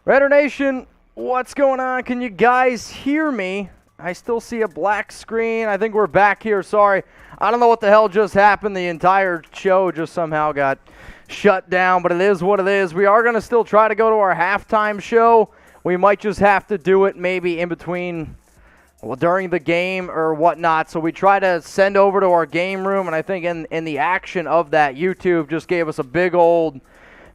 Raider Nation, what's going on? Can you guys hear me? I still see a black screen. I think we're back here. Sorry. I don't know what the hell just happened. The entire show just somehow got shut down, but it is what it is. We are going to still try to go to our halftime show. We might just have to do it maybe in between, during the game or whatnot. So we try to send over to our game room, and I think in the action of that, YouTube just gave us a big old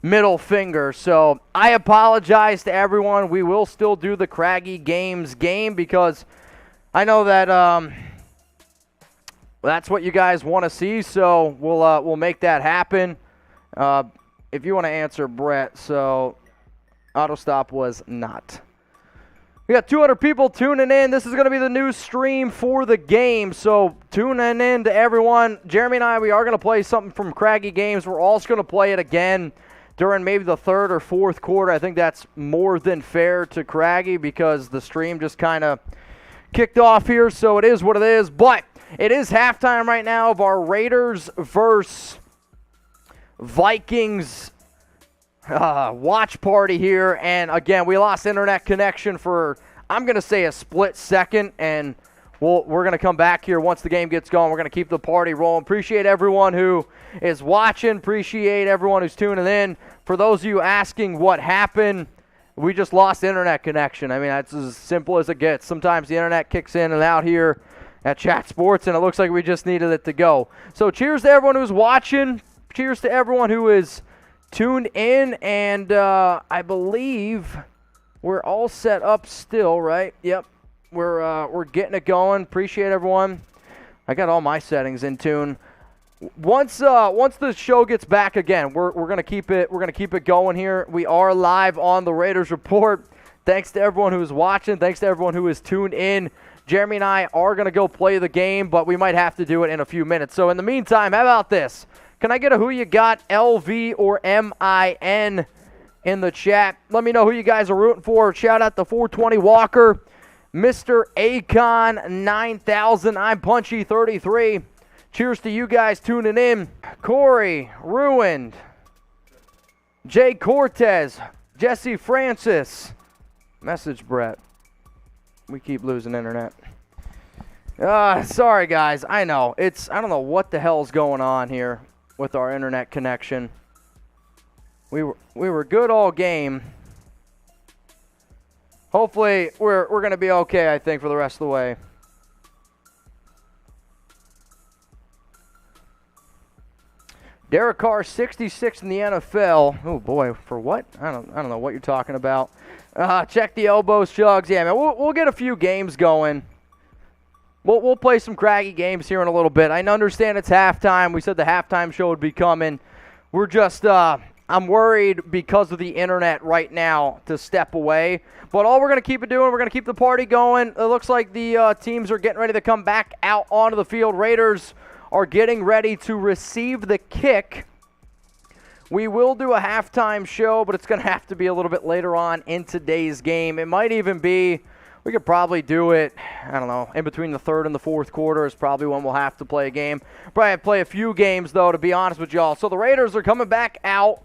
middle finger. So I apologize to everyone. We will still do the Craggy Games game because I know that that's what you guys want to see. So we'll make that happen. If you want to answer Brett, so auto stop was not. We got 200 people tuning in. This is going to be the new stream for the game. So tuning in to everyone. Jeremy and I, we are going to play something from Craggy Games. We're also going to play it again during maybe the third or fourth quarter. I think that's more than fair to Craggy because the stream just kind of kicked off here, so it is what it is. But it is halftime right now of our Raiders versus Vikings watch party here. And again, we lost internet connection for, I'm going to say, a split second, and we're going to come back here once the game gets going. We're going to keep the party rolling. Appreciate everyone who is watching. Appreciate everyone who's tuning in. For those of you asking what happened, we just lost internet connection. I mean, that's as simple as it gets. Sometimes the internet kicks in and out here at Chat Sports, and it looks like we just needed it to go. So cheers to everyone who's watching. Cheers to everyone who is tuned in, and I believe we're all set up still, right? Yep. We're getting it going. Appreciate everyone. I got all my settings in tune. Once the show gets back again, we're gonna keep it going here. We are live on the Raiders Report. Thanks to everyone who is watching. Thanks to everyone who is tuned in. Jeremy and I are gonna go play the game, but we might have to do it in a few minutes. So in the meantime, how about this? Can I get a who you got, LV or MIN, in the chat? Let me know who you guys are rooting for. Shout out to 420 Walker. Mr. Akon 9000, I'm Punchy 33. Cheers to you guys tuning in. Corey, Ruined, Jay Cortez, Jesse Francis. Message Brett. We keep losing internet. Sorry guys, I know. I don't know what the hell's going on here with our internet connection. We were good all game. Hopefully, we're going to be okay, I think, for the rest of the way. Derek Carr, 66 in the NFL. Oh, boy, for what? I don't know what you're talking about. Check the elbows, Chugs. Yeah, man, we'll get a few games going. We'll play some Craggy Games here in a little bit. I understand it's halftime. We said the halftime show would be coming. We're just... I'm worried because of the internet right now to step away. But all we're going to keep it doing, we're going to keep the party going. It looks like the teams are getting ready to come back out onto the field. Raiders are getting ready to receive the kick. We will do a halftime show, but it's going to have to be a little bit later on in today's game. It might even be, we could probably do it, I don't know, in between the third and the fourth quarter is probably when we'll have to play a game. Probably have to play a few games, though, to be honest with y'all. So the Raiders are coming back out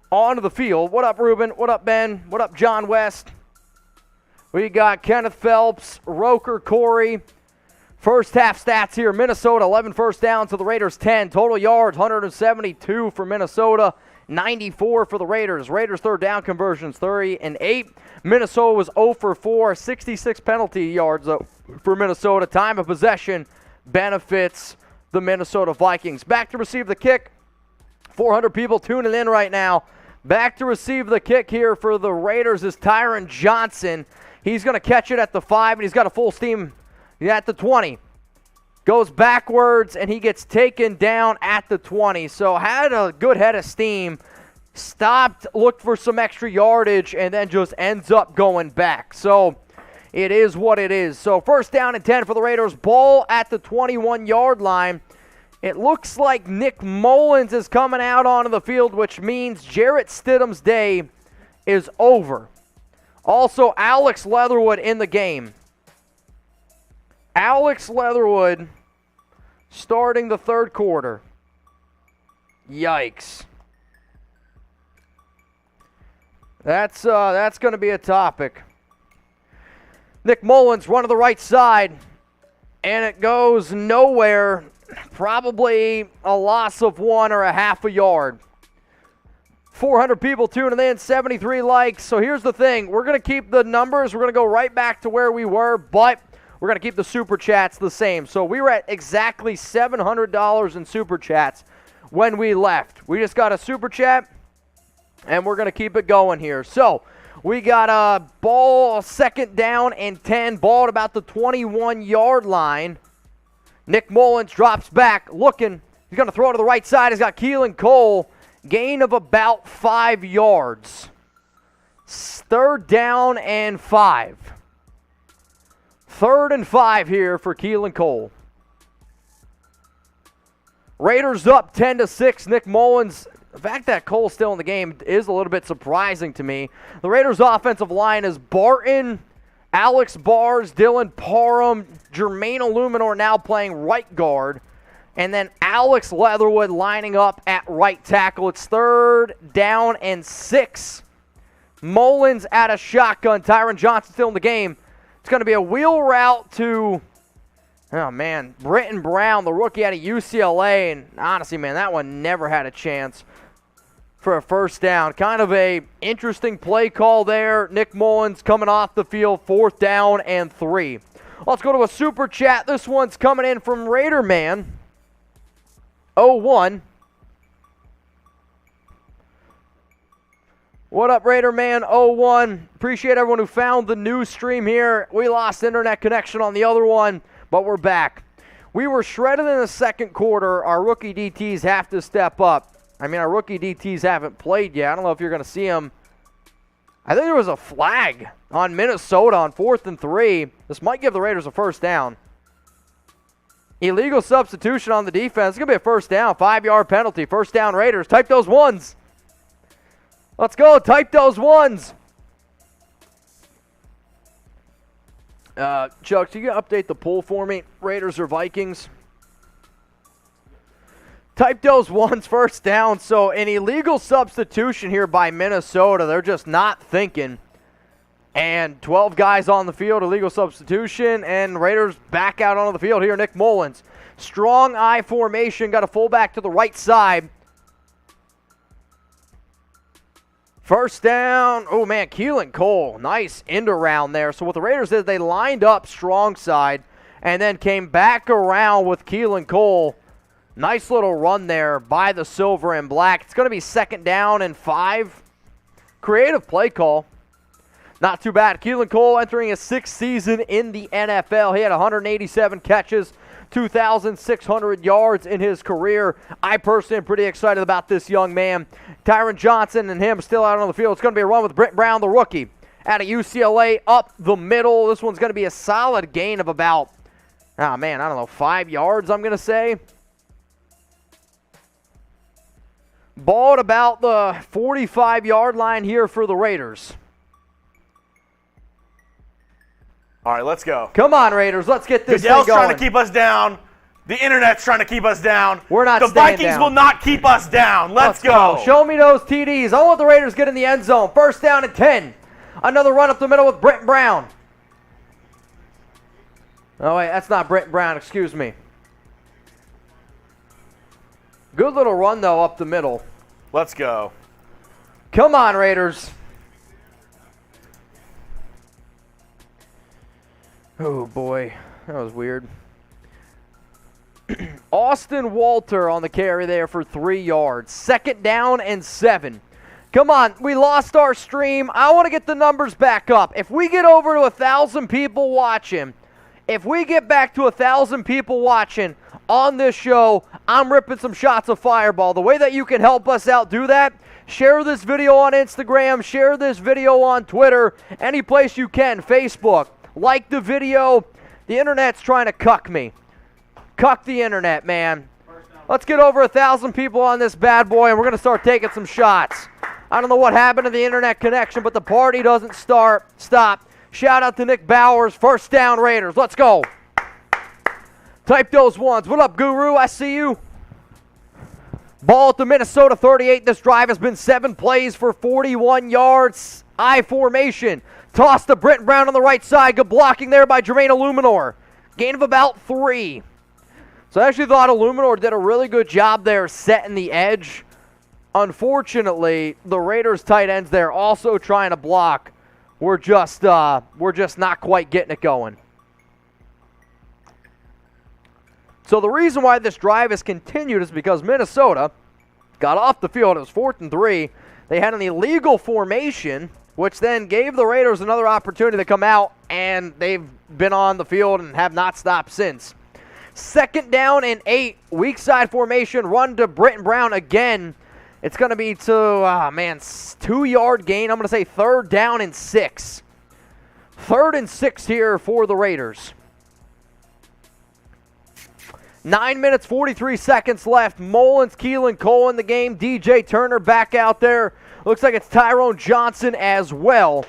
onto the field. What up, Ruben? What up, Ben? What up, John West? We got Kenneth Phelps, Roker, Corey. First half stats here. Minnesota, 11 first downs to the Raiders, 10. Total yards, 172 for Minnesota, 94 for the Raiders. Raiders third down conversions, 30 and 8. Minnesota was 0 for 4, 66 penalty yards for Minnesota. Time of possession benefits the Minnesota Vikings. Back to receive the kick. 400 people tuning in right now. Back to receive the kick here for the Raiders is Tyron Johnson. He's going to catch it at the 5, and he's got a full steam at the 20. Goes backwards, and he gets taken down at the 20. So had a good head of steam. Stopped, looked for some extra yardage, and then just ends up going back. So it is what it is. So first down and 10 for the Raiders. Ball at the 21-yard line. It looks like Nick Mullins is coming out onto the field, which means Jarrett Stidham's day is over. Also, Alex Leatherwood in the game. Alex Leatherwood starting the third quarter. Yikes. That's going to be a topic. Nick Mullins, run to the right side, and it goes nowhere. Probably a loss of 1 or a half a yard. 400 people tuning in, 73 likes. So here's the thing. We're going to keep the numbers. We're going to go right back to where we were, but we're going to keep the Super Chats the same. So we were at exactly $700 in Super Chats when we left. We just got a Super Chat, and we're going to keep it going here. So we got a ball, 2nd down and 10, ball at about the 21-yard line. Nick Mullins drops back, looking. He's going to throw it to the right side. He's got Keelan Cole. Gain of about 5 yards. 3rd down and 5. 3rd and 5 here for Keelan Cole. Raiders up 10-6. Nick Mullins. The fact that Cole's still in the game is a little bit surprising to me. The Raiders' offensive line is Barton, Alex Bars, Dylan Parham, Jermaine Illuminor now playing right guard. And then Alex Leatherwood lining up at right tackle. It's 3rd down and 6. Mullins at a shotgun. Tyron Johnson still in the game. It's going to be a wheel route to, oh man, Britton Brown, the rookie out of UCLA. And honestly, man, that one never had a chance for a 1st down. Kind of a interesting play call there. Nick Mullins coming off the field, 4th down and 3. Let's go to a Super Chat. This one's coming in from Raider Man 01. What up, Raider Man 01? Appreciate everyone who found the new stream here. We lost internet connection on the other one, but we're back. We were shredded in the 2nd quarter. Our rookie DTs have to step up. I mean, our rookie DTs haven't played yet. I don't know if you're going to see them. I think there was a flag on Minnesota on 4th and 3. This might give the Raiders a 1st down. Illegal substitution on the defense. It's going to be a 1st down. 5-yard penalty. 1st down Raiders. Type those ones. Let's go. Type those ones. Chuck, can you update the poll for me? Raiders or Vikings? Type those ones, 1st down. So an illegal substitution here by Minnesota. They're just not thinking. And 12 guys on the field, illegal substitution, and Raiders back out onto the field here. Nick Mullins. Strong I formation, got a fullback to the right side. 1st down. Oh, man, Keelan Cole. Nice end around there. So what the Raiders did, they lined up strong side and then came back around with Keelan Cole. Nice little run there by the silver and black. It's going to be 2nd down and 5. Creative play call. Not too bad. Keelan Cole entering his 6th season in the NFL. He had 187 catches, 2,600 yards in his career. I personally am pretty excited about this young man. Tyron Johnson and him still out on the field. It's going to be a run with Britton Brown, the rookie, out of UCLA, up the middle. This one's going to be a solid gain of about, 5 yards, I'm going to say. Ball at about the 45-yard line here for the Raiders. All right, let's go. Come on, Raiders. Let's get this Goodell's thing going. trying to keep us down. The internet's trying to keep us down. We're not The staying Vikings down. will not keep us down. Let's go. Show me those TDs. I want the Raiders to get in the end zone. 1st down and 10. Another run up the middle with Britton Brown. Oh, wait, that's not Britton Brown. Excuse me. Good little run, though, up the middle. Let's go. Come on, Raiders. Oh, boy. That was weird. Austin Walter on the carry there for 3 yards. 2nd down and 7. Come on. We lost our stream. I want to get the numbers back up. If we get over to 1,000 people watching, if we get back to 1,000 people watching on this show, I'm ripping some shots of Fireball. The way that you can help us out do that, share this video on Instagram, share this video on Twitter, any place you can, Facebook. Like the video. The internet's trying to cuck me. Cuck the internet, man. Let's get over 1,000 people on this bad boy, and we're going to start taking some shots. I don't know what happened to the internet connection, but the party doesn't stop. Shout out to Nick Bowers. 1st down, Raiders. Let's go. Type those ones. What up, Guru? I see you. Ball at the Minnesota 38. This drive has been 7 plays for 41 yards. I formation. Toss to Britton Brown on the right side. Good blocking there by Jermaine Illuminor. Gain of about 3. So I actually thought Illuminor did a really good job there setting the edge. Unfortunately, the Raiders tight ends there also trying to block. We're just not quite getting it going. So the reason why this drive has continued is because Minnesota got off the field. It was 4th and 3. They had an illegal formation, which then gave the Raiders another opportunity to come out, and they've been on the field and have not stopped since. 2nd down and 8. Weak side formation. Run to Britton Brown again. It's going to be to, 2-yard gain. I'm going to say 3rd down and 6. 3rd and 6 here for the Raiders. 9 minutes, 43 seconds left. Mullins, Keelan, Cole in the game. DJ Turner back out there. Looks like it's Tyrone Johnson as well.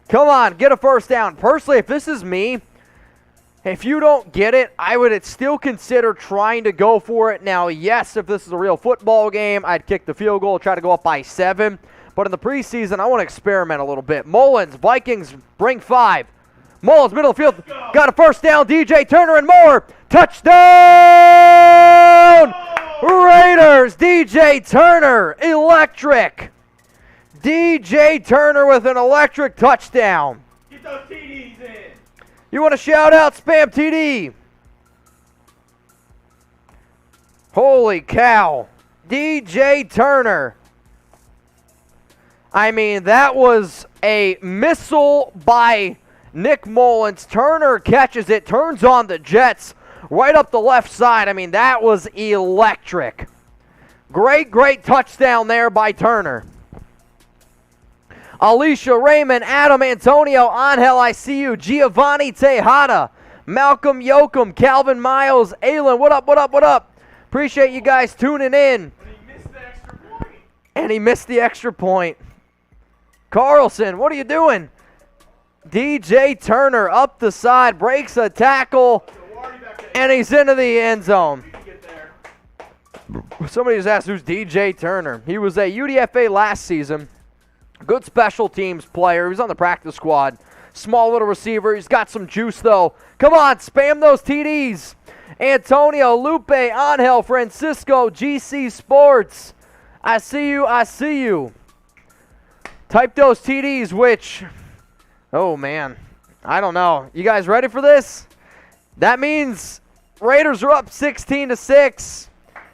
Come on, get a first down. Personally, if this is me, if you don't get it, I would still consider trying to go for it. Now, yes, if this is a real football game, I'd kick the field goal, try to go up by 7. But in the preseason, I want to experiment a little bit. Mullins, Vikings bring 5. Mullins, middle of the field, got a first down. DJ Turner and more. Touchdown! Raiders, DJ Turner, electric. DJ Turner with an electric touchdown. Get those TDs in. You want to shout out Spam TD? Holy cow. DJ Turner. I mean, that was a missile by Nick Mullins. Turner catches it, turns on the Jets right up the left side. I mean, that was electric. Great touchdown there by Turner. Alicia Raymond, Adam Antonio, Angel ICU, Giovanni Tejada, Malcolm Yoakum, Calvin Miles, Aylin, what up? Appreciate you guys tuning in. And he missed the extra point. Carlson, what are you doing? DJ Turner up the side, breaks a tackle, and he's into the end zone. Somebody just asked who's DJ Turner. He was a UDFA last season. Good special teams player. He was on the practice squad. Small little receiver. He's got some juice, though. Come on, spam those TDs. Antonio, Lupe, Angel, Francisco, GC Sports. I see you. Type those TDs, which, oh, man. I don't know. You guys ready for this? That means Raiders are up 16-6,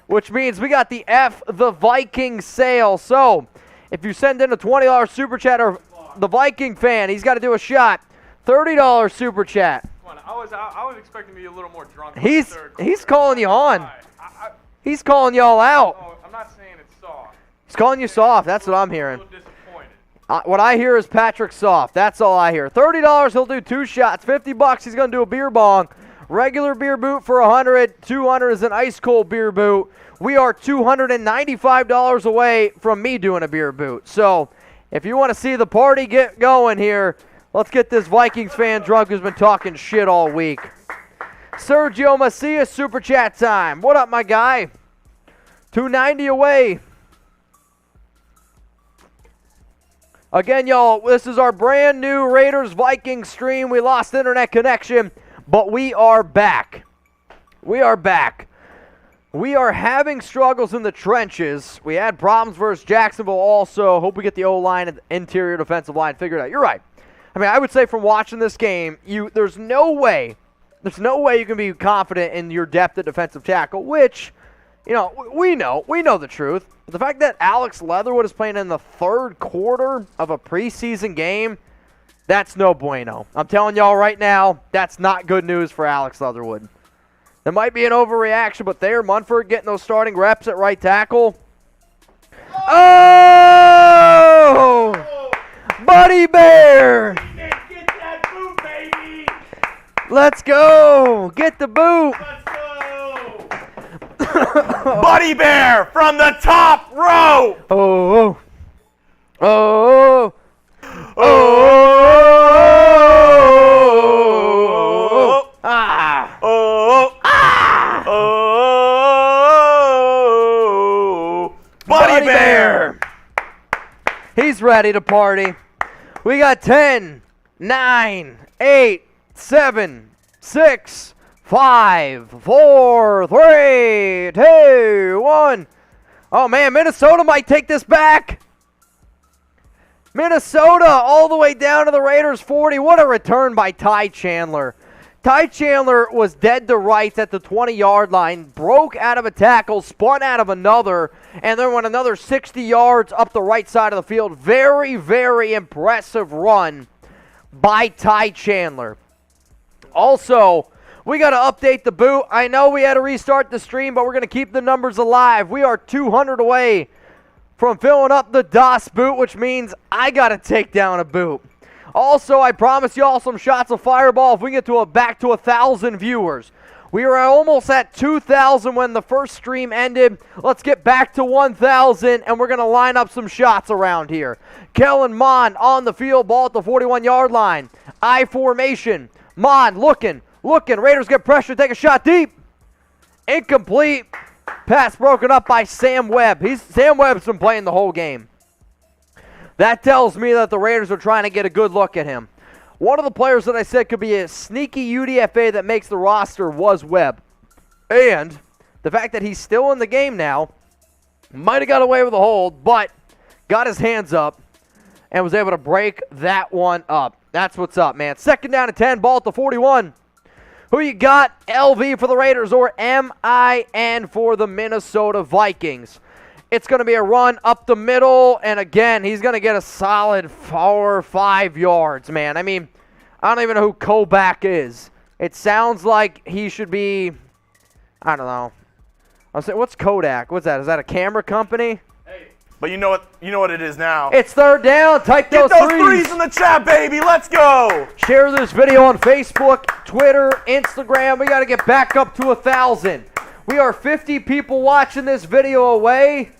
which means we got the the Viking sale. So, if you send in a $20 super chat or the Viking fan, he's got to do a shot. $30 super chat. I was expecting to be a little more drunk. He's calling you on. He's calling y'all out. Oh, I'm not saying it's soft. He's calling you soft. That's what I'm hearing. I'm a little disappointed. What I hear is Patrick soft. That's all I hear. $30, he'll do 2 shots. $50, he's going to do a beer bong. Regular beer boot for $100. $200 is an ice cold beer boot. We are $295 away from me doing a beer boot. So, if you want to see the party get going here, let's get this Vikings fan drunk who's been talking shit all week. Sergio Macias, super chat time. What up, my guy? $290 away. Again, y'all, this is our brand new Raiders-Vikings stream. We lost internet connection, but we are back. We are back. We are having struggles in the trenches. We had problems versus Jacksonville also. Hope we get the O-line and the interior defensive line figured out. You're right. I mean, I would say from watching this game, there's no way you can be confident in your depth at defensive tackle, which, we know the truth. But the fact that Alex Leatherwood is playing in the 3rd quarter of a preseason game, that's no bueno. I'm telling y'all right now, that's not good news for Alex Leatherwood. There might be an overreaction, but there, Munford getting those starting reps at right tackle. Oh! Buddy Bear! Get that boot, baby! Let's go! Get the boot! Let's go! Buddy Bear from the top row! Oh! Buddy Bear. He's ready to party. We got 10, 9, 8, 7, 6, 5, 4, 3, 2, 1. Oh, man, Minnesota might take this back. Minnesota all the way down to the Raiders 40. What a return by Ty Chandler. Ty Chandler was dead to rights at the 20-yard line, broke out of a tackle, spun out of another, and then went another 60 yards up the right side of the field. Very, very impressive run by Ty Chandler. Also, we got to update the boot. I know we had to restart the stream, but we're going to keep the numbers alive. We are 200 away from filling up the DOS boot, which means I got to take down a boot. Also, I promise y'all some shots of Fireball if we get to back to 1,000 viewers. We were almost at 2,000 when the first stream ended. Let's get back to 1,000, and we're going to line up some shots around here. Kellen Mond on the field, ball at the 41-yard line. I formation. Mond looking. Raiders get pressure, take a shot deep. Incomplete. Pass broken up by Sam Webb. Sam Webb's been playing the whole game. That tells me that the Raiders are trying to get a good look at him. One of the players that I said could be a sneaky UDFA that makes the roster was Webb. And the fact that he's still in the game now, might have got away with a hold, but got his hands up and was able to break that one up. That's what's up, man. Second down and 10, ball at the 41. Who you got? LV for the Raiders or MIN for the Minnesota Vikings? It's going to be a run up the middle, and again, he's going to get a solid 4 or 5 yards, man. I mean, I don't even know who Koback is. It sounds like he should be, I don't know. I'm saying, what's Kodak? What's that? Is that a camera company? But you know what it is now. It's third down. Type Get those threes in the chat, baby. Let's go. Share this video on Facebook, Twitter, Instagram. We got to get back up to 1,000. We are 50 people watching this video away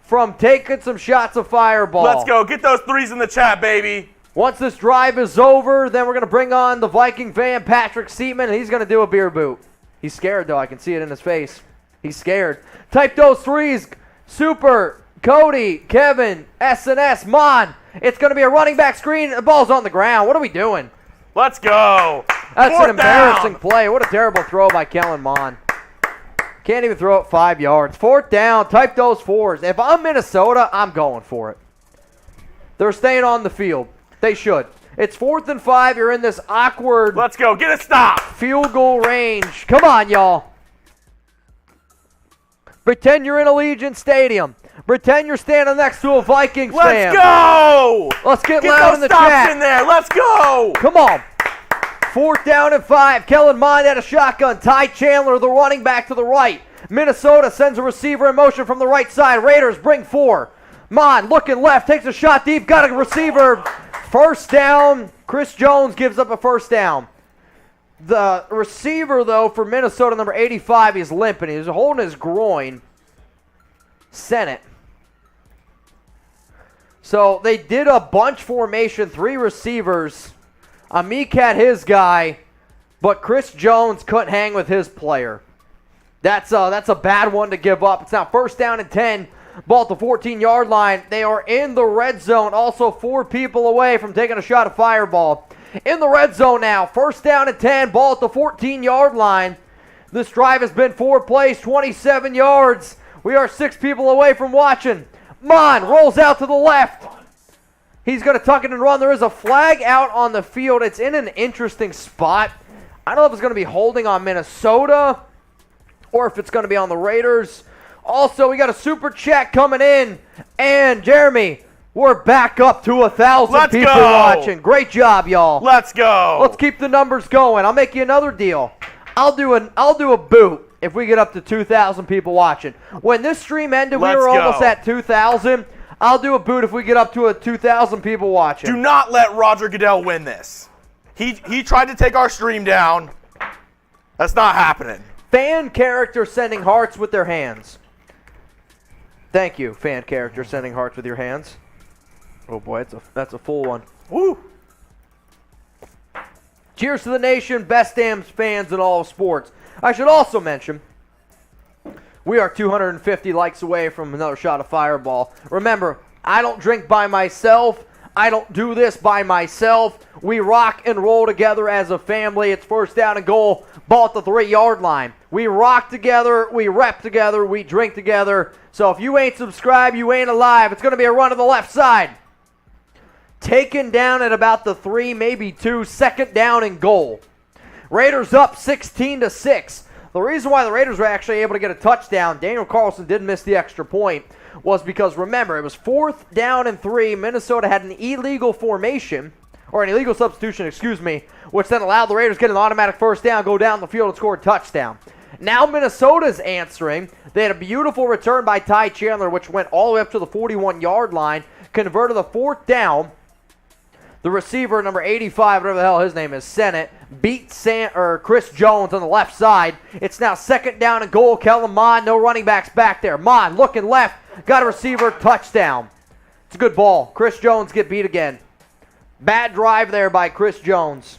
from taking some shots of Fireball. Let's go. Get those threes in the chat, baby. Once this drive is over, then we're going to bring on the Viking fan, Patrick Seaman, and he's going to do a beer boot. He's scared, though. I can see it in his face. He's scared. Type those threes. Super, Cody, Kevin, SNS, Mon. It's going to be a running back screen. The ball's on the ground. What are we doing? Let's go. That's Fourth an embarrassing down. play. What a terrible throw by Kellen Mond. Can't even throw it 5 yards. Fourth down. Type those fours. If I'm Minnesota, I'm going for it. They're staying on the field. They should. It's 4th and 5. You're in this awkward Let's go. Get a stop. field goal range. Come on, y'all. Pretend you're in Allegiant Stadium. Pretend you're standing next to a Vikings fan. Let's go. Let's get Get loud those in the stops chat. in there. Let's go. Come on. 4th down and 5. Kellen Mond at a shotgun. Ty Chandler, the running back to the right. Minnesota sends a receiver in motion from the right side. Raiders bring 4. Mond looking left, takes a shot deep, got a receiver. First down. Chris Jones gives up a first down. The receiver, though, for Minnesota, number 85, he's limping. He's holding his groin. Sennett. So they did a bunch formation, 3 receivers. Amik had his guy, but Chris Jones couldn't hang with his player. That's a bad one to give up. It's now first down and 10. Ball at the 14-yard line. They are in the red zone, also 4 people away from taking a shot of Fireball. In the red zone now, first down and 10. Ball at the 14-yard line. This drive has been 4 plays, 27 yards. We are 6 people away from watching. Mon rolls out to the left. He's going to tuck it and run. There is a flag out on the field. It's in an interesting spot. I don't know if it's going to be holding on Minnesota or if it's going to be on the Raiders. Also, we got a super chat coming in. And, Jeremy, we're back up to 1,000 people watching. Great job, y'all. Let's go. Let's keep the numbers going. I'll make you another deal. I'll do a boot if we get up to 2,000 people watching. When this stream ended, we were almost at 2,000. I'll do a boot if we get up to 2,000 people watching. Do not let Roger Goodell win this. He tried to take our stream down. That's not happening. Fan character sending hearts with their hands. Thank you, fan character sending hearts with your hands. Oh boy, that's a full one. Woo. Cheers to the nation, best damn fans in all of sports. I should also mention, We are 250 likes away from another shot of Fireball. Remember, I don't drink by myself. I don't do this by myself. We rock and roll together as a family. It's first down and goal, ball at the 3-yard line. We rock together, we rep together, we drink together. So if you ain't subscribed, you ain't alive. It's going to be a run to the left side. Taken down at about the 3, maybe 2, second down and goal. Raiders up 16-6. The reason why the Raiders were actually able to get a touchdown, Daniel Carlson did miss the extra point, was because, remember, it was 4th down and 3. Minnesota had an illegal formation, or an illegal substitution, excuse me, which then allowed the Raiders to get an automatic first down, go down the field and score a touchdown. Now Minnesota's answering. They had a beautiful return by Ty Chandler, which went all the way up to the 41-yard line, converted the 4th down. The receiver, number 85, whatever the hell his name is, Sennett, beat Chris Jones on the left side. It's now second down and goal. Kellen Mond, no running backs back there. Mond looking left, got a receiver, touchdown. It's a good ball. Chris Jones get beat again. Bad drive there by Chris Jones.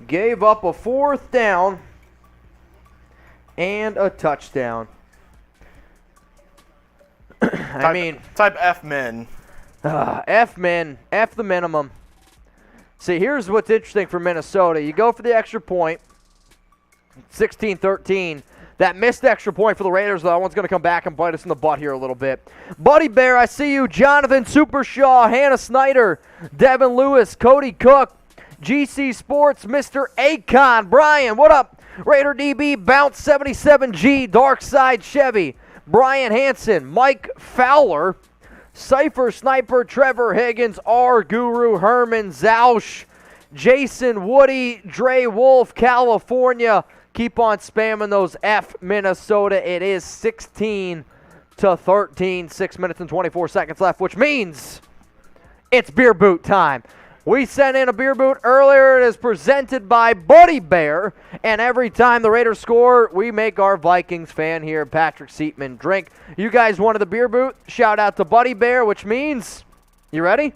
Gave up a 4th down and a touchdown. Type F-men. F-men. F the minimum. See, here's what's interesting for Minnesota. You go for the extra point, 16-13. That missed extra point for the Raiders, though. That one's going to come back and bite us in the butt here a little bit. Buddy Bear, I see you. Jonathan Supershaw, Hannah Snyder, Devin Lewis, Cody Cook, GC Sports, Mr. Akon. Brian, what up? Raider DB, Bounce 77G, Dark Side Chevy. Brian Hansen, Mike Fowler, Cypher Sniper, Trevor Higgins, R. Guru, Herman Zausch, Jason Woody, Dre Wolf, California. Keep on spamming those F, Minnesota. It is 16-13, 6 minutes and 24 seconds left, which means it's beer boot time. We sent in a beer boot earlier. It is presented by Buddy Bear. And every time the Raiders score, we make our Vikings fan here, Patrick Seatman, drink. You guys wanted the beer boot? Shout out to Buddy Bear, which means, you ready?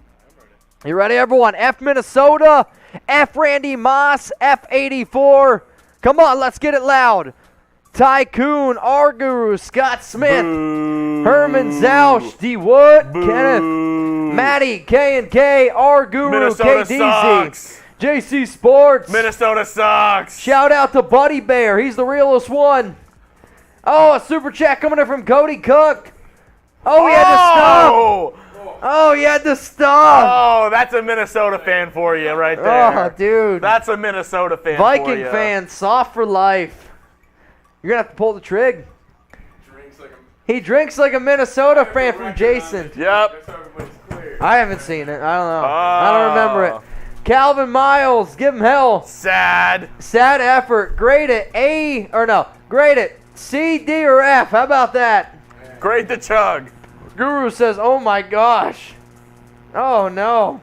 You ready, everyone? F Minnesota, F Randy Moss, F84. Come on, let's get it loud. Tycoon, R Guru, Scott Smith, Boo. Herman Zausch, D Wood, Kenneth, Matty, K&K, R Guru, Minnesota KDZ, sucks. JC Sports. Minnesota sucks. Shout out to Buddy Bear. He's the realest one. Oh, a super chat coming in from Cody Cook. Oh, he had to stop. Oh, he had to stop. Oh, that's a Minnesota fan for you right there. Oh, dude. That's a Minnesota fan for Viking you. fan, soft for life. You're going to have to pull the trig. He drinks like a Minnesota fan from Jason. Yep. I haven't seen it. I don't know. I don't remember it. Calvin Miles, give him hell. Sad. Sad effort. Grade it grade it C, D, or F. How about that? Grade the chug. Guru says, oh my gosh. Oh no.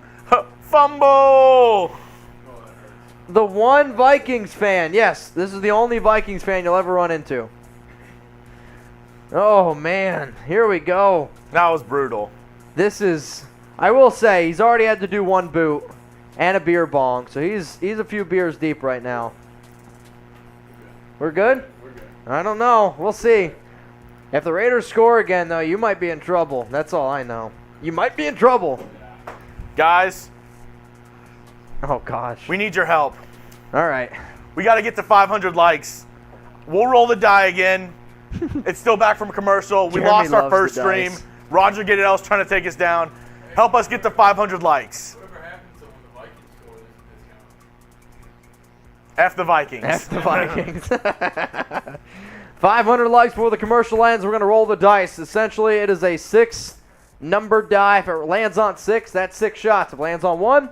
Fumble. The one Vikings fan. Yes, this is the only Vikings fan you'll ever run into. Oh man, here we go. That was brutal. This is, I will say, he's already had to do one boot and a beer bong, so he's a few beers deep right now. We're good? We're good. I don't know. We'll see. If the Raiders score again, though, you might be in trouble. That's all I know. You might be in trouble. Guys, Oh, gosh. we need your help. All right. We got to get to 500 likes. We'll roll the die again. It's still back from commercial. We Jeremy lost our loves first the stream. dice. Roger Goodell's trying to take us down. Help us get to 500 likes. Whatever happens to when the Vikings score this F the Vikings. F the Vikings. 500 likes before the commercial ends. We're going to roll the dice. Essentially, it is a 6-number die. If it lands on 6, that's 6 shots. If it lands on 1,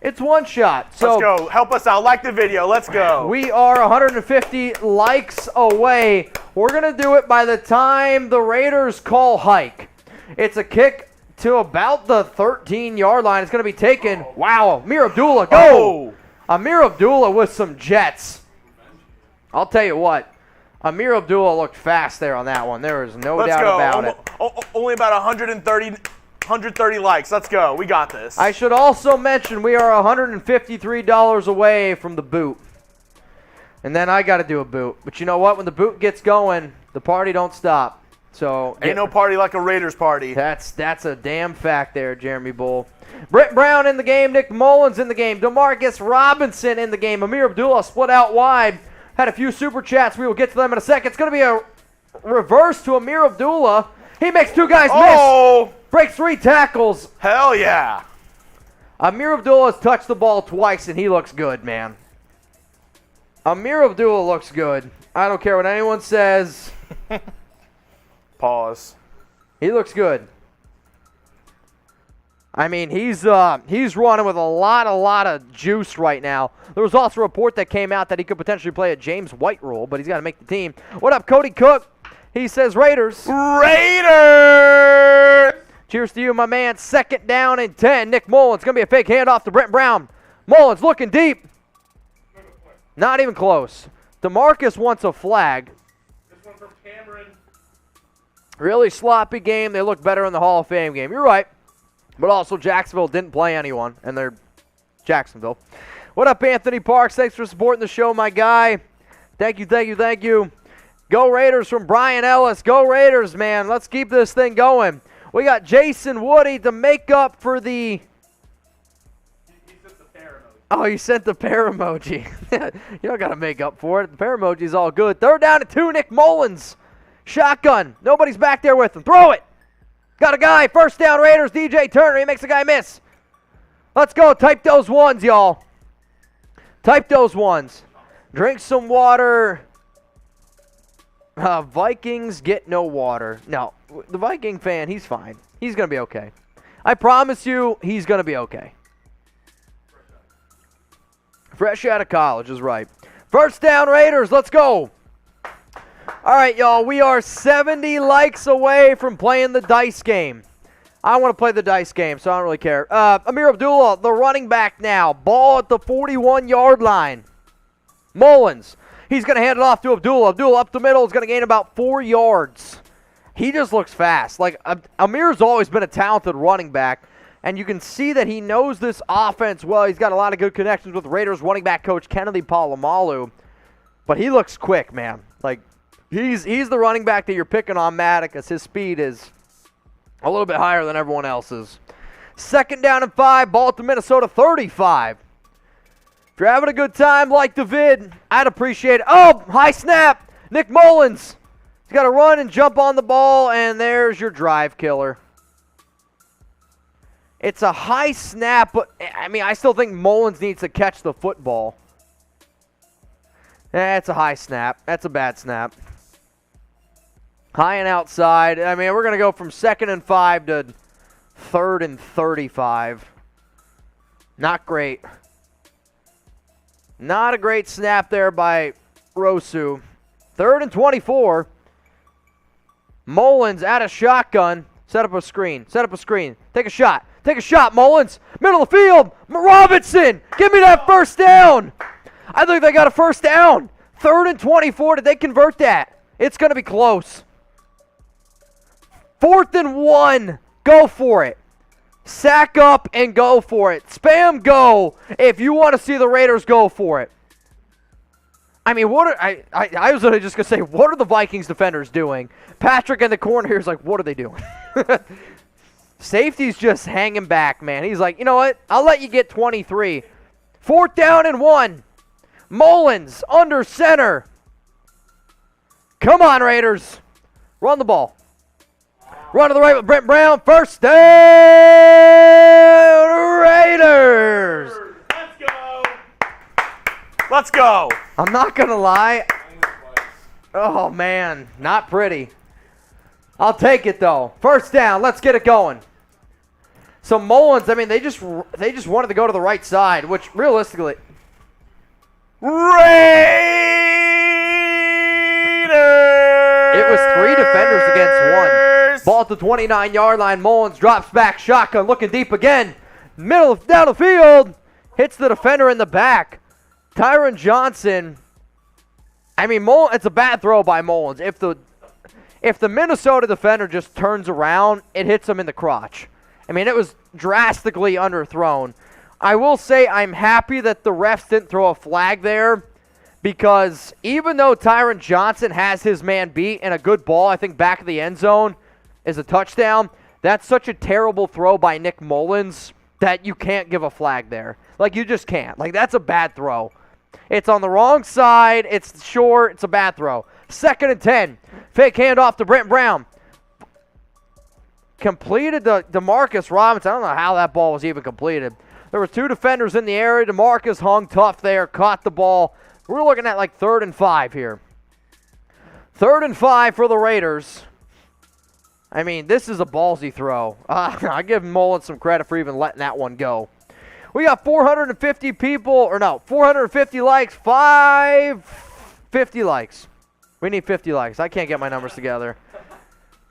it's 1 shot. So Let's go. Help us out. Like the video. Let's go. we are 150 likes away. We're going to do it by the time the Raiders call hike. It's a kick to about the 13-yard line. It's going to be taken. Wow. Amir Abdullah, go. Oh. Amir Abdullah with some jets. I'll tell you what. Amir Abdullah looked fast there on that one. There is no Let's doubt go. about it. Only about 130 130 likes. Let's go. We got this. I should also mention we are $153 away from the boot. And then I got to do a boot. But you know what? When the boot gets going, the party don't stop. So ain't no party like a Raiders party. That's a damn fact there, Jeremy Bull. Brett Brown in the game. Nick Mullins in the game. DeMarcus Robinson in the game. Amir Abdullah split out wide. Had a few super chats. We will get to them in a second. It's going to be a reverse to Amir Abdullah. He makes two guys miss. Breaks 3 tackles. Hell yeah. Amir Abdullah has touched the ball twice, and he looks good, man. Amir Abdullah looks good. I don't care what anyone says. Pause. He looks good. I mean, he's running with a lot of juice right now. There was also a report that came out that he could potentially play a James White role, but he's got to make the team. What up, Cody Cook? He says Raiders. Raiders! Cheers to you, my man. 2nd down and 10. Nick Mullins. Going to be a fake handoff to Brent Brown. Mullins looking deep. Not even close. DeMarcus wants a flag. This one from Cameron. Really sloppy game. They look better in the Hall of Fame game. You're right. But also Jacksonville didn't play anyone, and they're Jacksonville. What up, Anthony Parks? Thanks for supporting the show, my guy. Thank you. Go Raiders from Brian Ellis. Go Raiders, man. Let's keep this thing going. We got Jason Woody to make up for the... He sent the pear emoji. Oh, he sent the pear emoji. You don't got to make up for it. The pear emoji's all good. 3rd down and 2, Nick Mullins. Shotgun. Nobody's back there with him. Throw it. Got a guy. 1st down Raiders. DJ Turner. He makes a guy miss. Let's go. Type those ones, y'all. Type those ones. Drink some water. Vikings get no water. No, the Viking fan, he's fine. He's going to be okay. I promise you, he's going to be okay. Fresh out of college is right. 1st down Raiders. Let's go. All right, y'all. We are 70 likes away from playing the dice game. I want to play the dice game, so I don't really care. Amir Abdullah, the running back now. Ball at the 41-yard line. Mullins. He's going to hand it off to Abdullah. Abdullah up the middle is going to gain about 4 yards. He just looks fast. Like, Amir's always been a talented running back, and you can see that he knows this offense well. He's got a lot of good connections with Raiders running back coach Kennedy Polamalu, but he looks quick, man. Like, he's the running back that you're picking on, Matt, because his speed is a little bit higher than everyone else's. 2nd down and 5, ball at the Minnesota 35. If you're having a good time, like the vid, I'd appreciate it. Oh, high snap. Nick Mullins. He's got to run and jump on the ball, and there's your drive killer. It's a high snap, but, I mean, I still think Mullins needs to catch the football. That's a high snap. That's a bad snap. High and outside. I mean, we're going to go from 2nd and 5 to 3rd and 35. Not great. Not a great snap there by Rosu. 3rd and 24. Mullins out of shotgun. Set up a screen. Take a shot. Mullins. Middle of the field. Robinson. Give me that 1st down. I think they got a 1st down. 3rd and 24. Did they convert that? It's going to be close. 4th and 1. Go for it. Sack up and go for it. Spam go if you want to see the Raiders go for it. I mean, I was just going to say, what are the Vikings defenders doing? Patrick in the corner here is like, what are they doing? Safety's just hanging back, man. He's like, you know what? I'll let you get 23. 4th down and 1. Mullins under center. Come on, Raiders. Run the ball. Run to the right with Brent Brown. 1st down, Raiders. Let's go. I'm not going to lie. Oh, man. Not pretty. I'll take it, though. 1st down. Let's get it going. So Mullins, I mean, they just wanted to go to the right side, which realistically... Raiders! It was 3 defenders against 1. Ball at the 29-yard line. Mullins drops back. Shotgun looking deep again. Down the field. Hits the defender in the back. Tyron Johnson. I mean, it's a bad throw by Mullins. If the Minnesota defender just turns around, it hits him in the crotch. I mean, it was drastically underthrown. I will say I'm happy that the refs didn't throw a flag there because even though Tyron Johnson has his man beat and a good ball, I think back of the end zone is a touchdown, that's such a terrible throw by Nick Mullins that you can't give a flag there. Like, you just can't. Like, that's a bad throw. It's on the wrong side. It's short. It's a bad throw. 2nd and 10. Fake handoff to Brent Brown. Completed to DeMarcus Robinson. I don't know how that ball was even completed. There were 2 defenders in the area. DeMarcus hung tough there, caught the ball. We're looking at like 3rd and 5 here. 3rd and 5 for the Raiders. I mean, this is a ballsy throw. I give Mullins some credit for even letting that one go. We got 450 people, 450 likes, 550 likes. We need 50 likes. I can't get my numbers together.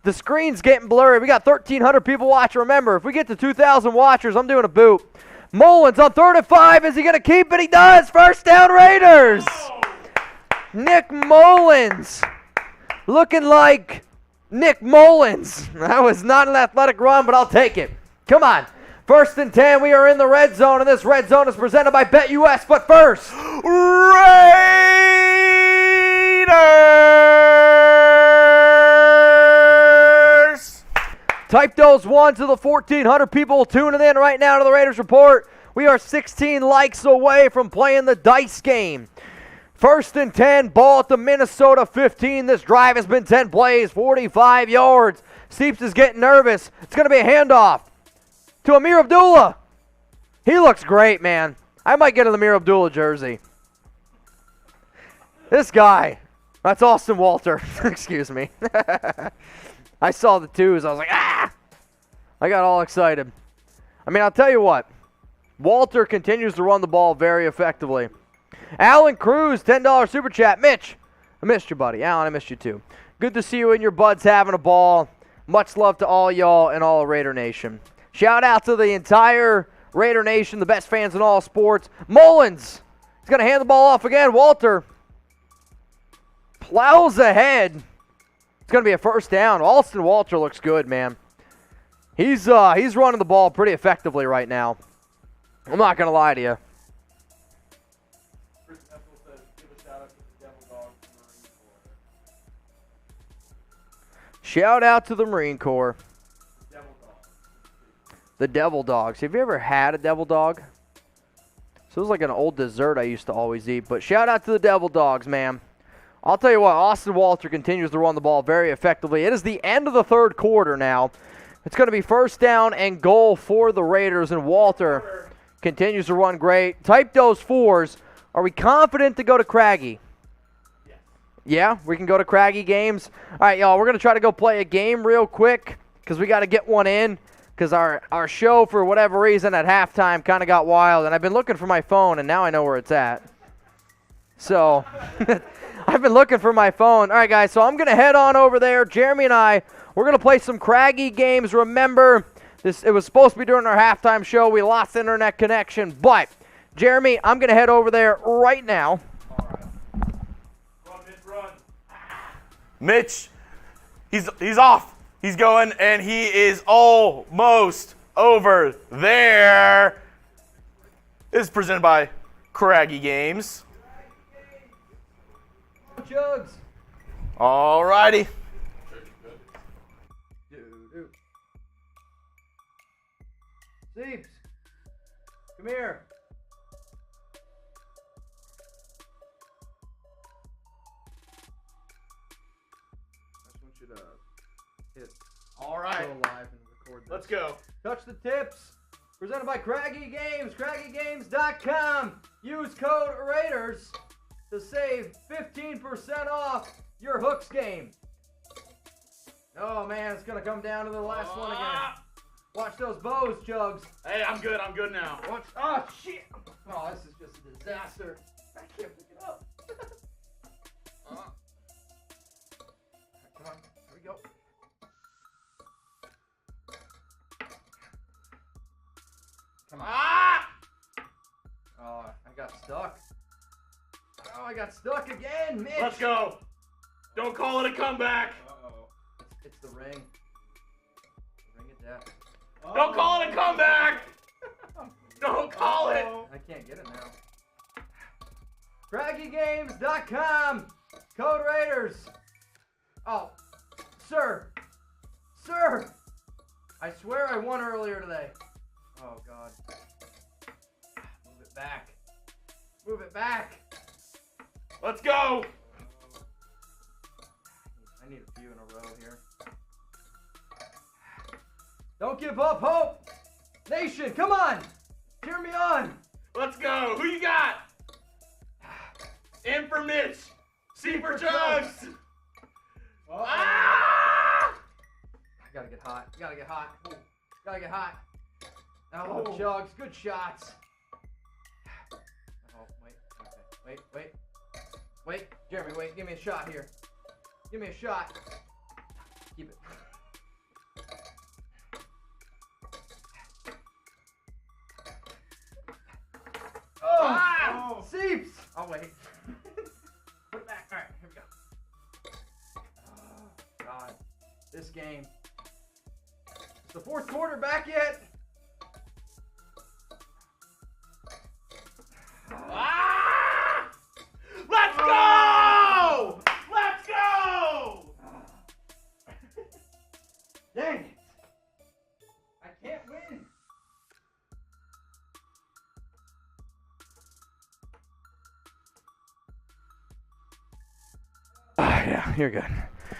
The screen's getting blurry. We got 1,300 people watching. Remember, if we get to 2,000 watchers, I'm doing a boot. Mullins on 3rd and 5. Is he going to keep it? He does. First down, Raiders. Nick Mullins looking like Nick Mullins. That was not an athletic run, but I'll take it. Come on. 1st and 10. We are in the red zone, and this red zone is presented by BetUS. But first, Raiders! Type those 1 to the 1,400 people tuning in right now to the Raiders Report. We are 16 likes away from playing the dice game. 1st and 10, ball at the Minnesota 15. This drive has been 10 plays, 45 yards. Seeps is getting nervous. It's going to be a handoff to Amir Abdullah. He looks great, man. I might get an Amir Abdullah jersey. This guy, that's Austin Walter. Excuse me. I saw the 2s. I was like, ah! I got all excited. I mean, I'll tell you what. Walter continues to run the ball very effectively. Alan Cruz, $10 super chat. Mitch, I missed you, buddy. Alan, I missed you too. Good to see you and your buds having a ball. Much love to all y'all and all Raider Nation. Shout out to the entire Raider Nation, the best fans in all sports. Mullins, he's going to hand the ball off again. Walter plows ahead. It's going to be a first down. Austin Walter looks good, man. He's running the ball pretty effectively right now. I'm not going to lie to you. Shout out to the Marine Corps. The Devil Dogs. Have you ever had a Devil Dog? So it was like an old dessert I used to always eat. But shout out to the Devil Dogs, man. I'll tell you what, Austin Walter continues to run the ball very effectively. It is the end of the 3rd quarter now. It's going to be first down and goal for the Raiders, and Walter continues to run great. Type those 4s. Are we confident to go to Craggy? Yeah, we can go to Craggy games. All right, y'all, we're going to try to go play a game real quick because we got to get one in because our show, for whatever reason, at halftime kind of got wild, and I've been looking for my phone, and now I know where it's at. So I've been looking for my phone. All right, guys, so I'm going to head on over there. Jeremy and I, we're going to play some Craggy games. Remember, it was supposed to be during our halftime show. We lost internet connection, but Jeremy, I'm going to head over there right now. Mitch, he's off. He's going, and he is almost over there. This is presented by Craggy Games. Jugs. All righty. Seeps, come here. Hit All right. go live and record this. Let's go. Touch the tips. Presented by Craggy Games. CraggyGames.com. Use code Raiders to save 15% off your hooks game. Oh man, it's gonna come down to the last one again. Watch those bows, Chugs. Hey, I'm good now. Watch. Oh shit. Oh, this is just a disaster. I can't pick it up. Come on. Here we go. Come on. Oh, I got stuck. Oh, I got stuck again, Mitch. Let's go. Don't call it a comeback. Uh-oh. It's the ring. The ring of death. Don't call it a comeback. Don't call it. I can't get it now. CraggyGames.com. Code Raiders. Oh, sir. Sir. I swear I won earlier today. Oh, God. Move it back. Move it back. Let's go. I need a few in a row here. Don't give up hope. Nation, come on. Cheer me on. Let's go. Who you got? In for Mitch. C for Chugs. Ah! I gotta get hot. Gotta get hot. Gotta get hot. Oh, Chugs, good shots. Oh, wait. Okay. Wait. Jeremy, wait. Give me a shot here. Give me a shot. Keep it. Oh! Seeps! I'll wait. Put it back. All right, here we go. Oh, God. This game. Is the fourth quarter back yet? Ah! Let's go! Let's go! Dang it. I can't win. Yeah, you're good.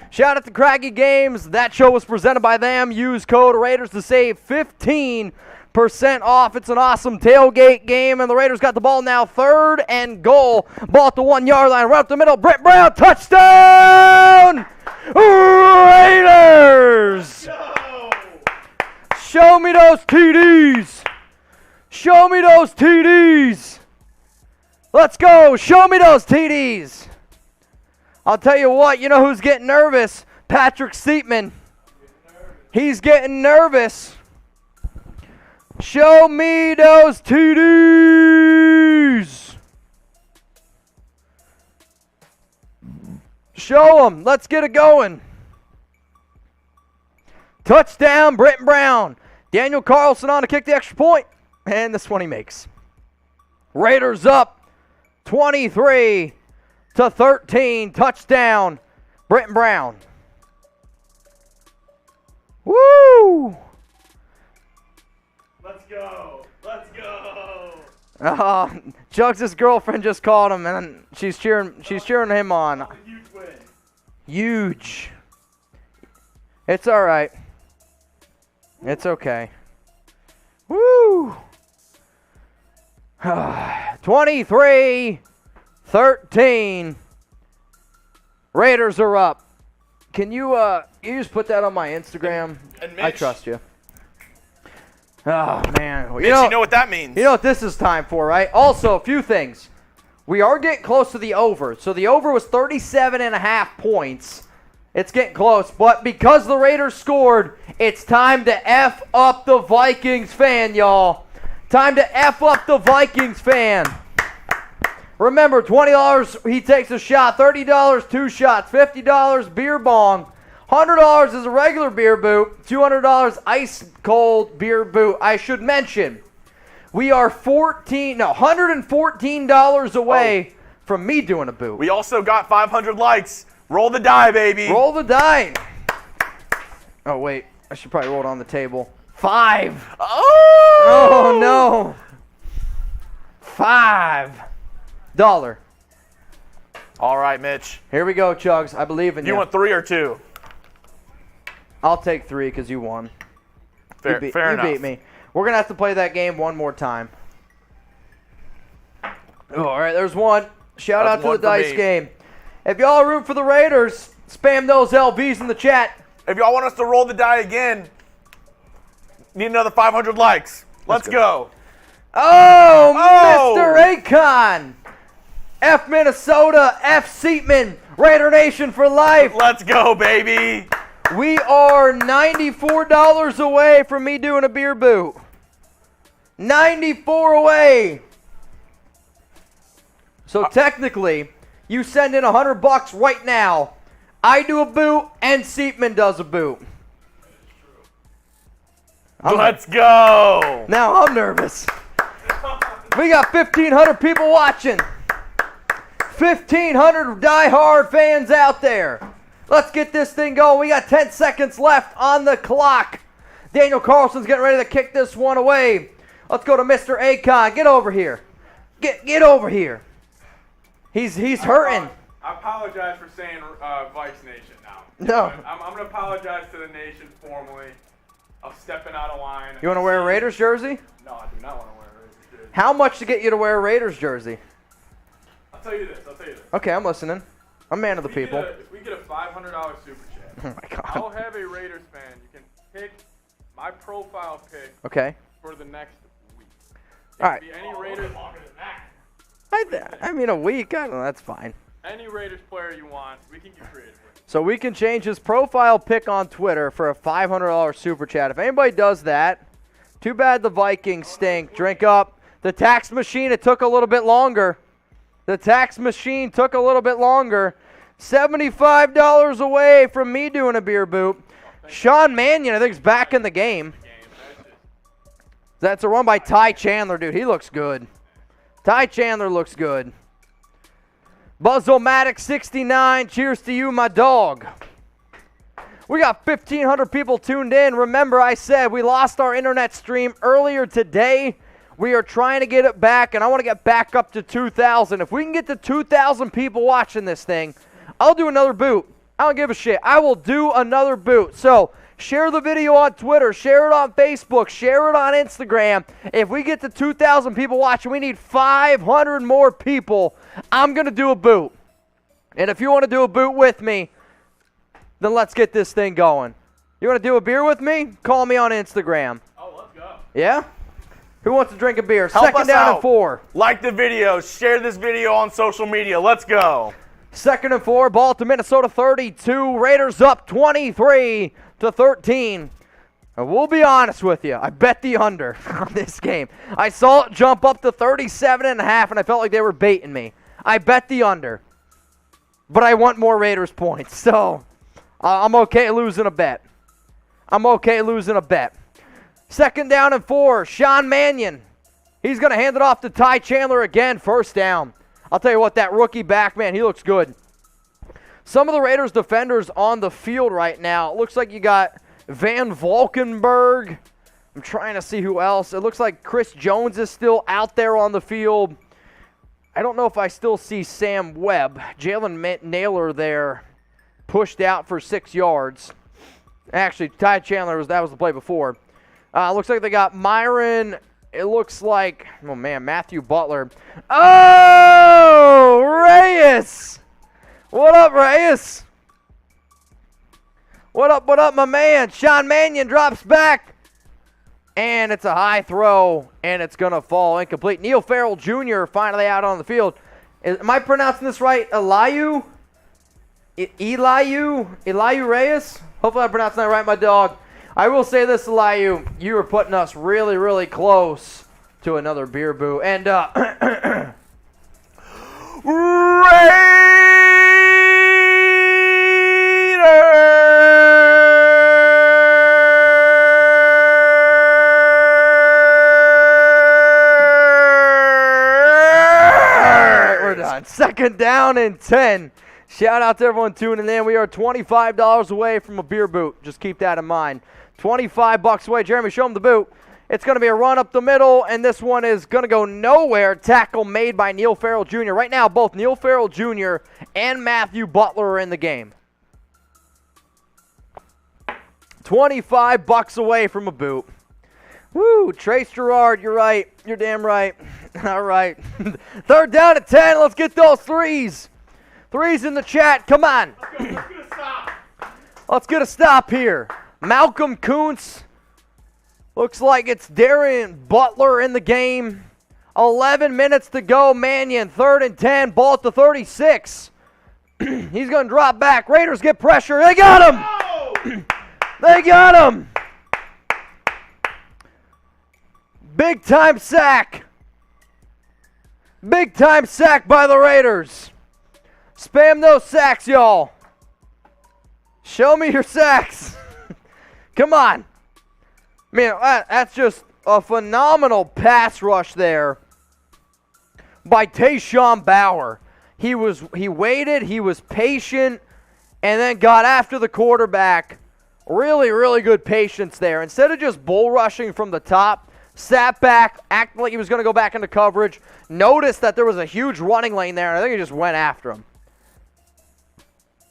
Shout out to Craggy Games. That show was presented by them. Use code Raiders to save 15% off. It's an awesome tailgate game, and the Raiders got the ball now. 3rd and goal. Ball at the 1-yard line. Right up the middle. Brett Brown. Touchdown! Raiders! Show me those TDs. Show me those TDs. Let's go. Show me those TDs. I'll tell you what, you know who's getting nervous? Patrick Seatman. He's getting nervous. Show me those TDs. Show them. Let's get it going. Touchdown, Britton Brown. Daniel Carlson on to kick the extra point. And this one he makes. Raiders up 23-13. Touchdown, Britton Brown. Woo! Let's go. Let's go. Jugs' girlfriend just called him, and she's cheering him on. A huge win. Huge. It's all right. It's okay. Woo! 23-13. Raiders are up. Can you just put that on my Instagram? And I Mitch, trust you. Oh, man. Mitch, you know what that means. You know what this is time for, right? Also, a few things. We are getting close to the over. So the over was 37.5 points. It's getting close. But because the Raiders scored, it's time to F up the Vikings fan, y'all. Time to F up the Vikings fan. Remember, $20, he takes a shot. $30, 2 shots. $50, beer bong. $100 is a regular beer boot. $200, ice cold beer boot. I should mention, we are $114 away from me doing a boot. We also got 500 likes. Roll the die, baby. Roll the die. Oh, wait. I should probably roll it on the table. 5. Oh, no. $5. All right, Mitch. Here we go, Chugs. I believe in you. You want 3 or 2? I'll take 3 because you won. Fair enough. You beat me. We're going to have to play that game one more time. Oh, all right, there's one. Shout out to the dice game. If y'all are rooting for the Raiders, spam those LVs in the chat. If y'all want us to roll the die again, need another 500 likes. Let's go. Oh, Mr. Akon. F Minnesota, F Seatman, Raider Nation for life. Let's go, baby. We are $94 away from me doing a beer boot. 94 away. So technically, you send in $100 right now. I do a boot and Seatman does a boot. Let's go. Now I'm nervous. We got 1,500 people watching. 1,500 diehard fans out there. Let's get this thing going. We got 10 seconds left on the clock. Daniel Carlson's getting ready to kick this one away. Let's go to Mr. Akon. Get over here. Get over here. He's hurting. I apologize for saying Vikes Nation now. No. I'm going to apologize to the nation formally of stepping out of line. You want to wear a Raiders jersey? No, I do not want to wear a Raiders jersey. How much to get you to wear a Raiders jersey? I'll tell you this. Okay, I'm listening. I'm man of the people. If we get a $500 super chat, Oh my God. I'll have a Raiders fan. You can pick my profile pick Okay. for the next week. All right. Be any Raiders. I mean, a week. I don't know. That's fine. Any Raiders player you want, we can get creative with. So we can change his profile pic on Twitter for a $500 super chat. If anybody does that, too bad the Vikings stink. Drink up. The tax machine, it took a little bit longer. The tax machine took a little bit longer. $75 away from me doing a beer boot. Sean Mannion, I think, is back in the game. That's a run by Ty Chandler, dude. He looks good. Ty Chandler looks good. Buzz-O-Matic 69, cheers to you, my dog. We got 1,500 people tuned in. Remember, I said we lost our internet stream earlier today. We are trying to get it back, and I want to get back up to 2,000. If we can get to 2,000 people watching this thing, I'll do another boot. I don't give a shit. I will do another boot. So share the video on Twitter. Share it on Facebook. Share it on Instagram. If we get to 2,000 people watching, we need 500 more people. I'm going to do a boot. And if you want to do a boot with me, then let's get this thing going. You want to do a beer with me? Call me on Instagram. Oh, let's go. Yeah? Who wants to drink a beer? Help Second us down out. and 4. Like the video. Share this video on social media. Let's go. Second and 4, ball to Minnesota 32. Raiders up 23-13. And we'll be honest with you. I bet the under on this game. I saw it jump up to 37.5, and I felt like they were baiting me. I bet the under. But I want more Raiders points, so I'm okay losing a bet. Second down and 4, Sean Mannion. He's going to hand it off to Ty Chandler again, first down. I'll tell you what, that rookie back, man, he looks good. Some of the Raiders defenders on the field right now. It looks like you got Van Valkenburg. I'm trying to see who else. It looks like Chris Jones is still out there on the field. I don't know if I still see Sam Webb. Jalen Naylor there pushed out for 6 yards. Actually, Ty Chandler, that was the play before. Looks like they got Myron. It looks like, oh man, Matthew Butler. Oh, Reyes. What up, Reyes? What up, my man? Sean Mannion drops back. And it's a high throw, and it's going to fall incomplete. Neil Farrell Jr. finally out on the field. Am I pronouncing this right? Eliu Reyes? Hopefully I'm pronouncing that right, my dog. I will say this, Eliu, you are putting us really, really close to another beer boo. And second down and 10. Shout out to everyone tuning in. We are $25 away from a beer boot. Just keep that in mind. $25 away. Jeremy, show him the boot. It's going to be a run up the middle, and this one is going to go nowhere. Tackle made by Neil Farrell Jr. Right now, both Neil Farrell Jr. and Matthew Butler are in the game. $25 away from a boot. Woo, Trace Gerard, you're right. You're damn right. All right. Third down at 10. Let's get those threes. Threes in the chat. Come on. Let's get a stop. Let's get a stop here. Malcolm Kuntz. Looks like it's Darren Butler in the game. 11 minutes to go. Mannion, third and 10. Ball at the 36. He's going to drop back. Raiders get pressure. They got him. Oh! They got him. Big time sack. Big time sack by the Raiders. Spam those sacks, y'all. Show me your sacks. Come on. I mean, that's just a phenomenal pass rush there by Tayshaun Bauer. He waited, he was patient, and then got after the quarterback. Really, really good patience there. Instead of just bull rushing from the top, sat back, acted like he was going to go back into coverage, noticed that there was a huge running lane there, and I think he just went after him.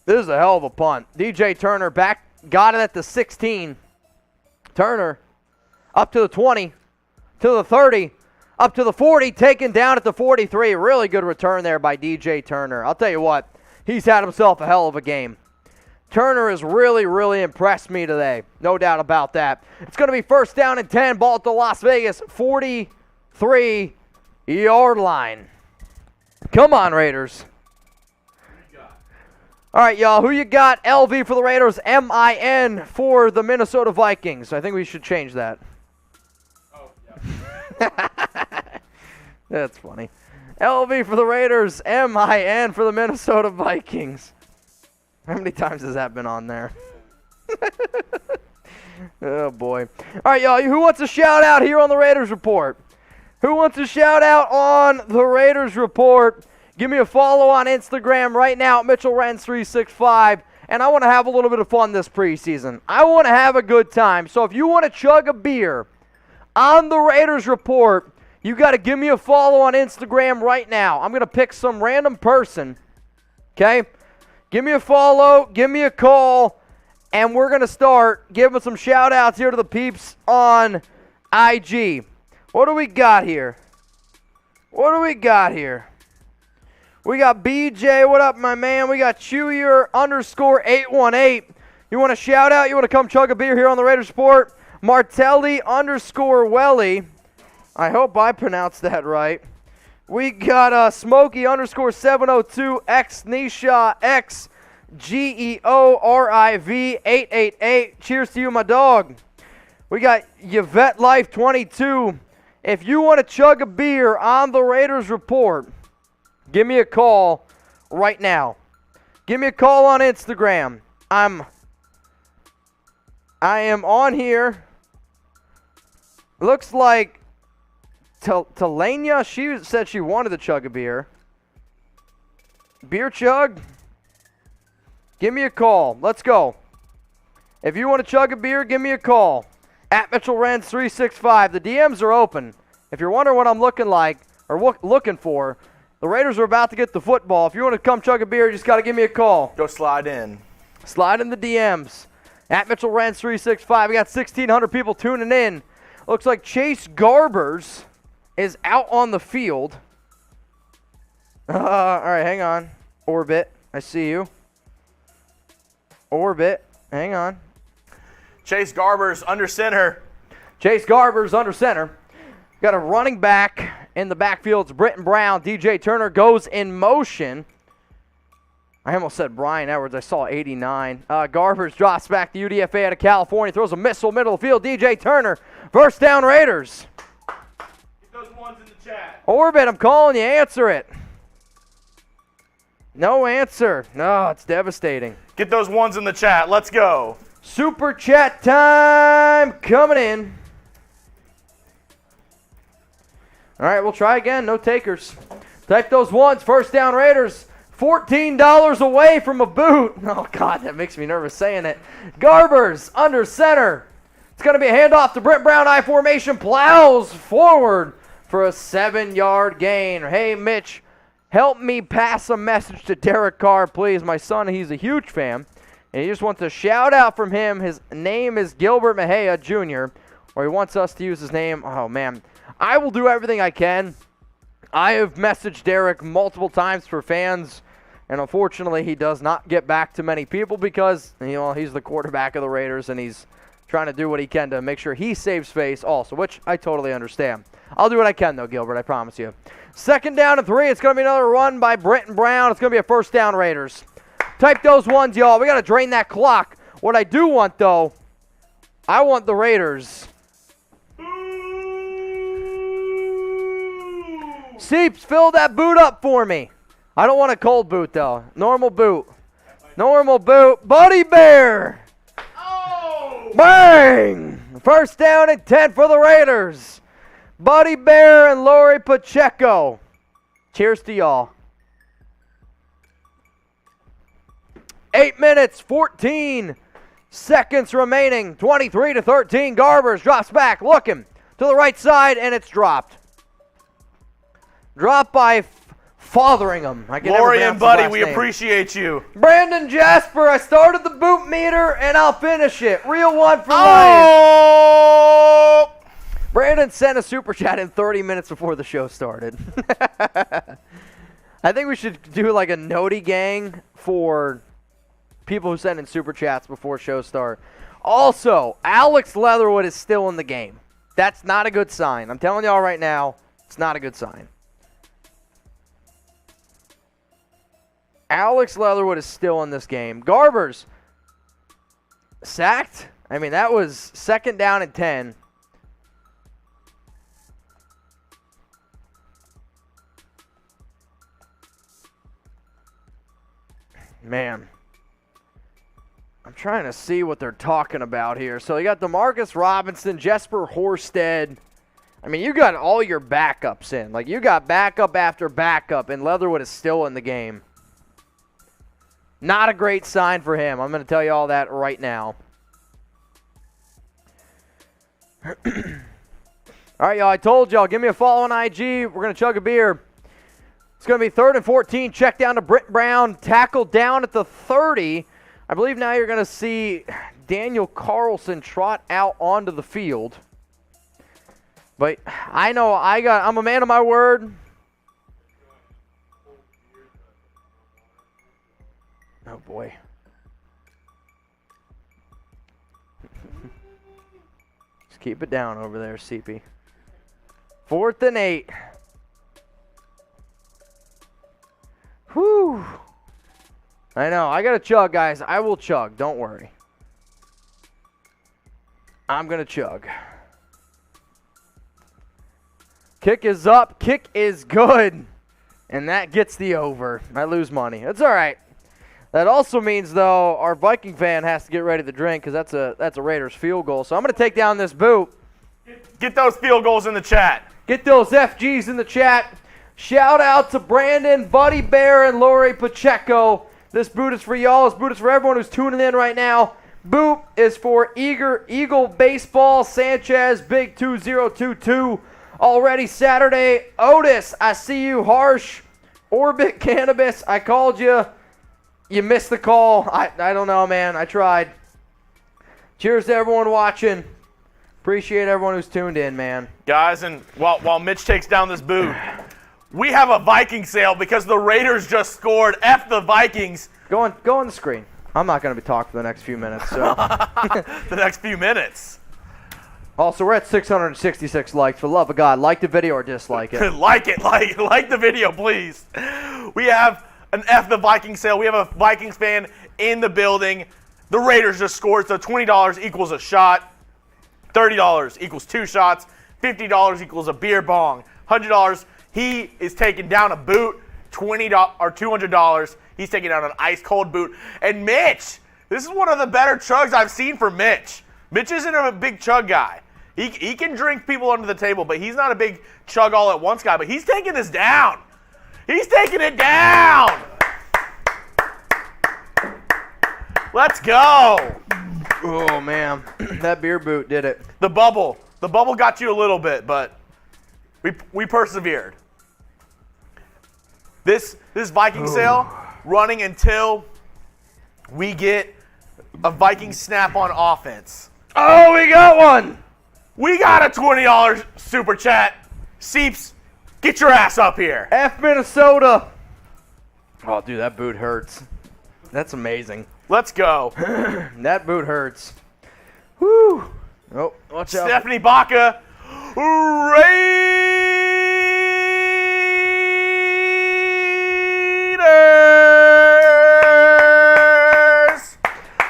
This is a hell of a punt. DJ Turner back, got it at the 16. Turner up to the 20, to the 30, up to the 40, taken down at the 43. Really good return there by DJ Turner. I'll tell you what, he's had himself a hell of a game. Turner has really, really impressed me today. No doubt about that. It's going to be first down and 10, ball at the Las Vegas 43-yard line. Come on, Raiders. All right, y'all, who you got? LV for the Raiders, MIN for the Minnesota Vikings. I think we should change that. Oh, yeah. That's funny. LV for the Raiders, MIN for the Minnesota Vikings. How many times has that been on there? Oh, boy. All right, y'all, who wants a shout-out here on the Raiders Report? Who wants a shout-out on the Raiders Report? Give me a follow on Instagram right now at Mitchell Renz 365, and I want to have a little bit of fun this preseason. I want to have a good time. So if you want to chug a beer on the Raiders Report, you got to give me a follow on Instagram right now. I'm going to pick some random person, okay? Give me a follow, give me a call, and we're going to start giving some shout-outs here to the peeps on IG. What do we got here? What do we got here? We got BJ, what up, my man? We got Chewier _818. You want a shout out? You want to come chug a beer here on the Raiders Report? Martelli _Welly. I hope I pronounced that right. We got Smokey _702 X Nisha X GEORIV 888. Cheers to you, my dog. We got Yvette Life 22. If you want to chug a beer on the Raiders Report, give me a call right now. Give me a call on Instagram. I am on here. Looks like Talania, she said she wanted to chug a beer. Beer chug? Give me a call. Let's go. If you want to chug a beer, give me a call. At Mitchell Renz 365. The DMs are open. If you're wondering what I'm looking like or looking for, the Raiders are about to get the football. If you want to come chug a beer, you just got to give me a call. Go slide in. Slide in the DMs. At Mitchell Renz 365. We got 1,600 people tuning in. Looks like Chase Garbers is out on the field. All right, hang on. Orbit, I see you. Orbit, hang on. Chase Garbers under center. Chase Garbers under center. Got a running back in the backfield. It's Britton Brown. DJ Turner goes in motion. I almost said Brian Edwards. I saw 89. Garbers drops back to UDFA out of California. Throws a missile middle of the field. DJ Turner. First down Raiders. Get those ones in the chat. Orbit, I'm calling you. Answer it. No answer. No, it's devastating. Get those ones in the chat. Let's go. Super chat time coming in. All right, we'll try again. No takers. Type those ones. First down Raiders. $14 away from a boot. Oh, God, that makes me nervous saying it. Garbers under center. It's going to be a handoff to Brent Brown. I formation. Plows forward for a 7-yard gain. Hey, Mitch, help me pass a message to Derek Carr, please. My son, he's a huge fan. And he just wants a shout out from him. His name is Gilbert Mejia Jr., or he wants us to use his name. Oh, man. I will do everything I can. I have messaged Derek multiple times for fans, and unfortunately he does not get back to many people because, you know, he's the quarterback of the Raiders, and he's trying to do what he can to make sure he saves face also, which I totally understand. I'll do what I can, though, Gilbert, I promise you. Second down and 3. It's going to be another run by Britton Brown. It's going to be a first down Raiders. Type those ones, y'all. We got to drain that clock. What I do want, though, I want the Raiders. Seeps, fill that boot up for me. I don't want a cold boot, though. Normal boot. Normal boot. Buddy Bear. Oh! Bang! First down and 10 for the Raiders. Buddy Bear and Lori Pacheco. Cheers to y'all. 8 minutes, 14 seconds remaining. 23-13. Garbers drops back, looking to the right side, and it's dropped. Dropped by Fotheringham. Lori and Buddy, we appreciate you. Brandon Jasper, I started the boot meter, and I'll finish it. Real one for life. Oh! Brandon sent a super chat in 30 minutes before the show started. I think we should do like a noti gang for people who send in super chats before shows start. Also, Alex Leatherwood is still in the game. That's not a good sign. I'm telling y'all right now, it's not a good sign. Alex Leatherwood is still in this game. Garbers sacked. I mean, that was second down and 10. Man. I'm trying to see what they're talking about here. So you got DeMarcus Robinson, Jesper Horsted. I mean, you got all your backups in. Like, you got backup after backup, and Leatherwood is still in the game. Not a great sign for him. I'm going to tell you all that right now. All right, y'all. I told y'all. Give me a follow on IG. We're going to chug a beer. It's going to be 3rd and 14. Check down to Britt Brown. Tackle down at the 30. I believe now you're going to see Daniel Carlson trot out onto the field. But I know I'm a man of my word. Oh, boy. Just keep it down over there, CP. 4th and 8. Whew. I know. I got to chug, guys. I will chug. Don't worry. I'm going to chug. Kick is up. Kick is good. And that gets the over. I lose money. It's all right. That also means, though, our Viking fan has to get ready to drink because that's a Raiders field goal. So I'm going to take down this boot. Get those field goals in the chat. Get those FGs in the chat. Shout out to Brandon, Buddy Bear, and Lori Pacheco. This boot is for y'all. This boot is for everyone who's tuning in right now. Boot is for Eagle Baseball, Sanchez, Big 2022. Already Saturday. Otis, I see you. Harsh, Orbit Cannabis, I called you. You missed the call. I don't know, man. I tried. Cheers to everyone watching. Appreciate everyone who's tuned in, man. Guys, and while Mitch takes down this boot, we have a Viking sale because the Raiders just scored. F the Vikings. Go on the screen. I'm not going to be talking for the next few minutes. So. The next few minutes. Also, we're at 666 likes. For the love of God, like the video or dislike it. Like the video, please. We have an F the Vikings sale. We have a Vikings fan in the building. The Raiders just scored, so $20 equals a shot. $30 equals 2 shots. $50 equals a beer bong. $100, he is taking down a boot. $20 or $200, he's taking down an ice cold boot. And Mitch, this is one of the better chugs I've seen for Mitch. Mitch isn't a big chug guy. He can drink people under the table, but he's not a big chug all at once guy. But he's taking this down. He's taking it down. Let's go. Oh, man. That beer boot did it. The bubble got you a little bit, but we persevered. This Viking sale running until we get a Viking snap on offense. Oh, we got one. We got a $20 super chat. Seeps, get your ass up here. F Minnesota. Oh, dude, that boot hurts. That's amazing. Let's go. That boot hurts. Whew. Oh, watch out. Stephanie Baca. Raiders.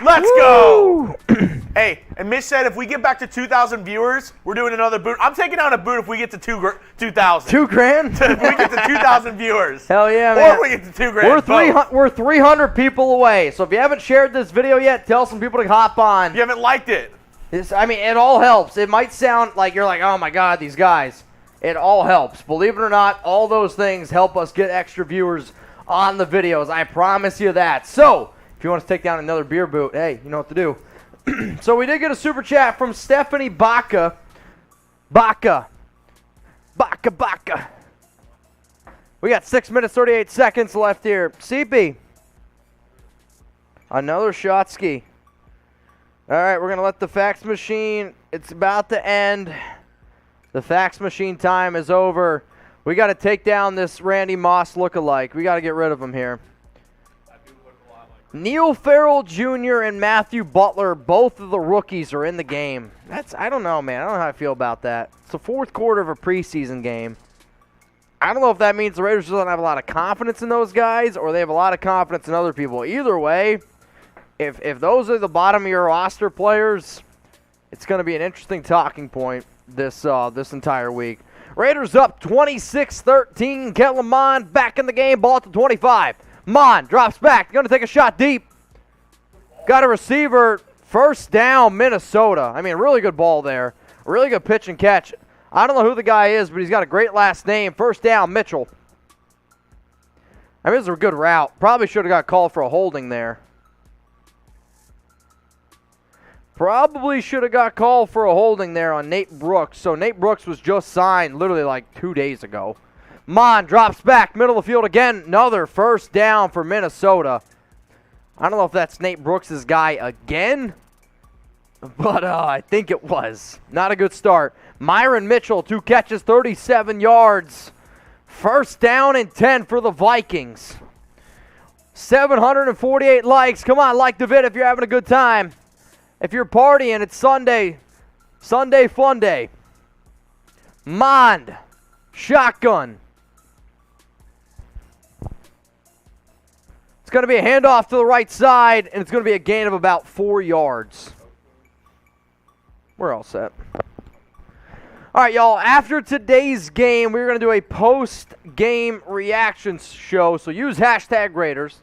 Let's go. Hey, and Mitch said if we get back to 2,000 viewers, we're doing another boot. I'm taking down a boot if we get to 2,000. $2,000? If we get to 2,000 viewers. Hell yeah, man. Or if we get to $2,000. We're 300 people away. So if you haven't shared this video yet, tell some people to hop on. If you haven't liked it. It all helps. It might sound like you're like, oh my God, these guys. It all helps. Believe it or not, all those things help us get extra viewers on the videos. I promise you that. So, if you want to take down another beer boot, hey, you know what to do. So we did get a super chat from Stephanie Baca. Baca. We got 6 minutes, 38 seconds left here. CP. Another Shotsky. All right, we're going to let the fax machine, it's about to end. The fax machine time is over. We got to take down this Randy Moss lookalike. We got to get rid of him here. Neil Farrell Jr. and Matthew Butler, both of the rookies, are in the game. I don't know, man. I don't know how I feel about that. It's the fourth quarter of a preseason game. I don't know if that means the Raiders don't have a lot of confidence in those guys or they have a lot of confidence in other people. Either way, if those are the bottom of your roster players, it's going to be an interesting talking point this entire week. Raiders up 26-13. Kellen Mond back in the game. Ball at the 25. Mond drops back. Going to take a shot deep. Got a receiver. First down, Minnesota. Really good ball there. Really good pitch and catch. I don't know who the guy is, but he's got a great last name. First down, Mitchell. This is a good route. Probably should have got called for a holding there. Probably should have got called for a holding there on Nate Brooks. So Nate Brooks was just signed literally like 2 days ago. Mond drops back, middle of the field again. Another first down for Minnesota. I don't know if that's Nate Brooks' guy again, but I think it was. Not a good start. Myron Mitchell, 2 catches, 37 yards. First down and 10 for the Vikings. 748 likes. Come on, like the vid if you're having a good time. If you're partying, it's Sunday. Sunday fun day. Mond. Shotgun. It's going to be a handoff to the right side, and it's going to be a gain of about 4 yards. We're all set. All right, y'all. After today's game, we're going to do a post-game reaction show. So use hashtag Raiders.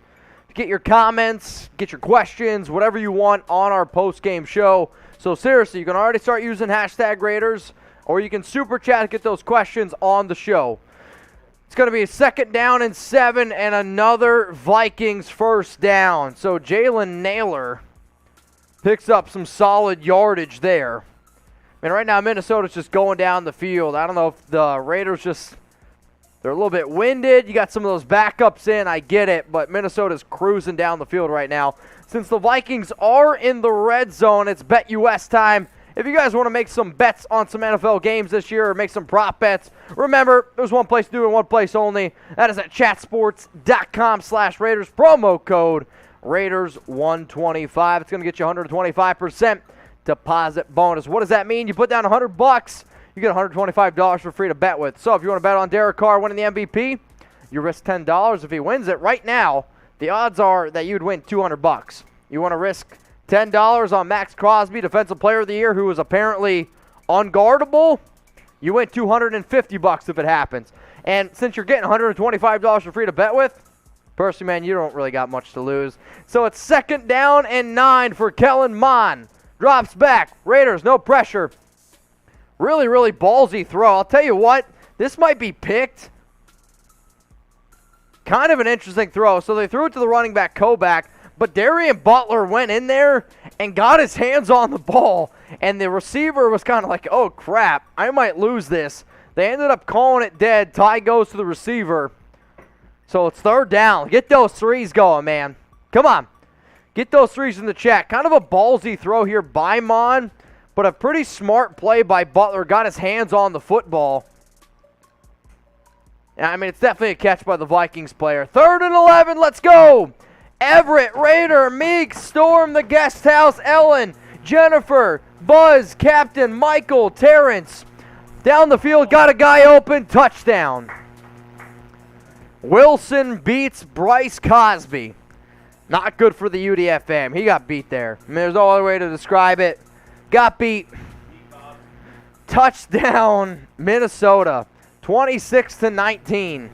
Get your comments, get your questions, whatever you want on our post-game show. So seriously, you can already start using hashtag Raiders, or you can super chat and get those questions on the show. It's going to be a 2nd down and 7 and another Vikings first down. So Jalen Naylor picks up some solid yardage there. Right now Minnesota's just going down the field. I don't know if the Raiders they're a little bit winded. You got some of those backups in. I get it. But Minnesota's cruising down the field right now. Since the Vikings are in the red zone, it's BetUS time. If you guys want to make some bets on some NFL games this year or make some prop bets, remember, there's one place to do it, one place only. That is at chatsports.com/Raiders. Promo code Raiders125. It's going to get you 125% deposit bonus. What does that mean? You put down $100. You get $125 for free to bet with. So if you want to bet on Derek Carr winning the MVP, you risk $10. If he wins it right now, the odds are that you'd win $200. You want to risk $10 on Maxx Crosby, Defensive Player of the Year, who was apparently unguardable? You win $250 if it happens. And since you're getting $125 for free to bet with, personally, man, you don't really got much to lose. So it's 2nd down and 9 for Kellen Mond. Drops back. Raiders, no pressure. Really, really ballsy throw. I'll tell you what, this might be picked. Kind of an interesting throw. So they threw it to the running back, Kovac, but Darian Butler went in there and got his hands on the ball, and the receiver was kind of like, oh, crap, I might lose this. They ended up calling it dead. Ty goes to the receiver. So it's 3rd down. Get those threes going, man. Come on. Get those threes in the chat. Kind of a ballsy throw here by Mon, but a pretty smart play by Butler. Got his hands on the football. It's definitely a catch by the Vikings player. 3rd and 11. Let's go. Everett, Raider, Meek, Storm, the guest house, Ellen, Jennifer, Buzz, Captain, Michael, Terrence. Down the field, got a guy open. Touchdown. Wilson beats Bryce Cosby. Not good for the UDFM. He got beat there. There's no other way to describe it. Got beat. Touchdown, Minnesota. 26-19.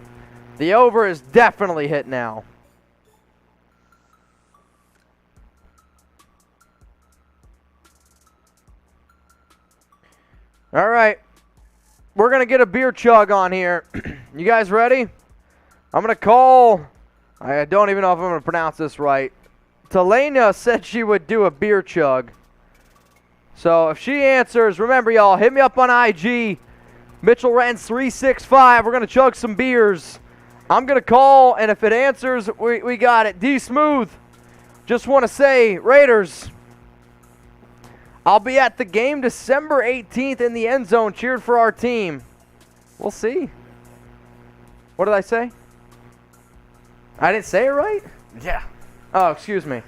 The over is definitely hit now. All right. We're going to get a beer chug on here. You guys ready? I'm going to call. I don't even know if I'm going to pronounce this right. Talena said she would do a beer chug. So if she answers, remember, y'all, hit me up on IG. Mitchell Renz 365. We're going to chug some beers. I'm going to call, and if it answers, we got it. D Smooth. Just want to say, Raiders, I'll be at the game December 18th in the end zone, cheered for our team. We'll see. What did I say? I didn't say it right? Yeah. Oh, excuse me.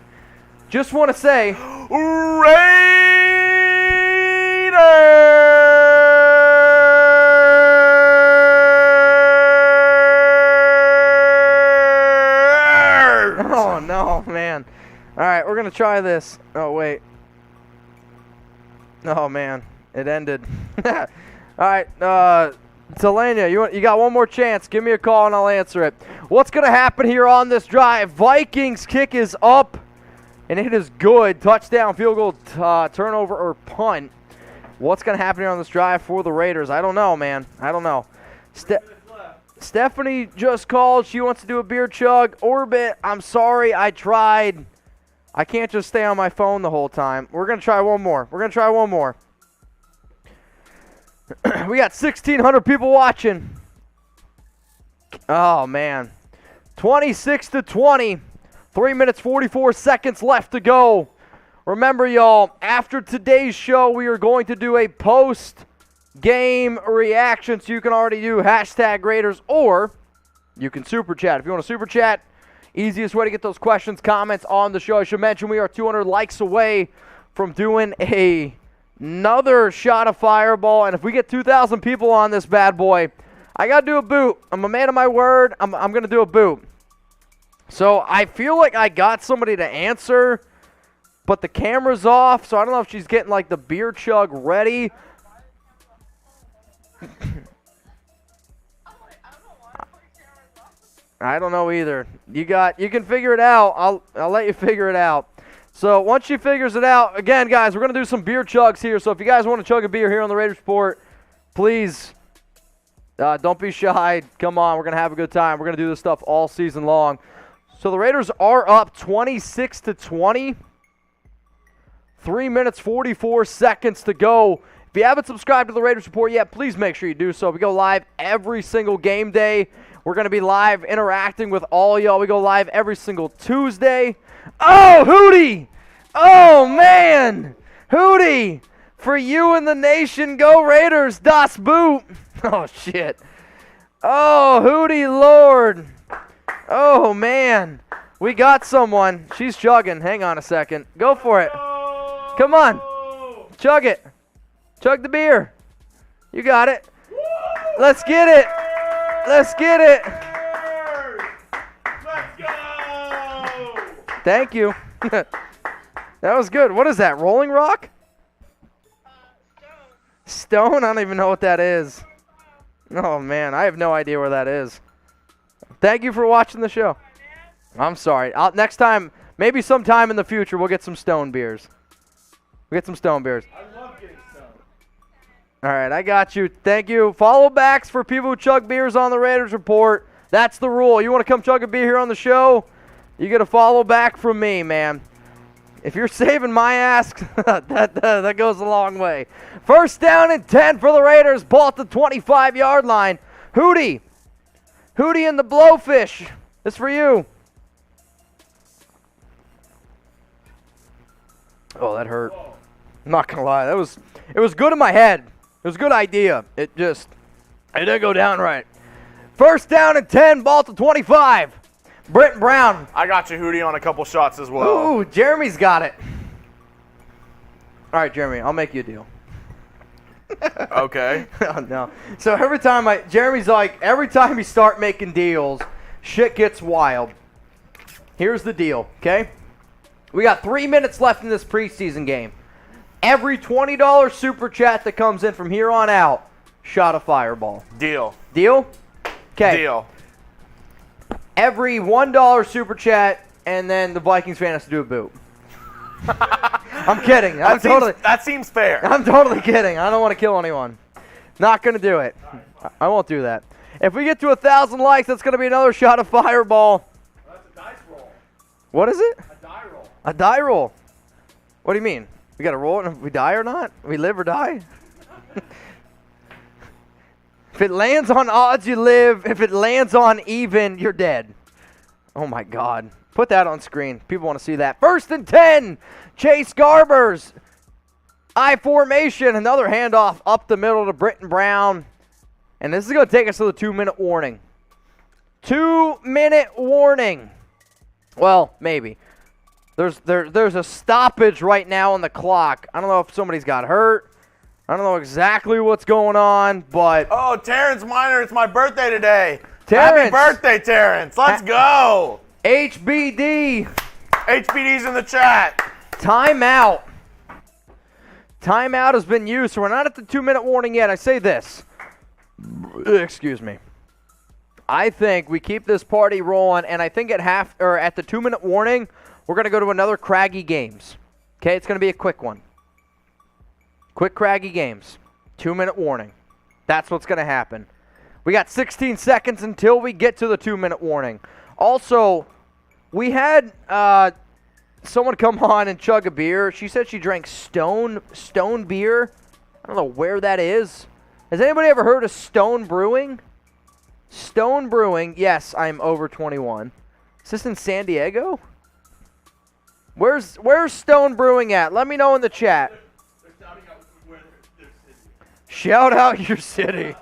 Just want to say, oh, no, man. All right, we're going to try this. Oh, wait. Oh, man. It ended. All right, Talena, you got one more chance. Give me a call and I'll answer it. What's going to happen here on this drive? Vikings kick is up, and it is good. Touchdown, field goal, turnover, or punt. What's going to happen here on this drive for the Raiders? I don't know, man. I don't know. Stephanie just called. She wants to do a beer chug. Orbit, I'm sorry. I tried. I can't just stay on my phone the whole time. We're going to try one more. We got 1,600 people watching. Oh, man. 26-20. 3 minutes, 44 seconds left to go. Remember, y'all, after today's show, we are going to do a post-game reaction. So you can already do hashtag Raiders, or you can super chat. If you want to super chat, easiest way to get those questions, comments on the show. I should mention we are 200 likes away from doing another shot of Fireball. And if we get 2,000 people on this bad boy, I got to do a boot. I'm a man of my word. I'm going to do a boot. So I feel like I got somebody to answer, but the camera's off, so I don't know if she's getting like the beer chug ready. I don't know either. You can figure it out. I'll let you figure it out. So once she figures it out, again, guys, we're going to do some beer chugs here. So if you guys want to chug a beer here on the Raiders Report, please don't be shy. Come on, we're going to have a good time. We're going to do this stuff all season long. So the Raiders are up 26-20. 3 minutes, 44 seconds to go. If you haven't subscribed to the Raiders Report yet, please make sure you do so. We go live every single game day. We're going to be live interacting with all y'all. We go live every single Tuesday. Oh, Hootie! Oh, man! Hootie! For you and the nation, go Raiders! Das Boot! Oh, shit. Oh, Hootie Lord! Oh, man. We got someone. She's chugging. Hang on a second. Go for it. Come on. Chug it. Chug the beer. You got it. Let's get it. Let's get it. Let's go! Thank you. That was good. What is that, Rolling Rock? Stone? I don't even know what that is. Oh, man. I have no idea where that is. Thank you for watching the show. I'm sorry. Next time, maybe sometime in the future, we'll get some Stone beers. We'll get some Stone beers. I love getting stoned. All right, I got you. Thank you. Follow backs for people who chug beers on the Raiders Report. That's the rule. You want to come chug a beer here on the show, you get a follow back from me, man. If you're saving my ass, that goes a long way. First down and 10 for the Raiders. Ball at the 25-yard line. Hootie and the Blowfish. This for you. Oh, that hurt. I'm not going to lie. It was good in my head. It was a good idea. It didn't go down right. First down and 10, ball to 25. Brent Brown. I got you, Hootie, on a couple shots as well. Ooh, Jeremy's got it. All right, Jeremy, I'll make you a deal. Okay. Oh, no. So every time Jeremy's like, every time you start making deals, shit gets wild. Here's the deal, okay? We got 3 minutes left in this preseason game. Every $20 super chat that comes in from here on out, shot a Fireball. Deal. Deal? Okay. Deal. Every $1 super chat, and then the Vikings fan has to do a boot. I'm kidding. That seems fair. I'm totally kidding. I don't want to kill anyone. Not going to do it. I won't do that. If we get to 1,000 likes, that's going to be another shot of Fireball. That's a dice roll. What is it? A die roll. A die roll. What do you mean? We got to roll it if we die or not? We live or die? If it lands on odds, you live. If it lands on even, you're dead. Oh, my God. Put that on screen. People want to see that. 1st and 10. Chase Garbers. I formation. Another handoff up the middle to Britton Brown. And this is going to take us to the 2-minute warning. 2-minute warning. Well, maybe. There's a stoppage right now on the clock. I don't know if somebody's got hurt. I don't know exactly what's going on, but... Oh, Terrence Minor, it's my birthday today. Terrence. Happy birthday, Terrence. Let's go. HBD. HBD's in the chat. Timeout. Timeout has been used, so we're not at the 2-minute warning yet. I say this. Excuse me. I think we keep this party rolling, and I think at the 2-minute warning, we're going to go to another Craggy Games. Okay, it's going to be a quick one. Quick Craggy Games. 2-minute warning. That's what's going to happen. We got 16 seconds until we get to the 2-minute warning. Also, we had someone come on and chug a beer. She said she drank Stone beer. I don't know where that is. Has anybody ever heard of Stone Brewing? Stone Brewing. Yes, I'm over 21. Is this in San Diego? Where's Stone Brewing at? Let me know in the chat. Shout out your city.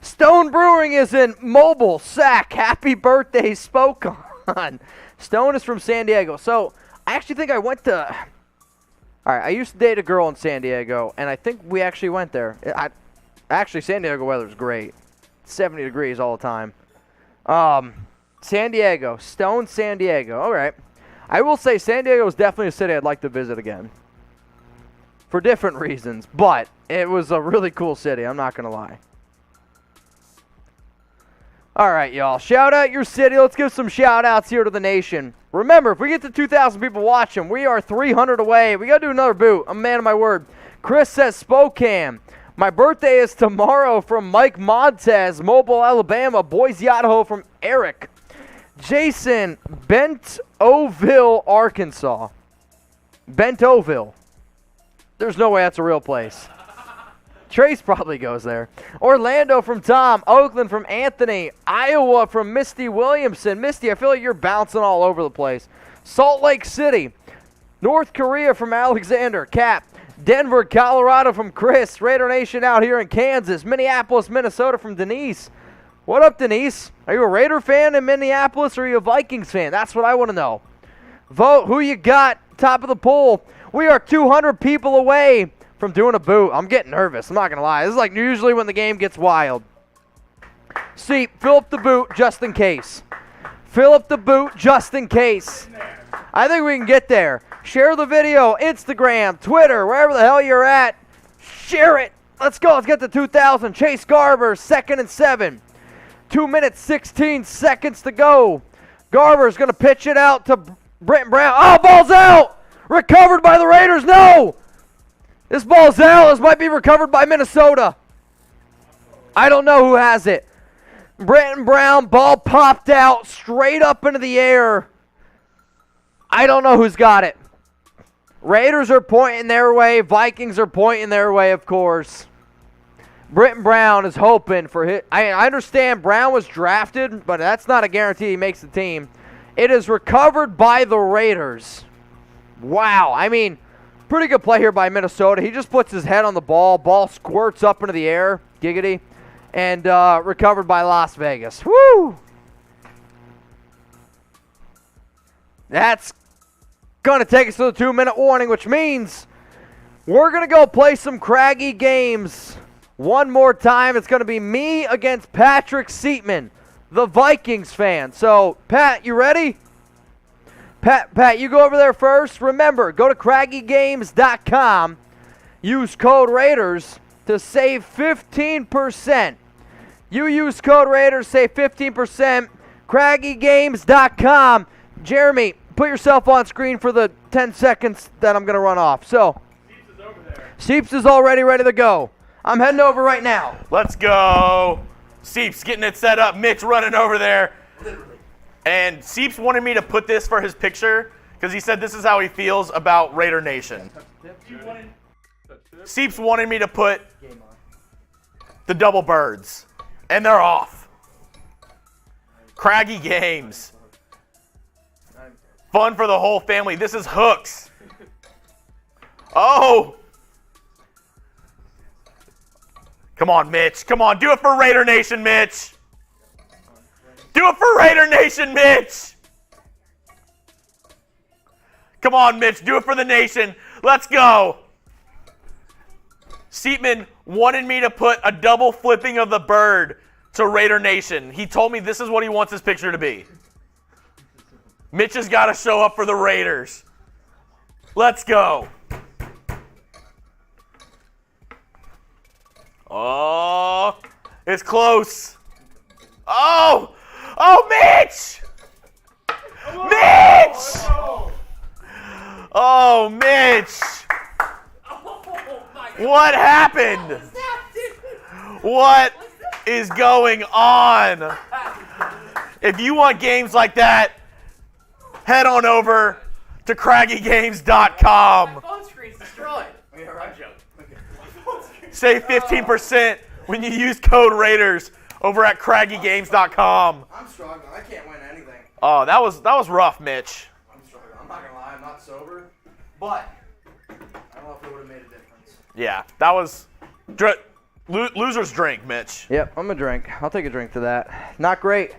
Stone Brewing is in Mobile, Sac. Happy birthday, Spokane. Stone is from San Diego. So, I actually think I went to... All right, I used to date a girl in San Diego, and I think we actually went there. Actually, San Diego weather is great. 70 degrees all the time. San Diego. Stone, San Diego. All right. I will say San Diego is definitely a city I'd like to visit again. For different reasons, but it was a really cool city. I'm not going to lie. All right, y'all. Shout out your city. Let's give some shout-outs here to the nation. Remember, if we get to 2,000 people watching, we are 300 away. We got to do another boot. I'm a man of my word. Chris says Spokane. My birthday is tomorrow from Mike Montez, Mobile, Alabama. Boise, Idaho from Eric. Jason, Bentonville, Arkansas. Bentonville. There's no way that's a real place. Trace probably goes there. Orlando from Tom. Oakland from Anthony. Iowa from Misty Williamson. Misty, I feel like you're bouncing all over the place. Salt Lake City. North Korea from Alexander. Cap. Denver, Colorado from Chris. Raider Nation out here in Kansas. Minneapolis, Minnesota from Denise. What up, Denise? Are you a Raider fan in Minneapolis or are you a Vikings fan? That's what I want to know. Vote who you got. Top of the poll. We are 200 people away from doing a boot. I'm getting nervous. I'm not going to lie. This is like usually when the game gets wild. See, fill up the boot just in case. Fill up the boot just in case. I think we can get there. Share the video. Instagram, Twitter, wherever the hell you're at. Share it. Let's go. Let's get to 2,000. Chase Garber, 2nd and 7. 2 minutes, 16 seconds to go. Garber's going to pitch it out to Britton Brown. Oh, ball's out. Recovered by the Raiders. No. This ball's out. This might be recovered by Minnesota. I don't know who has it. Britton Brown, ball popped out straight up into the air. I don't know who's got it. Raiders are pointing their way. Vikings are pointing their way, of course. Britton Brown is hoping for hit. I understand Brown was drafted, but that's not a guarantee he makes the team. It is recovered by the Raiders. Wow. I mean, pretty good play here by Minnesota. He just puts his head on the ball. Ball squirts up into the air. Giggity. And recovered by Las Vegas. Woo! That's going to take us to the 2-minute warning, which means we're going to go play some Craggy Games. One more time. It's going to be me against Patrick Seatman, the Vikings fan. So, Pat, you ready? Pat, you go over there first. Remember, go to craggygames.com. Use code Raiders to save 15%. You use code Raiders, save 15%. craggygames.com. Jeremy, put yourself on screen for the 10 seconds that I'm going to run off. So, Seeps is over there. Seeps is already ready to go. I'm heading over right now. Let's go. Seeps getting it set up. Mitch running over there. Literally. And Seeps wanted me to put this for his picture because he said this is how he feels about Raider Nation. Seeps wanted me to put the double birds. And they're off. Craggy games. Fun for the whole family. This is hooks. Oh. Come on, Mitch. Come on. Do it for Raider Nation, Mitch. Do it for Raider Nation, Mitch. Come on, Mitch. Do it for the nation. Let's go. Seatman wanted me to put a double flipping of the bird to Raider Nation. He told me this is what he wants his picture to be. Mitch has got to show up for the Raiders. Let's go. Oh, it's close. Oh, Mitch! Mitch! Oh, Mitch! What happened? What is going on? If you want games like that, head on over to craggygames.com. My phone screen's destroyed. Save 15% when you use code Raiders over at craggygames.com. I'm struggling. I can't win anything. Oh, that was rough, Mitch. I'm struggling. I'm not going to lie. I'm not sober. But I don't know if it would have made a difference. Yeah, that was loser's drink, Mitch. Yep, I'm going to drink. I'll take a drink to that. Not great.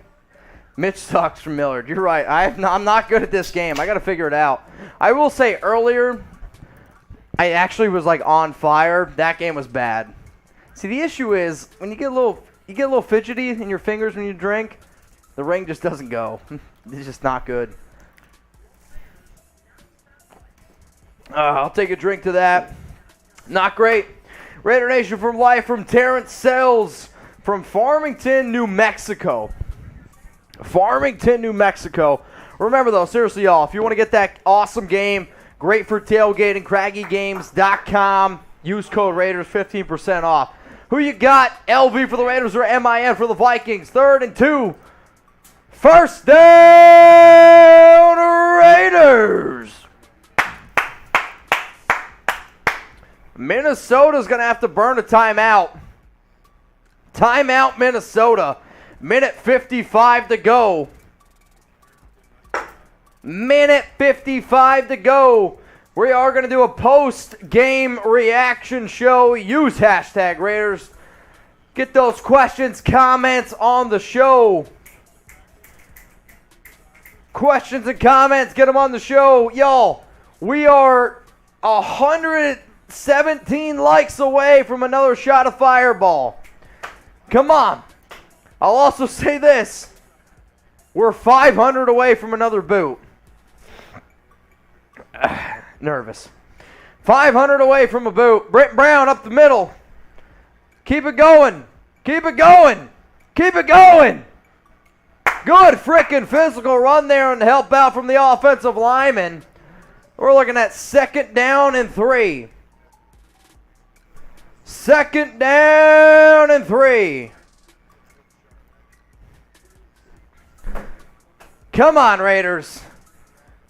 Mitch sucks from Millard. You're right. I'm not good at this game. I got to figure it out. I will say earlier, I actually was like on fire. That game was bad. See, the issue is when you get a little fidgety in your fingers when you drink, the ring just doesn't go. It's just not good. I'll take a drink to that. Not great. Raider Nation from life from Terrence Sells from Farmington, New Mexico. Farmington, New Mexico. Remember, though, seriously, y'all, if you want to get that awesome game, great for tailgating, craggygames.com. Use code Raiders, 15% off. Who you got? LV for the Raiders or MIN for the Vikings? 3rd and 2. First down, Raiders. Minnesota's going to have to burn a timeout. Timeout, Minnesota. Minute 55 to go. Minute 55 to go. We are going to do a post-game reaction show. Use hashtag Raiders. Get those questions, comments on the show. Questions and comments, get them on the show. Y'all, we are 117 likes away from another shot of Fireball. Come on. I'll also say this. We're 500 away from another boot. Nervous. 500 away from a boot. Brent Brown up the middle. Keep it going. Keep it going. Keep it going. Good freaking physical run there and help out from the offensive lineman. We're looking at 2nd down and 3. 2nd down and 3. Come on, Raiders.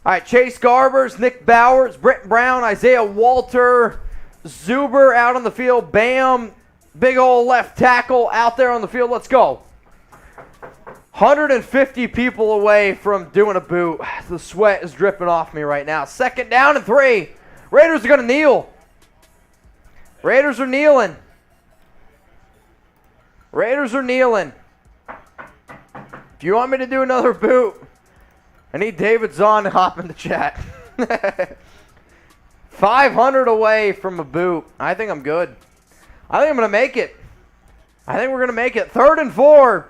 All right, Chase Garbers, Nick Bowers, Brent Brown, Isaiah Walter, Zuber out on the field. Bam, big old left tackle out there on the field. Let's go. 150 people away from doing a boot. The sweat is dripping off me right now. 2nd down and 3. Raiders are going to kneel. Raiders are kneeling. Raiders are kneeling. If you want me to do another boot, I need David Zahn to hop in the chat. 500 away from a boot. I think I'm good. I think I'm going to make it. I think we're going to make it. 3rd and 4.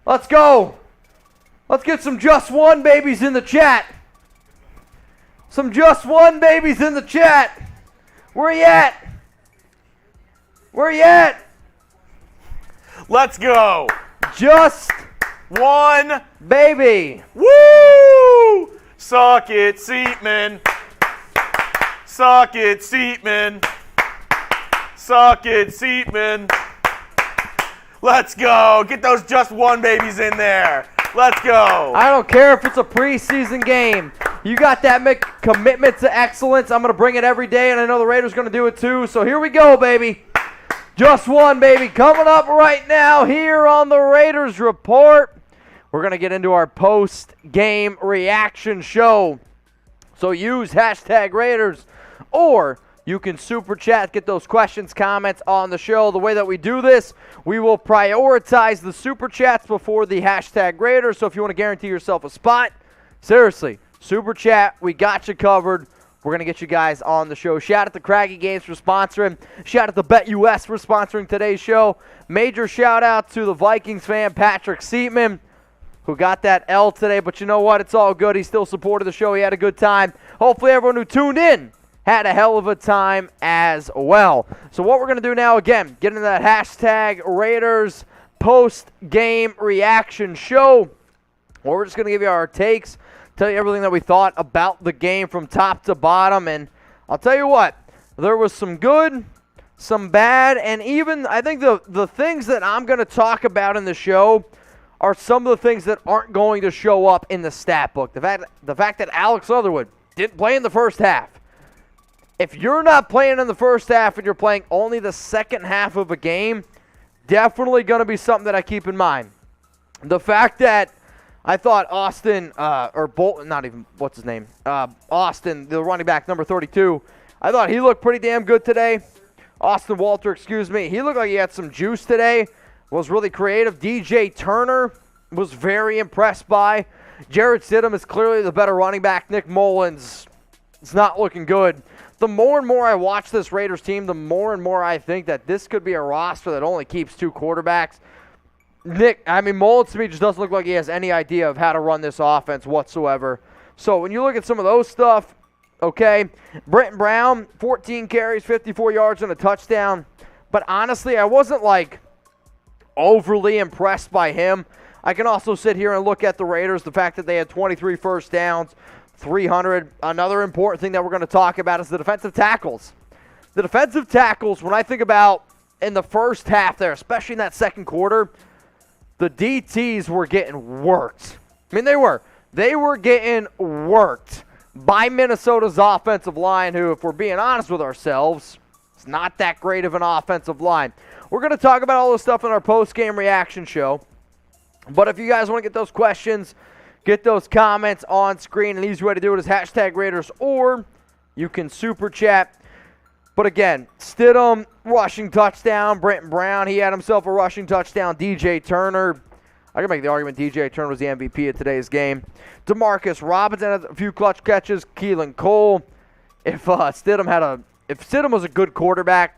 Let's go. Let's get some just one babies in the chat. Some just one babies in the chat. Where you at? Where you at? Let's go. Just one baby. Woo! Suck it, Seatman. Suck it, Seatman. Suck it, Seatman. Let's go. Get those just one babies in there. Let's go. I don't care if it's a preseason game. You got that commitment to excellence. I'm going to bring it every day, and I know the Raiders are going to do it too. So here we go, baby. Just one, baby. Coming up right now here on the Raiders Report. We're going to get into our post-game reaction show. So use hashtag Raiders, or you can super chat, get those questions, comments on the show. The way that we do this, we will prioritize the super chats before the hashtag Raiders. So if you want to guarantee yourself a spot, seriously, super chat, we got you covered. We're going to get you guys on the show. Shout out to Craggy Games for sponsoring. Shout out to BetUS for sponsoring today's show. Major shout out to the Vikings fan, Patrick Seatman, who got that L today. But you know what? It's all good. He still supported the show. He had a good time. Hopefully everyone who tuned in had a hell of a time as well. So what we're going to do now, again, get into that hashtag Raiders post-game reaction show, where we're just going to give you our takes, tell you everything that we thought about the game from top to bottom. And I'll tell you what, there was some good, some bad, and even I think the things that I'm going to talk about in the show are some of the things that aren't going to show up in the stat book. The fact that Alex Leatherwood didn't play in the first half. If you're not playing in the first half and you're playing only the second half of a game, definitely going to be something that I keep in mind. The fact that I thought Austin, or Bolton, not even, what's his name? Austin, the running back, number 32, I thought he looked pretty damn good today. Austin Walter, excuse me. He looked like he had some juice today. Was really creative. DJ Turner was very impressed by. Jarrett Stidham is clearly the better running back. Nick Mullins, it's not looking good. The more and more I watch this Raiders team, the more and more I think that this could be a roster that only keeps two quarterbacks. Mullins to me just doesn't look like he has any idea of how to run this offense whatsoever. So when you look at some of those stuff, okay, Brenton Brown, 14 carries, 54 yards and a touchdown. But honestly, I wasn't like overly impressed by him. I can also sit here and look at the Raiders, the fact that they had 23 first downs, 300. Another important thing that we're going to talk about is the defensive tackles. The defensive tackles, when I think about in the first half there, especially in that second quarter, the DTs were getting worked. I mean, they were. They were getting worked by Minnesota's offensive line, who, if we're being honest with ourselves, it's not that great of an offensive line. We're going to talk about all this stuff in our post-game reaction show. But if you guys want to get those questions, get those comments on screen, and the easy way to do it is hashtag Raiders, or you can super chat. But again, Stidham, rushing touchdown. Brenton Brown, he had himself a rushing touchdown. DJ Turner, I can make the argument DJ Turner was the MVP of today's game. Demarcus Robinson had a few clutch catches. Keelan Cole. If Stidham was a good quarterback,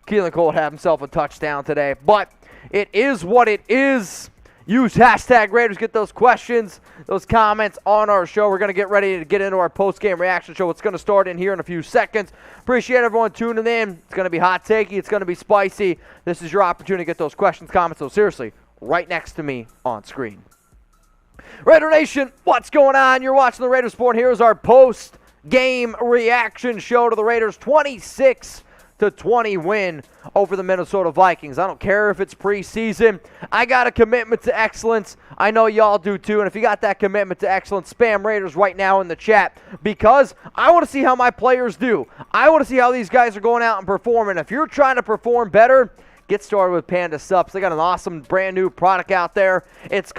Keelan Cole would have himself a touchdown today. But it is what it is. Use hashtag Raiders. Get those questions, those comments on our show. We're going to get ready to get into our post-game reaction show. It's going to start in here in a few seconds. Appreciate everyone tuning in. It's going to be hot takey. It's going to be spicy. This is your opportunity to get those questions, comments. So seriously, right next to me on screen. Raider Nation, what's going on? You're watching the Raiders Report. Here's our post-game reaction show to the Raiders' 26-20 win over the Minnesota Vikings. I don't care if it's preseason. I got a commitment to excellence. I know y'all do too. And if you got that commitment to excellence, spam Raiders right now in the chat, because I want to see how my players do. I want to see how these guys are going out and performing. If you're trying to perform better, get started with Panda Sups. They got an awesome brand new product out there. It's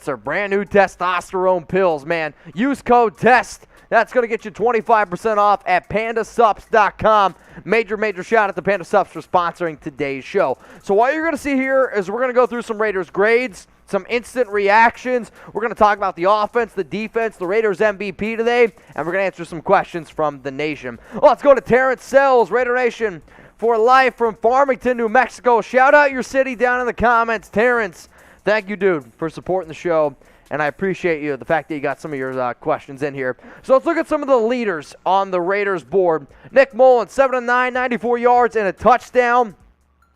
their brand new testosterone pills, man. Use code TEST. That's going to get you 25% off at pandasups.com. Major shout out to Panda Sups for sponsoring today's show. So what you're going to see here is we're going to go through some Raiders grades, some instant reactions. We're going to talk about the offense, the defense, the Raiders MVP today, and we're going to answer some questions from the nation. Let's go to Terrence Sells, Raider Nation for life from Farmington, New Mexico. Shout out your city down in the comments. Terrence, thank you, dude, for supporting the show. And I appreciate you, the fact that you got some of your questions in here. So let's look at some of the leaders on the Raiders board. Nick Mullins, 7-9, 94 yards and a touchdown.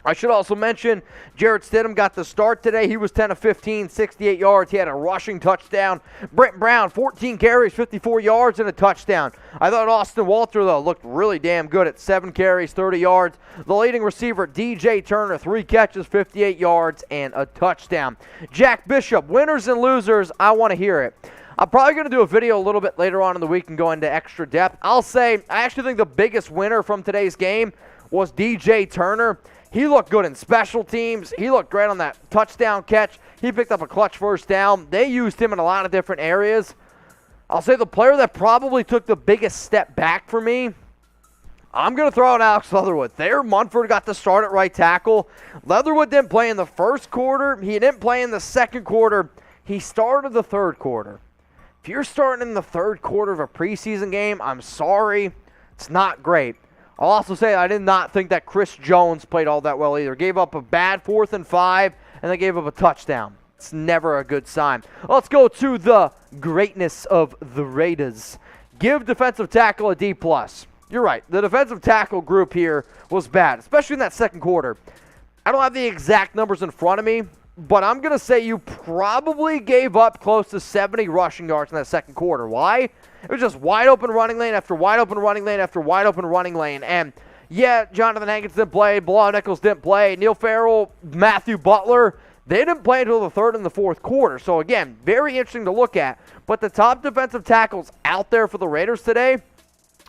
I should also mention Jarrett Stidham got the start today. He was 10 of 15, 68 yards. He had a rushing touchdown. Brent Brown, 14 carries, 54 yards, and a touchdown. I thought Austin Walter, though, looked really damn good at 7 carries, 30 yards. The leading receiver, DJ Turner, 3 catches, 58 yards, and a touchdown. Jack Bishop, winners and losers, I want to hear it. I'm probably going to do a video a little bit later on in the week and go into extra depth. I'll say I actually think the biggest winner from today's game was DJ Turner. He looked good in special teams. He looked great on that touchdown catch. He picked up a clutch first down. They used him in a lot of different areas. I'll say the player that probably took the biggest step back for me, I'm going to throw out Alex Leatherwood. Thayer Munford got the start at right tackle. Leatherwood didn't play in the first quarter. He didn't play in the second quarter. He started the third quarter. If you're starting in the third quarter of a preseason game, I'm sorry. It's not great. I'll also say I did not think that Chris Jones played all that well either. Gave up a bad 4th and 5, and they gave up a touchdown. It's never a good sign. Let's go to the greatness of the Raiders. Give defensive tackle a D+. You're right. The defensive tackle group here was bad, especially in that second quarter. I don't have the exact numbers in front of me, but I'm going to say you probably gave up close to 70 rushing yards in that second quarter. Why? It was just wide open running lane after wide open running lane after wide open running lane. And, yeah, Jonathan Hankins didn't play. Bilal Nichols didn't play. Neil Farrell, Matthew Butler, they didn't play until the third and the fourth quarter. So, again, very interesting to look at. But the top defensive tackles out there for the Raiders today,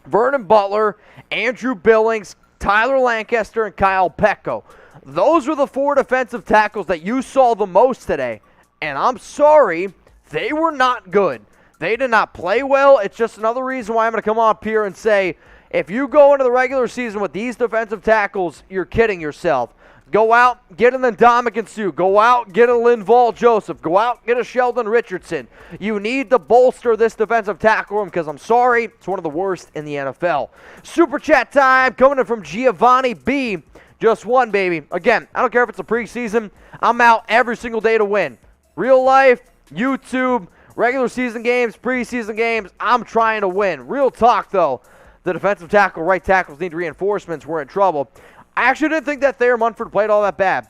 Vernon Butler, Andrew Billings, Tyler Lancaster, and Kyle Petco. Those were the 4 defensive tackles that you saw the most today. And I'm sorry, they were not good. They did not play well. It's just another reason why I'm going to come up here and say, if you go into the regular season with these defensive tackles, you're kidding yourself. Go out, get an Ndamukong Suh. Go out, get a Linval Joseph. Go out, get a Sheldon Richardson. You need to bolster this defensive tackle room because I'm sorry, it's one of the worst in the NFL. Super chat time coming in from Giovanni B. Just one, baby. Again, I don't care if it's a preseason. I'm out every single day to win. Real life, YouTube, regular season games, preseason games, I'm trying to win. Real talk, though. The defensive tackle, right tackles need reinforcements. We're in trouble. I actually didn't think that Thayer Munford played all that bad.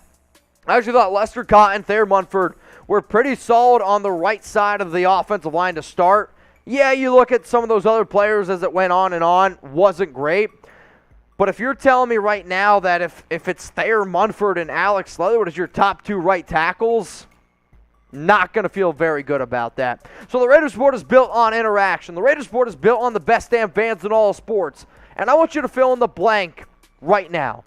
I actually thought Lester Cotton, Thayer Munford were pretty solid on the right side of the offensive line to start. Yeah, you look at some of those other players as it went on, wasn't great. But if you're telling me right now that if it's Thayer Munford and Alex Leatherwood as your top 2 right tackles, not going to feel very good about that. So the Raiders Report is built on interaction. The Raiders Report is built on the best damn fans in all sports. And I want you to fill in the blank right now.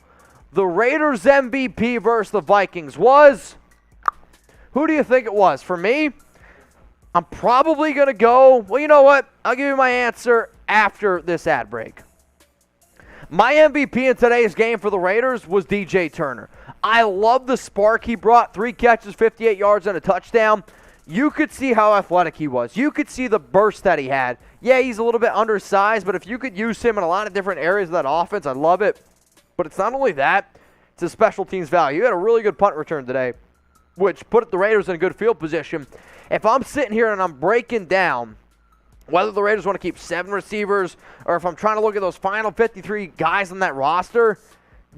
The Raiders MVP versus the Vikings was, who do you think it was? For me, I'm probably going to go, well, you know what? I'll give you my answer after this ad break. My MVP in today's game for the Raiders was DJ Turner. I love the spark he brought. 3 catches, 58 yards, and a touchdown. You could see how athletic he was. You could see the burst that he had. Yeah, he's a little bit undersized, but if you could use him in a lot of different areas of that offense, I'd love it. But it's not only that, it's a special teams value. He had a really good punt return today, which put the Raiders in a good field position. If I'm sitting here and I'm breaking down whether the Raiders want to keep 7 receivers or if I'm trying to look at those final 53 guys on that roster,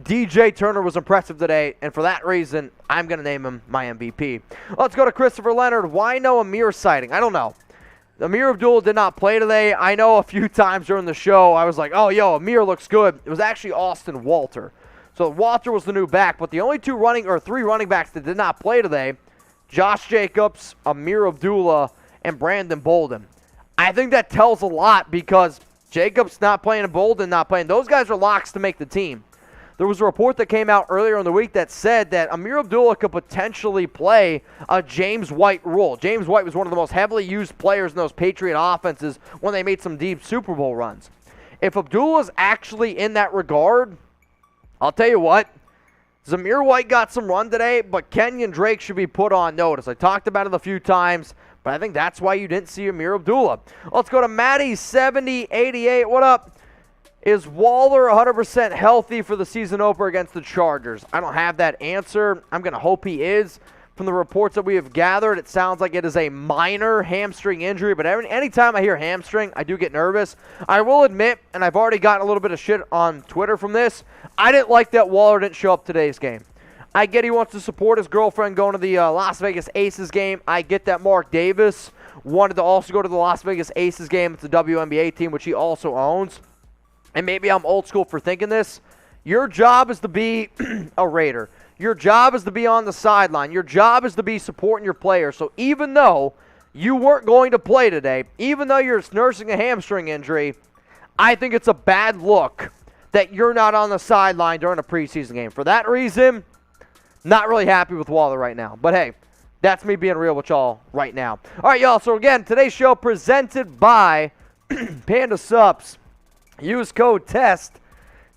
DJ Turner was impressive today, and for that reason, I'm going to name him my MVP. Let's go to Christopher Leonard. Why no Amir sighting? I don't know. Amir Abdullah did not play today. I know a few times during the show I was like, oh, yo, Amir looks good. It was actually Austin Walter. So Walter was the new back, but the only 3 running backs that did not play today, Josh Jacobs, Amir Abdullah, and Brandon Bolden. I think that tells a lot because Jacobs not playing and Bolden not playing. Those guys are locks to make the team. There was a report that came out earlier in the week that said that Amir Abdullah could potentially play a James White role. James White was one of the most heavily used players in those Patriot offenses when they made some deep Super Bowl runs. If Abdullah's actually in that regard, I'll tell you what, Zamir White got some run today, but Kenyon Drake should be put on notice. I talked about it a few times, but I think that's why you didn't see Amir Abdullah. Let's go to Matty7088. What up? Is Waller 100% healthy for the season opener against the Chargers? I don't have that answer. I'm going to hope he is. From the reports that we have gathered, it sounds like it is a minor hamstring injury, but anytime I hear hamstring, I do get nervous. I will admit, and I've already gotten a little bit of shit on Twitter from this, I didn't like that Waller didn't show up today's game. I get he wants to support his girlfriend going to the Las Vegas Aces game. I get that Mark Davis wanted to also go to the Las Vegas Aces game. It's a WNBA team, which he also owns. And maybe I'm old school for thinking this. Your job is to be a Raider. Your job is to be on the sideline. Your job is to be supporting your players. So even though you weren't going to play today, even though you're nursing a hamstring injury, I think it's a bad look that you're not on the sideline during a preseason game. For that reason, not really happy with Waller right now. But hey, that's me being real with y'all right now. All right, y'all. So again, today's show presented by Panda Sups. Use code TEST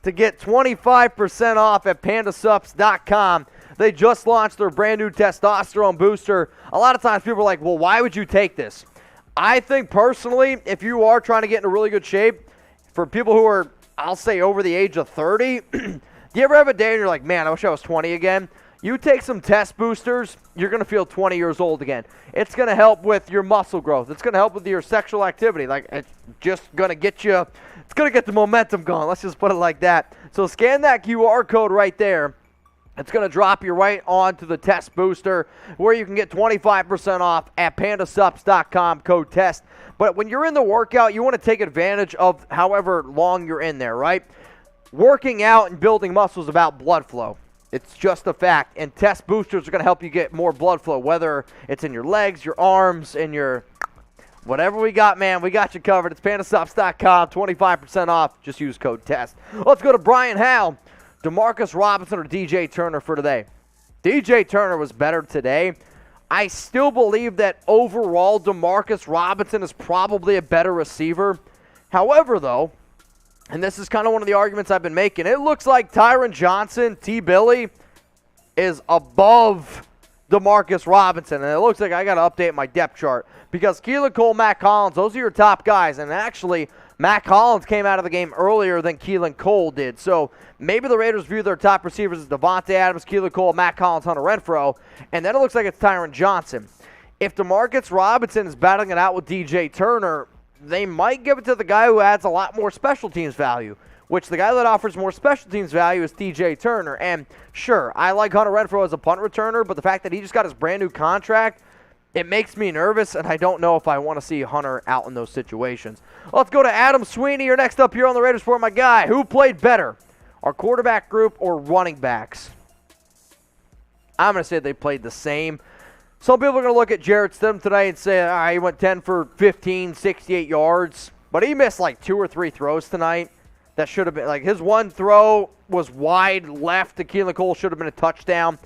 to get 25% off at pandasups.com. They just launched their brand new testosterone booster. A lot of times people are like, well, why would you take this? I think personally, if you are trying to get in a really good shape, for people who are, I'll say, over the age of 30, do you ever have a day and you're like, man, I wish I was 20 again? You take some test boosters, you're going to feel 20 years old again. It's going to help with your muscle growth. It's going to help with your sexual activity. Like, it's just going to get you, it's going to get the momentum going. Let's just put it like that. So scan that QR code right there. It's going to drop you right onto the test booster where you can get 25% off at pandasups.com, code TEST. But when you're in the workout, you want to take advantage of however long you're in there, right? Working out and building muscle is about blood flow. It's just a fact. And test boosters are going to help you get more blood flow, whether it's in your legs, your arms, and your whatever we got, man. We got you covered. It's pandasups.com, 25% off. Just use code TEST. Let's go to Brian Howe. DeMarcus Robinson or DJ Turner for today? DJ Turner was better today. I still believe that overall DeMarcus Robinson is probably a better receiver. However, though, and this is kind of one of the arguments I've been making, it looks like Tyron Johnson, T-Billy, is above DeMarcus Robinson. And it looks like I got to update my depth chart because Keelan Cole, Matt Collins, those are your top guys. And actually, Matt Collins came out of the game earlier than Keelan Cole did. So maybe the Raiders view their top receivers as Davante Adams, Keelan Cole, Matt Collins, Hunter Renfrow. And then it looks like it's Tyron Johnson. If DeMarcus Robinson is battling it out with DJ Turner, they might give it to the guy who adds a lot more special teams value, which the guy that offers more special teams value is DJ Turner. And sure, I like Hunter Renfrow as a punt returner, but the fact that he just got his brand new contract, it makes me nervous, and I don't know if I want to see Hunter out in those situations. Let's go to Adam Sweeney. You're next up here on the Raiders Report, my guy. Who played better, our quarterback group or running backs? I'm going to say they played the same. Some people are going to look at Jarrett Stidham today and say, all right, he went 10 for 15, 68 yards. But he missed like 2 or 3 throws tonight. That should have been, like his one throw was wide left to Keelan Cole, should have been a touchdown.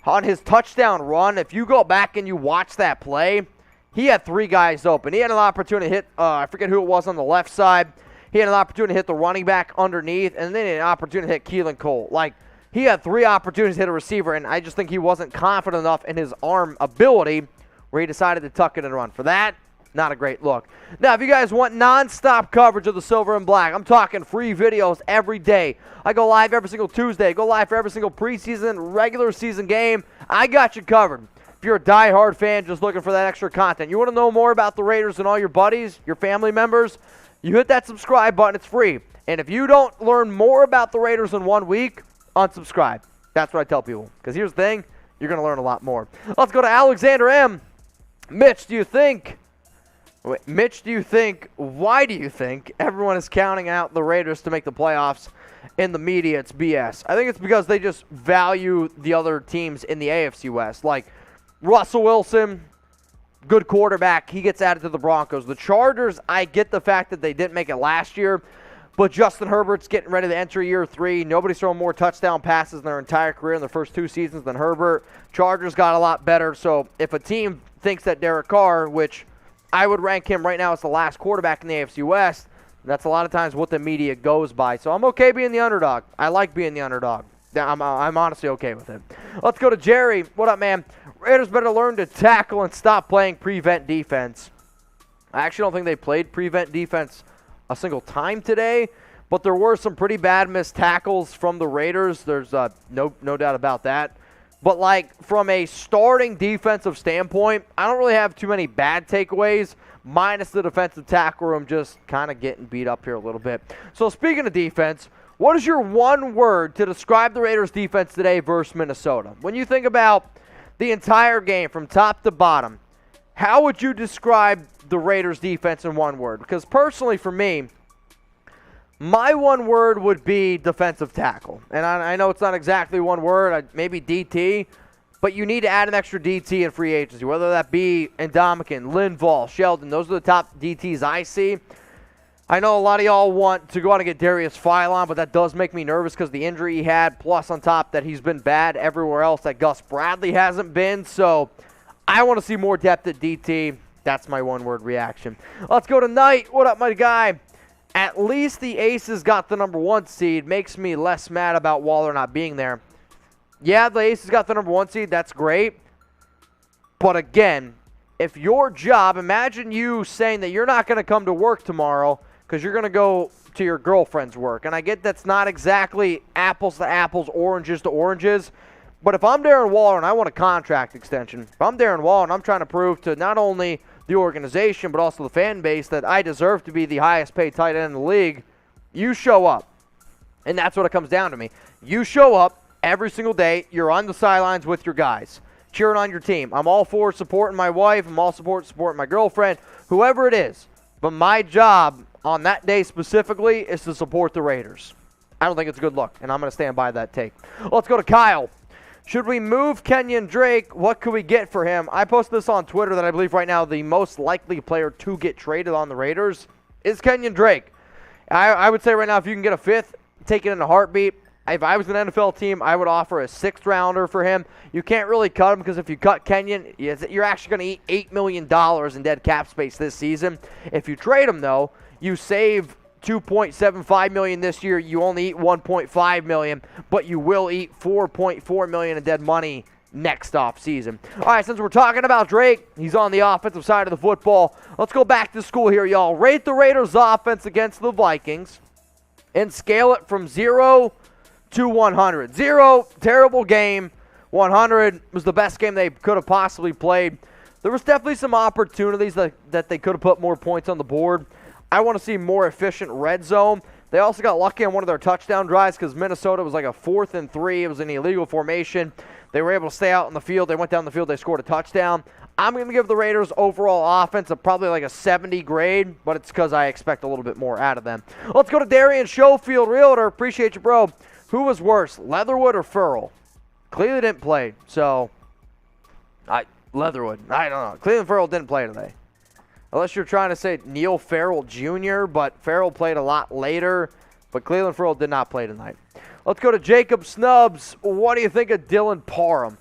On his touchdown run, if you go back and you watch that play, he had 3 guys open. He had an opportunity to hit, I forget who it was on the left side. He had an opportunity to hit the running back underneath, and then he had an opportunity to hit Keelan Cole. Like, he had 3 opportunities to hit a receiver, and I just think he wasn't confident enough in his arm ability where he decided to tuck it and run. For that, not a great look. Now, if you guys want nonstop coverage of the Silver and Black, I'm talking free videos every day. I go live every single Tuesday. I go live for every single preseason, regular season game. I got you covered. If you're a diehard fan just looking for that extra content, you want to know more about the Raiders and all your buddies, your family members, you hit that subscribe button. It's free. And if you don't learn more about the Raiders in 1 week, unsubscribe. That's what I tell people. Because here's the thing, you're going to learn a lot more. Let's go to Alexander M. Mitch, why do you think everyone is counting out the Raiders to make the playoffs in the media? It's BS. I think it's because they just value the other teams in the AFC West. Like Russell Wilson, good quarterback. He gets added to the Broncos. The Chargers, I get the fact that they didn't make it last year, but Justin Herbert's getting ready to enter year 3. Nobody's thrown more touchdown passes in their entire career in the first 2 seasons than Herbert. Chargers got a lot better. So if a team thinks that Derek Carr, which I would rank him right now as the last quarterback in the AFC West, that's a lot of times what the media goes by. So I'm okay being the underdog. I like being the underdog. I'm honestly okay with it. Let's go to Jerry. What up, man? Raiders better learn to tackle and stop playing prevent defense. I actually don't think they played prevent defense a single time today, but there were some pretty bad missed tackles from the Raiders. There's no doubt about that. But, like, from a starting defensive standpoint, I don't really have too many bad takeaways, minus the defensive tackle room just kind of getting beat up here a little bit. So, speaking of defense, What is your one word to describe the Raiders' defense today versus Minnesota? When you think about the entire game from top to bottom, how would you describe the Raiders' defense in one word? Because personally for me, my one word would be defensive tackle. And I know it's not exactly one word, maybe DT, but you need to add an extra DT in free agency, whether that be Ndamukong, Linval, Sheldon. Those are the top DTs I see. I know a lot of y'all want to go out and get Darius Philon, but that does make me nervous because the injury he had, plus on top that he's been bad everywhere else that Gus Bradley hasn't been. So I want to see more depth at DT. That's my one-word reaction. Let's go to Knight. What up, my guy? At least the Aces got the number 1 seed. Makes me less mad about Waller not being there. Yeah, the Aces got the number 1 seed. That's great. But again, if your job, imagine you saying that you're not going to come to work tomorrow because you're going to go to your girlfriend's work. And I get that's not exactly apples to apples, oranges to oranges. But if I'm Darren Waller and I want a contract extension, if I'm Darren Waller and I'm trying to prove to not only the organization but also the fan base that I deserve to be the highest paid tight end in the league, you show up. And that's what it comes down to me. You show up every single day. You're on the sidelines with your guys, cheering on your team. I'm all for supporting my wife. I'm all for supporting my girlfriend, whoever it is. But my job on that day specifically is to support the Raiders. I don't think it's a good look, and I'm going to stand by that take. Let's go to Kyle. Should we move Kenyon Drake? What could we get for him? I posted this on Twitter that I believe right now the most likely player to get traded on the Raiders is Kenyon Drake. I would say right now if you can get a 5th, take it in a heartbeat. If I was an NFL team, I would offer a 6th rounder for him. You can't really cut him because if you cut Kenyon, you're actually going to eat $8 million in dead cap space this season. If you trade him, though, you save $2.75 million this year. You only eat $1.5 million, but you will eat $4.4 million in dead money next offseason. All right, since we're talking about Drake, he's on the offensive side of the football. Let's go back to school here, y'all. Rate the Raiders' offense against the Vikings and scale it from 0 to 100. 0, terrible game. 100 was the best game they could have possibly played. There was definitely some opportunities that they could have put more points on the board. I want to see more efficient red zone. They also got lucky on one of their touchdown drives because Minnesota was like a 4th and 3. It was an illegal formation. They were able to stay out in the field. They went down the field. They scored a touchdown. I'm going to give the Raiders overall offense probably like a 70 grade, but it's because I expect a little bit more out of them. Let's go to Darian Schofield, Realtor. Appreciate you, bro. Who was worse, Leatherwood or Furl? Clearly didn't play, so Leatherwood. I don't know. Cleveland Farrell didn't play today. Unless you're trying to say Neil Farrell Jr., but Farrell played a lot later. But Cleveland Farrell did not play tonight. Let's go to Jacob Snubs. What do you think of Dylan Parham?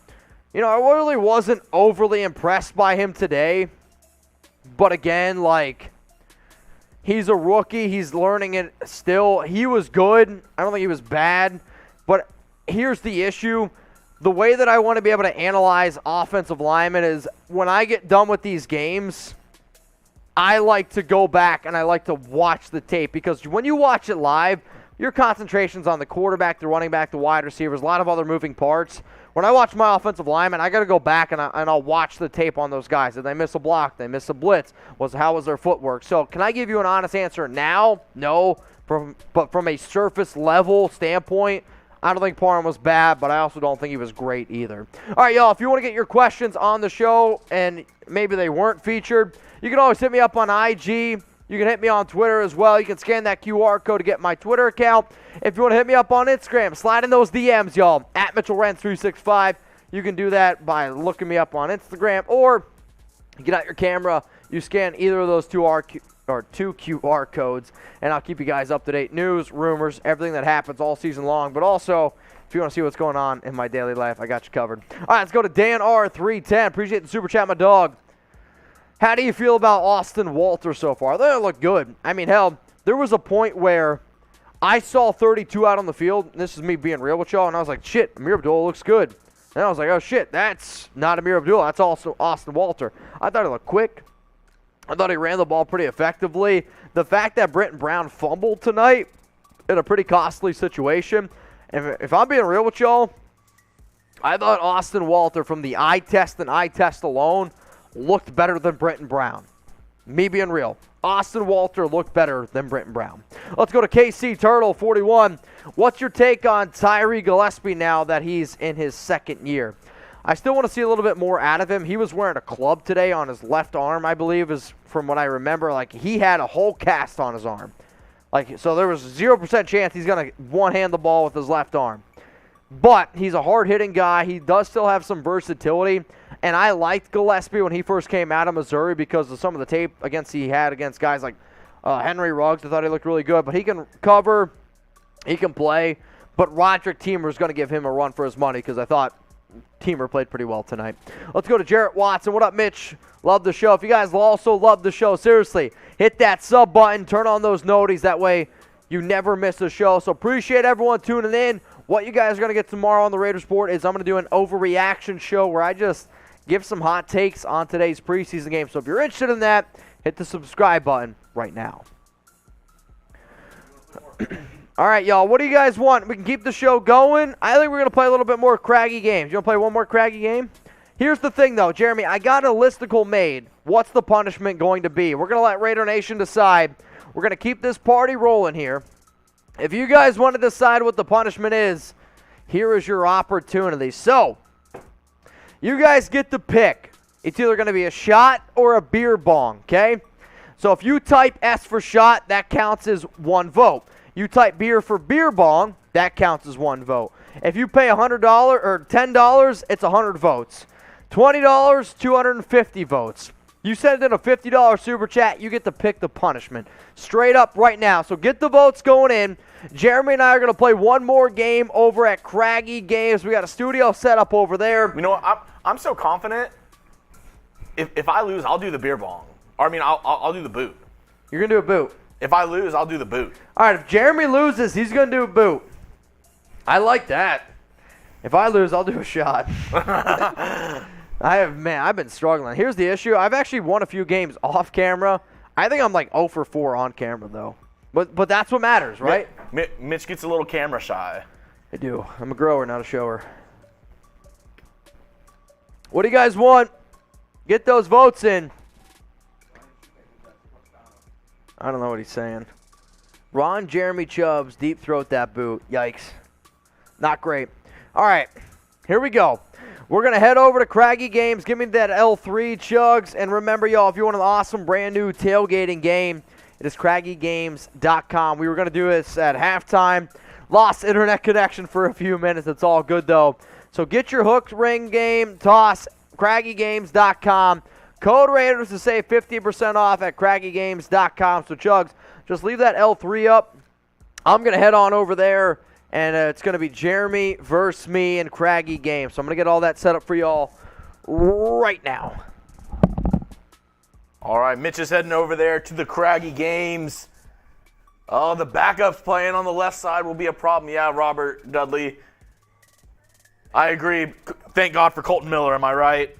You know, I really wasn't overly impressed by him today. But again, like, he's a rookie. He's learning it still. He was good. I don't think he was bad. But here's the issue. The way that I want to be able to analyze offensive linemen is when I get done with these games, I like to go back and I like to watch the tape because when you watch it live, your concentration's on the quarterback, the running back, the wide receivers, a lot of other moving parts. When I watch my offensive linemen, I got to go back and I'll watch the tape on those guys. Did they miss a block? Did they miss a blitz? How was their footwork? So can I give you an honest answer now? No. But from a surface level standpoint, I don't think Parham was bad, but I also don't think he was great either. All right, y'all, if you want to get your questions on the show and maybe they weren't featured, you can always hit me up on IG. You can hit me on Twitter as well. You can scan that QR code to get my Twitter account. If you want to hit me up on Instagram, slide in those DMs, y'all, at Mitchell Renz 365. You can do that by looking me up on Instagram, or you get out your camera, you scan either of those two QR codes, and I'll keep you guys up to date. News, rumors, everything that happens all season long. But also, if you want to see what's going on in my daily life, I got you covered. All right, let's go to Dan R310. Appreciate the super chat, my dog. How do you feel about Austin Walter so far? They look good. I mean, hell, there was a point where I saw 32 out on the field, and this is me being real with y'all, and I was like, shit, Amir Abdullah looks good. And I was like, oh, shit, that's not Amir Abdullah. That's also Austin Walter. I thought he looked quick. I thought he ran the ball pretty effectively. The fact that Brenton Brown fumbled tonight in a pretty costly situation, and if I'm being real with y'all, I thought Austin Walter from the eye test and eye test alone looked better than Brenton Brown. Me being real. Austin Walter looked better than Britton Brown. Let's go to KC Turtle 41. What's your take on Tyree Gillespie now that he's in his second year? I still want to see a little bit more out of him. He was wearing a club today on his left arm, I believe, is from what I remember. Like, he had a whole cast on his arm. Like, so there was 0% chance he's going to one-hand the ball with his left arm. But he's a hard-hitting guy. He does still have some versatility. And I liked Gillespie when he first came out of Missouri because of some of the tape he had against guys like Henry Ruggs. I thought he looked really good. But he can cover. He can play. But Roderick Teamer is going to give him a run for his money because I thought Teamer played pretty well tonight. Let's go to Jarrett Watson. What up, Mitch? Love the show. If you guys also love the show, seriously, hit that sub button. Turn on those noties. That way you never miss a show. So appreciate everyone tuning in. What you guys are going to get tomorrow on the Raiders Report is I'm going to do an overreaction show where I just give some hot takes on today's preseason game. So if you're interested in that, hit the subscribe button right now. All right, y'all, what do you guys want? We can keep the show going. I think we're going to play a little bit more craggy games. You want to play one more craggy game? Here's the thing, though, Jeremy. I got a listicle made. What's the punishment going to be? We're going to let Raider Nation decide. We're going to keep this party rolling here. If you guys want to decide what the punishment is, here is your opportunity. So, you guys get to pick. It's either going to be a shot or a beer bong, okay? So if you type S for shot, that counts as 1 vote. You type beer for beer bong, that counts as 1 vote. If you pay $100 or $10, it's 100 votes. $20, 250 votes. You send in a $50 super chat, you get to pick the punishment. Straight up right now. So get the votes going in. Jeremy and I are going to play one more game over at Craggy Games. We got a studio set up over there. You know what? I'm so confident. If I lose, I'll do the beer bong. Or, I mean, I'll do the boot. You're going to do a boot. If I lose, I'll do the boot. All right, if Jeremy loses, he's going to do a boot. I like that. If I lose, I'll do a shot. I've been struggling. Here's the issue. I've actually won a few games off camera. I think I'm like 0 for 4 on camera, though. But that's what matters, right? Mitch gets a little camera shy. I do. I'm a grower, not a shower. What do you guys want? Get those votes in. I don't know what he's saying. Ron Jeremy Chubbs, deep throat that boot. Yikes. Not great. All right, here we go. We're going to head over to Craggy Games. Give me that L3, Chugs. And remember, y'all, if you want an awesome brand new tailgating game, it is craggygames.com. We were going to do this at halftime. Lost internet connection for a few minutes. It's all good, though. So get your hooked ring game toss, craggygames.com. Code Raiders to save 50% off at craggygames.com. So, Chugs, just leave that L3 up. I'm going to head on over there, and it's going to be Jeremy versus me in Craggy Games. So I'm going to get all that set up for y'all right now. All right, Mitch is heading over there to the Craggy Games. Oh, the backups playing on the left side will be a problem. Yeah, Robert Dudley. I agree. Thank God for Colton Miller, am I right?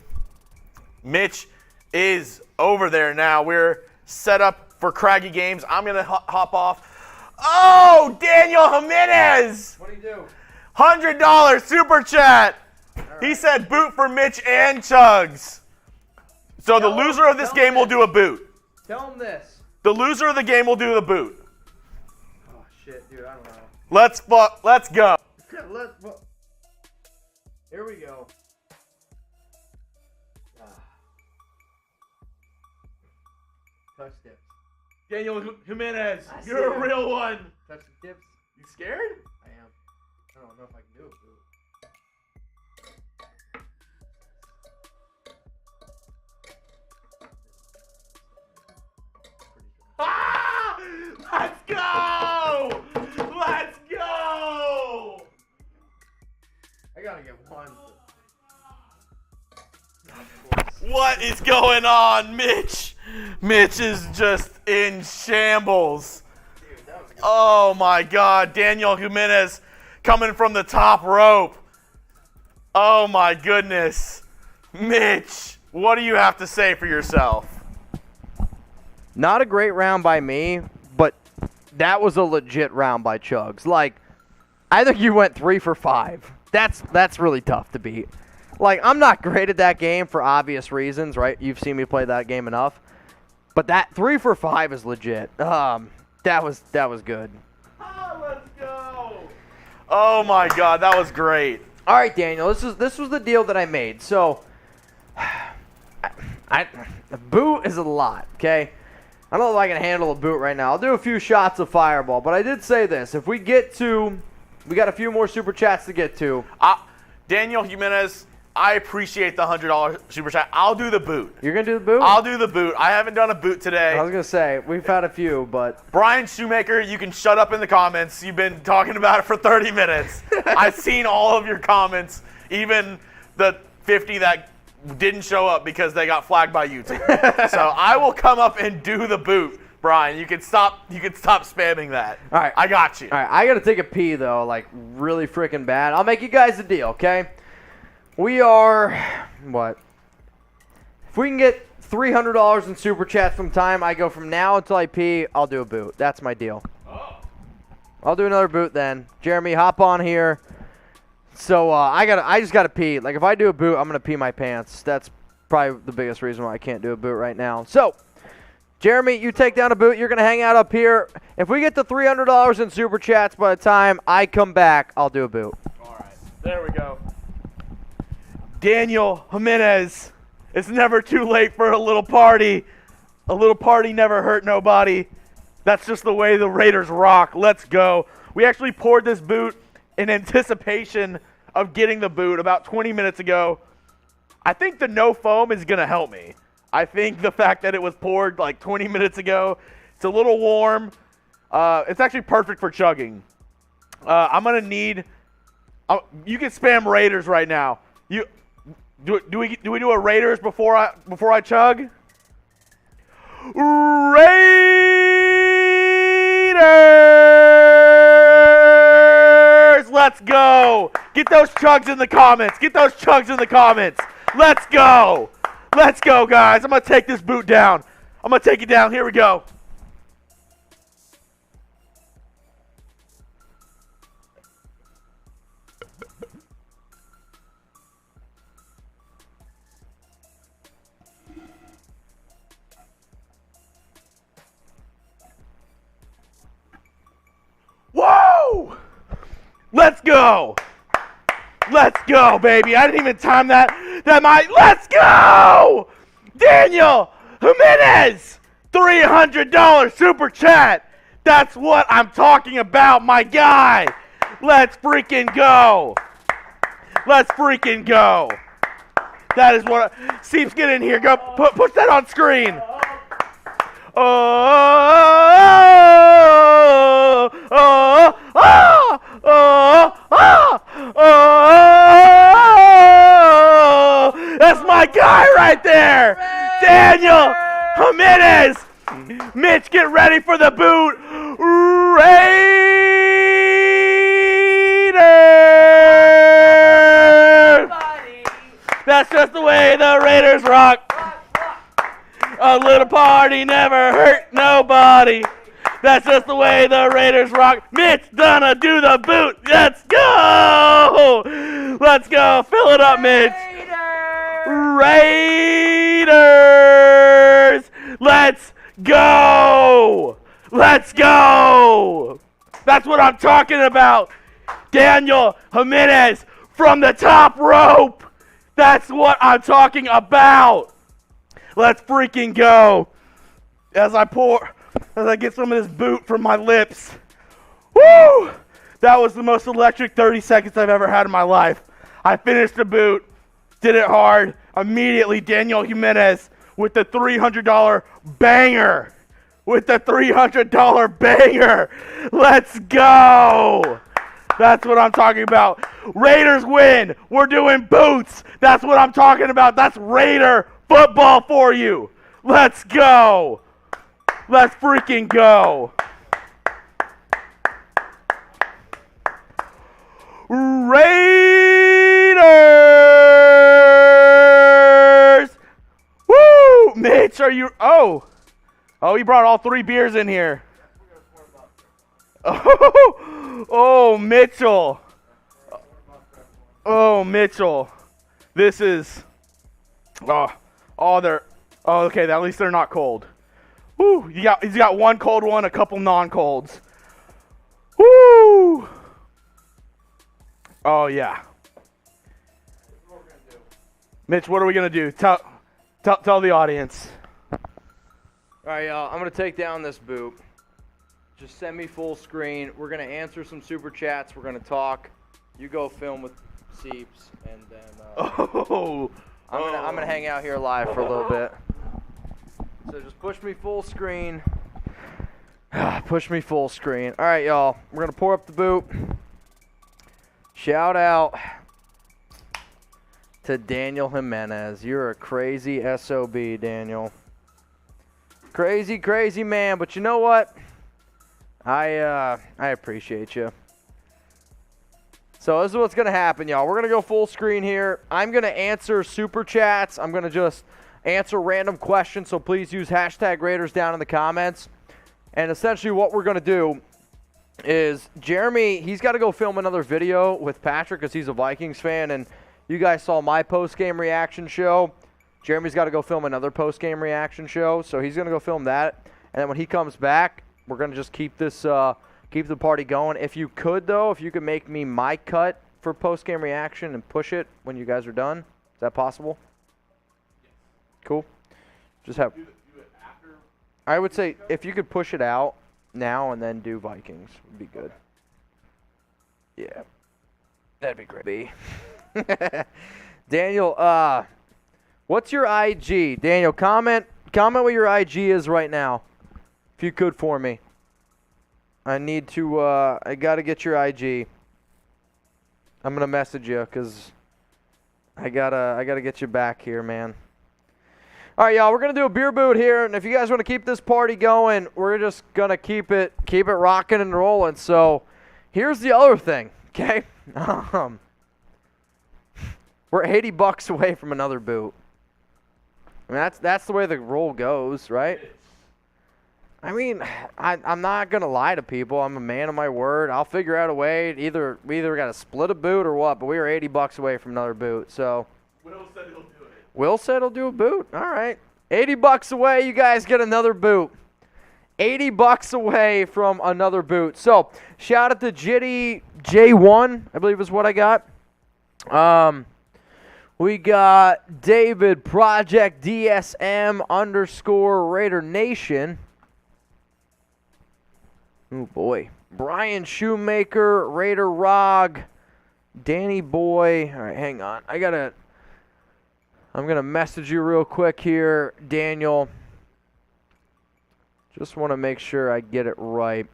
Mitch is over there now. We're set up for Craggy Games. I'm going to hop off. Oh, Daniel Jimenez! What do you do? $100 super chat. Right. He said boot for Mitch and Chugs. So the loser of this game will do a boot. Tell him this. The loser of the game will do the boot. Oh, shit, dude, I don't know. Let's go. Here we go. Touch tips. Daniel Jimenez, you're a real one. Touch the tips. You scared? I am. I don't know if I can do it, dude. Ah! Let's go! Let's go! I gotta get one. What is going on, Mitch? Mitch is just in shambles. Oh my God, Daniel Jimenez coming from the top rope. Oh my goodness. Mitch, what do you have to say for yourself? Not a great round by me, but that was a legit round by Chugs. Like, I think you went 3 for 5. That's really tough to beat. Like, I'm not great at that game for obvious reasons, right? You've seen me play that game enough. But that 3 for 5 is legit. That was good. Let's go. Oh my God, that was great. All right, Daniel, this was the deal that I made. So, the boot is a lot, okay? I don't know if I can handle a boot right now. I'll do a few shots of Fireball, but I did say this. If we got a few more Super Chats to get to. Daniel Jimenez, I appreciate the $100 Super Chat. I'll do the boot. You're going to do the boot? I'll do the boot. I haven't done a boot today. I was going to say, we've had a few, but. Brian Shoemaker, you can shut up in the comments. You've been talking about it for 30 minutes. I've seen all of your comments, even the 50 that didn't show up because they got flagged by YouTube. So I will come up and do the boot, Brian. You can stop spamming that. All right. I got you. All right, I got to take a pee, though, like really freaking bad. I'll make you guys a deal, okay? We are, what? If we can get $300 in Super Chats from time, I go from now until I pee, I'll do a boot. That's my deal. Oh. I'll do another boot then. Jeremy, hop on here. So I just gotta pee. Like if I do a boot, I'm gonna pee my pants. That's probably the biggest reason why I can't do a boot right now. So, Jeremy, you take down a boot. You're gonna hang out up here. If we get to $300 in Super Chats by the time I come back, I'll do a boot. All right. There we go. Daniel Jimenez, it's never too late for a little party. A little party never hurt nobody. That's just the way the Raiders rock. Let's go. We actually poured this boot in anticipation of getting the boot about 20 minutes ago. I think the no foam is going to help me. I think the fact that it was poured like 20 minutes ago, it's a little warm. It's actually perfect for chugging. I'm going to need you can spam Raiders right now. Do we do a Raiders before I chug? Raiders! Let's go! Get those chugs in the comments. Get those chugs in the comments. Let's go! Let's go, guys. I'm gonna take this boot down. I'm gonna take it down. Here we go. Whoa! Let's go! Let's go, baby. I didn't even time that. Let's go! Daniel Jimenez! $300 Super Chat. That's what I'm talking about, my guy. Let's freaking go. Let's freaking go. That is what. Seeps, get in here. Go. Put that on screen. That's my guy right there. Daniel Jimenez. Mitch, get ready for the boot. Raiders. That's just the way the Raiders rock. A little party never hurt nobody. That's just the way the Raiders rock. Mitch gonna do the boot. Let's go. Let's go. Fill it up, Mitch. Raiders. Let's go. Let's go. That's what I'm talking about. Daniel Jimenez from the top rope. That's what I'm talking about. Let's freaking go. As I get some of this boot from my lips. Woo! That was the most electric 30 seconds I've ever had in my life. I finished the boot, did it hard. Immediately, Daniel Jimenez with the $300 banger. With the $300 banger. Let's go. That's what I'm talking about. Raiders win. We're doing boots. That's what I'm talking about. That's Raider football for you. Let's go. Let's freaking go. Raiders. Woo! Mitch, are you... Oh, you brought all 3 beers in here. Oh, Mitchell. Oh, Mitchell. This is... Oh, okay, at least they're not cold. Woo! He's got one cold one, a couple non-colds. Woo! Oh yeah. Mitch, what are we gonna do? Tell the audience. All right, y'all. I'm gonna take down this boot. Just send me full screen. We're gonna answer some super chats. We're gonna talk. You go film with Seeps, and then I'm gonna hang out here live for a little bit. So just push me full screen. Push me full screen. All right, y'all. We're gonna pour up the boot. Shout out to Daniel Jimenez. You're a crazy SOB, Daniel. Crazy, crazy man. But you know what? I appreciate you. So this is what's going to happen, y'all. We're going to go full screen here. I'm going to answer super chats. I'm going to just answer random questions, so please use hashtag Raiders down in the comments. And essentially what we're going to do is Jeremy, he's got to go film another video with Patrick because he's a Vikings fan, and you guys saw my post-game reaction show. Jeremy's got to go film another post-game reaction show, so he's going to go film that. And then when he comes back, we're going to just keep this keep the party going. If you could, though, if you could make me my cut for post-game reaction and push it when you guys are done. Is that possible? Cool. Just have. I would say if you could push it out now and then do Vikings, would be good. Yeah. That'd be great. Daniel, what's your IG? Daniel, comment what your IG is right now. If you could for me. I need to, I got to get your IG. I'm going to message you because I gotta get you back here, man. All right, y'all, we're going to do a beer boot here, and if you guys want to keep this party going, we're just going to keep it rocking and rolling. So here's the other thing, okay? We're $80 away from another boot. I mean, that's the way the roll goes, right? I mean, I'm not going to lie to people. I'm a man of my word. I'll figure out a way. We either got to split a boot or what, but we are $80 away from another boot. So Will said he'll do it. Will said he'll do a boot. All right. $80 away, you guys get another boot. $80 away from another boot. So shout out to Jitty J1, I believe is what I got. We got David Project DSM _ Raider Nation. Oh boy. Brian Shoemaker, Raider Rog, Danny Boy. All right, hang on. I'm going to message you real quick here, Daniel. Just want to make sure I get it right.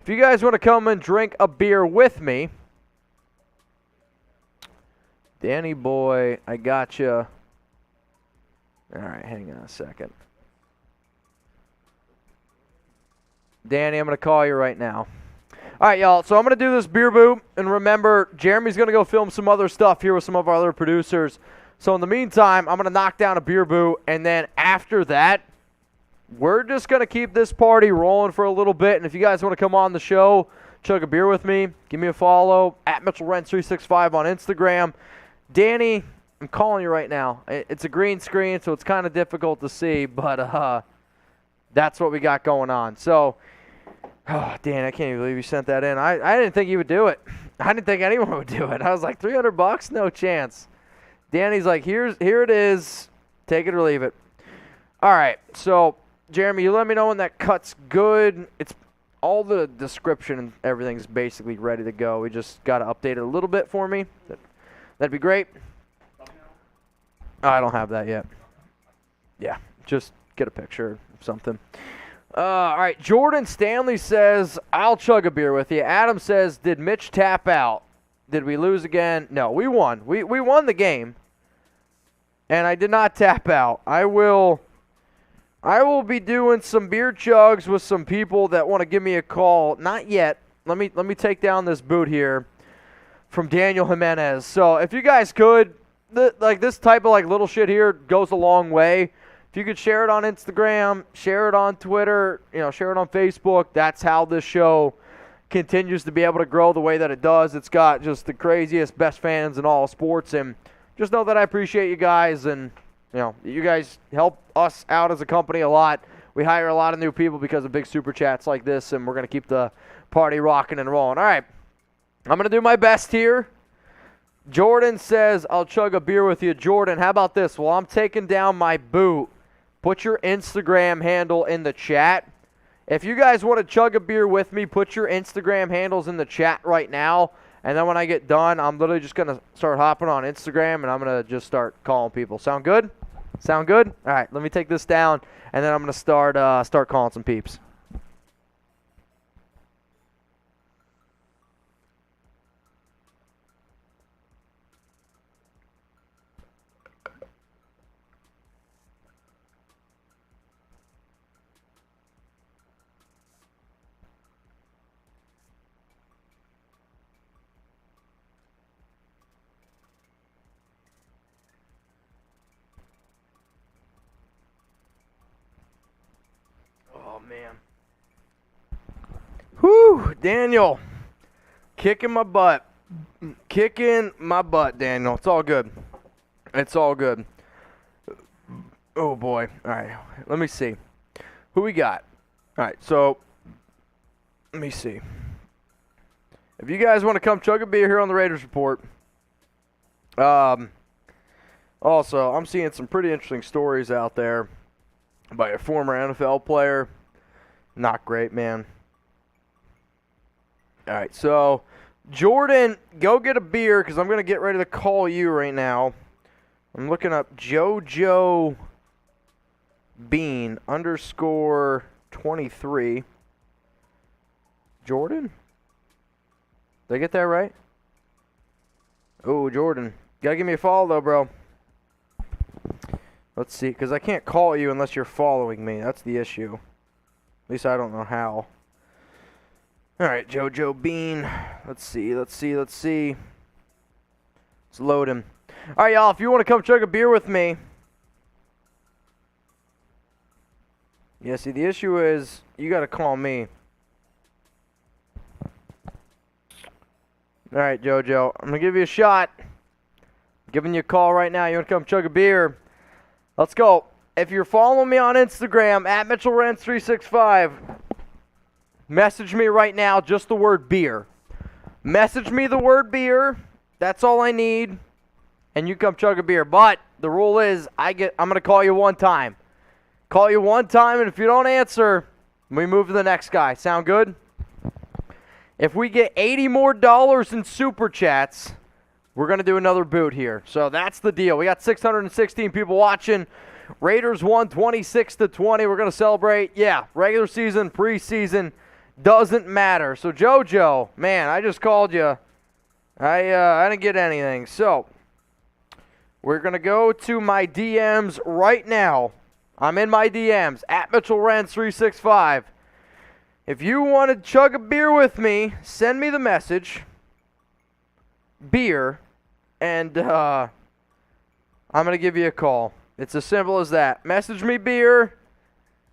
If you guys want to come and drink a beer with me, Danny Boy, I got you. All right, hang on a second. Danny, I'm going to call you right now. All right, y'all, so I'm going to do this beer boot. And remember, Jeremy's going to go film some other stuff here with some of our other producers. So in the meantime, I'm going to knock down a beer boot. And then after that, we're just going to keep this party rolling for a little bit. And if you guys want to come on the show, chug a beer with me, give me a follow, at Mitchell Renz 365 on Instagram. Danny, I'm calling you right now. It's a green screen, so it's kind of difficult to see, but that's what we got going on. So, Dan, I can't even believe you sent that in. I didn't think you would do it. I didn't think anyone would do it. I was like, $300? No chance. Danny's like, here it is. Take it or leave it. All right, so, Jeremy, you let me know when that cut's good. It's all the description and everything's basically ready to go. We just got to update it a little bit for me. That'd be great. I don't have that yet. Yeah, just get a picture of something. All right, Jordan Stanley says, I'll chug a beer with you. Adam says, did Mitch tap out? Did we lose again? No, we won. We won the game. And I did not tap out. I will be doing some beer chugs with some people that want to give me a call. Not yet. Let me take down this boot here from Daniel Jimenez. So if you guys could, this type of little shit here goes a long way. If you could share it on Instagram, share it on Twitter, share it on Facebook, that's how this show continues to be able to grow the way that it does. It's got just the craziest, best fans in all of sports, and just know that I appreciate you guys, and you guys help us out as a company a lot. we hire a lot of new people because of big super chats like this, and we're going to keep the party rocking and rolling. All right, I'm going to do my best here. Jordan says, I'll chug a beer with you. Jordan, how about this? Well, I'm taking down my boot. Put your Instagram handle in the chat. If you guys want to chug a beer with me, put your Instagram handles in the chat right now. And then when I get done, I'm literally just going to start hopping on Instagram, and I'm going to just start calling people. Sound good? Sound good? All right, let me take this down, and then I'm going to start calling some peeps. Man. Whew, Daniel. Kicking my butt. Kicking my butt, Daniel. It's all good. It's all good. Oh, boy. All right. Let me see. Who we got? All right, so let me see. If you guys want to come chug a beer here on the Raiders Report, also, I'm seeing some pretty interesting stories out there by a former NFL player. Not great, man. All right, so Jordan, go get a beer because I'm going to get ready to call you right now. I'm looking up JoJo Bean _23. Jordan? Did I get that right? Oh, Jordan. Got to give me a follow, though, bro. Let's see, because I can't call you unless you're following me. That's the issue. At least I don't know how. All right, JoJo Bean. Let's see. Let's load him. All right, y'all, if you want to come chug a beer with me. Yeah, see, the issue is you got to call me. All right, JoJo, I'm going to give you a shot. I'm giving you a call right now. You want to come chug a beer? Let's go. If you're following me on Instagram, at Mitchell Renz 365, message me right now just the word beer. Message me the word beer. That's all I need. And you come chug a beer. But the rule is I'm going to call you one time. Call you one time, and if you don't answer, we move to the next guy. Sound good? If we get $80 more in super chats, we're going to do another boot here. So that's the deal. We got 616 people watching. Raiders won 26-20. We're going to celebrate. Yeah, regular season, preseason, doesn't matter. So, JoJo, man, I just called you. I didn't get anything. So, we're going to go to my DMs right now. I'm in my DMs, at Mitchell Renz 365. If you want to chug a beer with me, send me the message, beer, and I'm going to give you a call. It's as simple as that. Message me beer,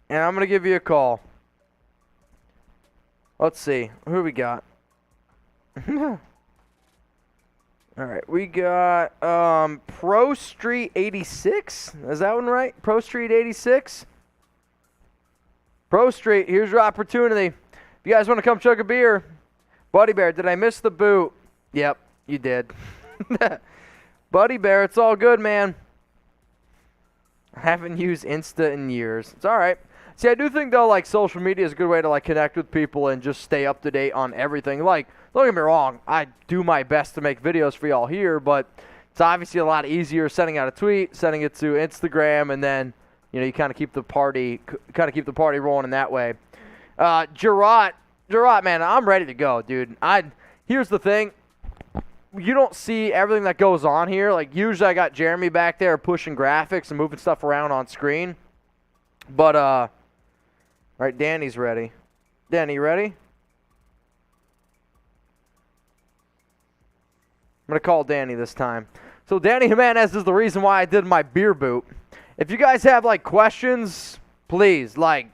and I'm going to give you a call. Let's see. Who we got? All right. We got Pro Street 86. Is that one right? Pro Street 86? Pro Street, here's your opportunity. If you guys want to come chug a beer. Buddy Bear, did I miss the boot? Yep, you did. Buddy Bear, it's all good, man. I haven't used Insta in years. It's all right. See, I do think, though, like, social media is a good way to, like, connect with people and just stay up to date on everything. Like, don't get me wrong, I do my best to make videos for y'all here, but it's obviously a lot easier sending out a tweet, sending it to Instagram, and then, you know, you kind of keep the party rolling in that way. Gerard, man, I'm ready to go, dude. Here's the thing. You don't see everything that goes on here. Like, usually I got Jeremy back there pushing graphics and moving stuff around on screen. But, all right, Danny's ready. Danny, you ready? I'm going to call Danny this time. So, Danny Jimenez is the reason why I did my beer boot. If you guys have, like, questions, please, like,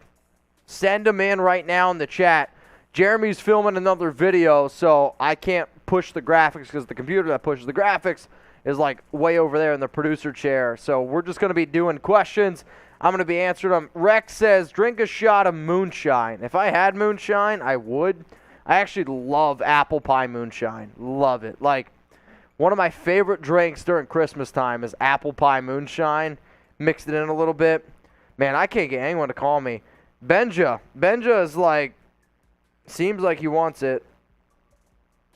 send them in right now in the chat. Jeremy's filming another video, so I can't push the graphics because the computer that pushes the graphics is, like, way over there in the producer chair. So we're just going to be doing questions. I'm going to be answering them. Rex says, drink a shot of moonshine. If I had moonshine, I would. I actually love apple pie moonshine. Love it. Like, one of my favorite drinks during Christmas time is apple pie moonshine. Mixed it in a little bit. Man, I can't get anyone to call me. Benja is like, seems like he wants it.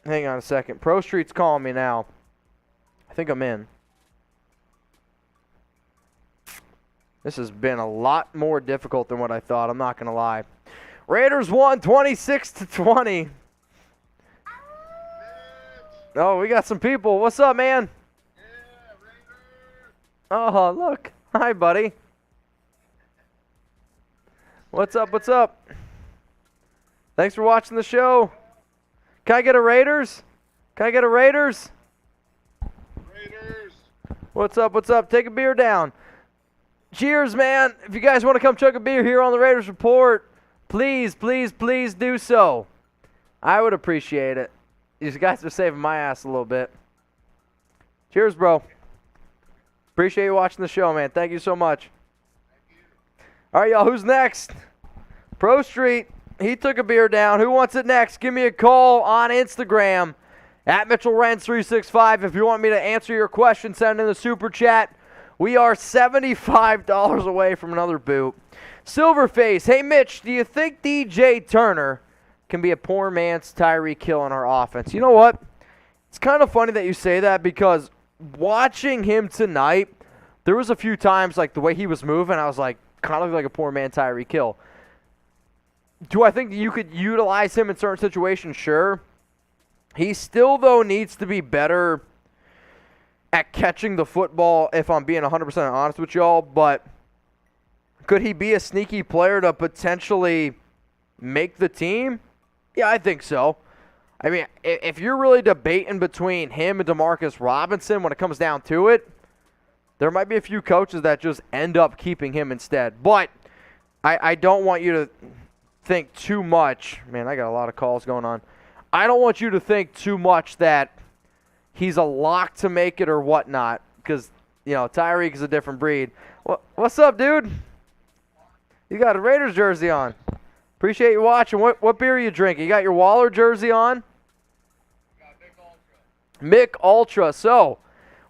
Hang on a second. Pro Street's calling me now. I think I'm in. This has been a lot more difficult than what I thought. I'm not going to lie. Raiders won 26-20. Oh, we got some people. What's up, man? Oh, look. Hi, buddy. What's up? What's up? Thanks for watching the show. Can I get a Raiders? Can I get a Raiders? Raiders. What's up? What's up? Take a beer down. Cheers, man. If you guys want to come chug a beer here on the Raiders Report, please, please, please do so. I would appreciate it. These guys are saving my ass a little bit. Cheers, bro. Appreciate you watching the show, man. Thank you so much. All right, y'all, who's next? Pro Street, he took a beer down. Who wants it next? Give me a call on Instagram at Mitchell Renz 365. If you want me to answer your question, send in the super chat. We are $75 away from another boot. Silverface, hey, Mitch, do you think DJ Turner can be a poor man's Tyreek Hill in our offense? You know what? It's kind of funny that you say that because watching him tonight, there was a few times like the way he was moving, I was like, kind of like a poor man Tyreek Hill. Do I think you could utilize him in certain situations? Sure. He still, though, needs to be better at catching the football, if I'm being 100% honest with y'all. But could he be a sneaky player to potentially make the team? Yeah, I think so. I mean, if you're really debating between him and Demarcus Robinson when it comes down to it, there might be a few coaches that just end up keeping him instead. But I don't want you to think too much. Man, I got a lot of calls going on. I don't want you to think too much that he's a lock to make it or whatnot because, you know, Tyreek is a different breed. What's up, dude? You got a Raiders jersey on. Appreciate you watching. What beer are you drinking? You got your Waller jersey on? Mick Ultra. So,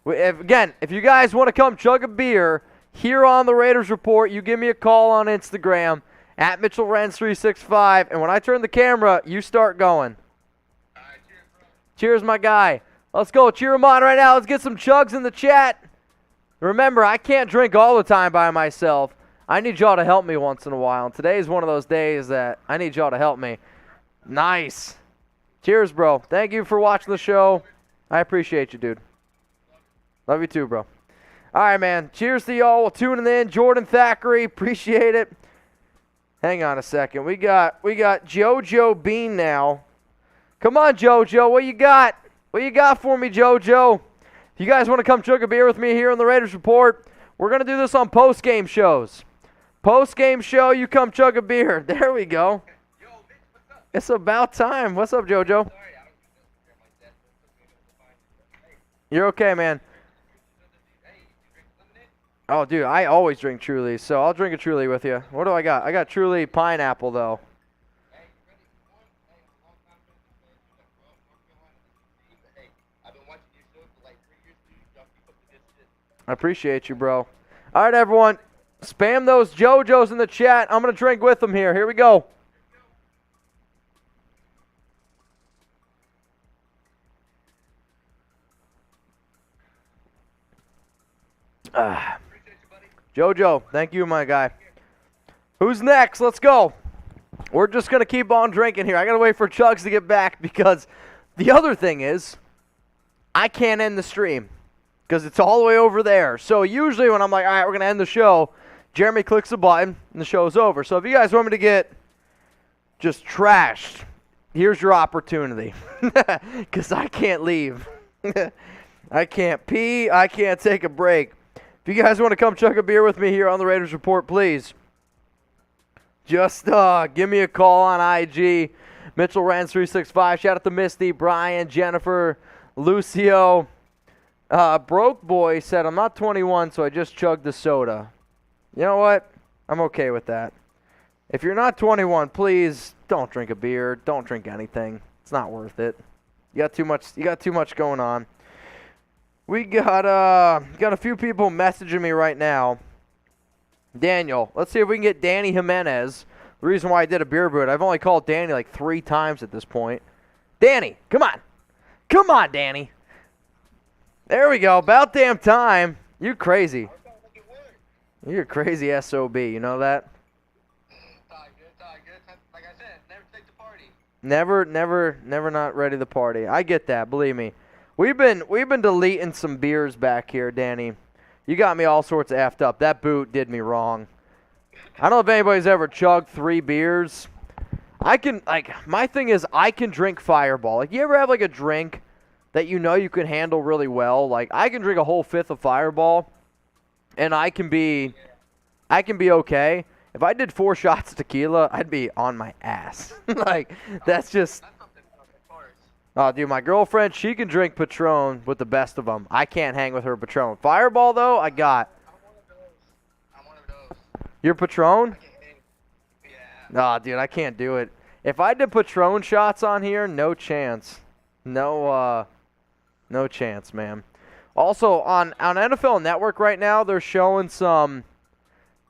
if you guys want to come chug a beer here on the Raiders Report, you give me a call on Instagram at Mitchell Renz 365, and when I turn the camera, you start going. All right, cheers, bro. Cheers, my guy. Let's go. Cheer him on right now. Let's get some chugs in the chat. Remember, I can't drink all the time by myself. I need y'all to help me once in a while. And today is one of those days that I need y'all to help me. Nice. Cheers, bro. Thank you for watching the show. I appreciate you, dude. Love you too, bro. All right, man. Cheers to y'all tuning in. Jordan Thackeray, appreciate it. Hang on a second. We got JoJo Bean now. Come on, JoJo. What you got? What you got for me, JoJo? If you guys want to come chug a beer with me here on the Raiders Report, we're going to do this on post-game shows. Post-game show, you come chug a beer. There we go. Yo, Mitch, what's up? It's about time. What's up, JoJo? Sorry, I don't do this like that. You're okay, man. Hey, you drink lemonade? Oh, dude, I always drink Truly, so I'll drink a Truly with you. What do I got? I got Truly pineapple, though. Hey, you ready? Hey, I'm a long time fan. Hey, I've been watching your show for like 3 years. Y'all keep up the good shit. I appreciate you, bro. All right, everyone. Spam those JoJos in the chat. I'm going to drink with them here. Here we go. Appreciate you, buddy. JoJo, thank you, my guy. Who's next? Let's go. We're just going to keep on drinking here. I got to wait for Chugs to get back because the other thing is I can't end the stream because it's all the way over there. So usually when I'm like, all right, we're going to end the show, Jeremy clicks a button and the show's over. So if you guys want me to get just trashed, here's your opportunity because I can't leave. I can't pee. I can't take a break. If you guys want to come chug a beer with me here on the Raiders Report, please just give me a call on IG. Mitchell Renz 365. Shout out to Misty, Brian, Jennifer, Lucio. Broke Boy said, I'm not 21, so I just chugged the soda. You know what? I'm okay with that. If you're not 21, please don't drink a beer. Don't drink anything. It's not worth it. You got too much going on. We got a few people messaging me right now. Daniel, let's see if we can get Danny Jimenez. The reason why I did a beer boot, I've only called Danny like 3 times at this point. Danny, come on. Come on, Danny. There we go. About damn time. You crazy. You're a crazy SOB. You know that? Like I said, never take the party. Never not ready to party. I get that. Believe me. We've been deleting some beers back here, Danny. You got me all sorts of effed up. That boot did me wrong. I don't know if anybody's ever chugged 3 beers. My thing is I can drink Fireball. Like, you ever have like a drink that you know you can handle really well? Like, I can drink a whole 5th of Fireball, and I can be okay. If I did 4 shots of tequila, I'd be on my ass. Like, that's just. That's something of course. Oh, dude, my girlfriend, she can drink Patron with the best of them. I can't hang with her Patron. Fireball, though, I got. I'm one of those. Your Patron? Yeah. Nah, dude, I can't do it. If I did Patron shots on here, no chance. No chance, man. Also, on NFL Network right now, they're showing some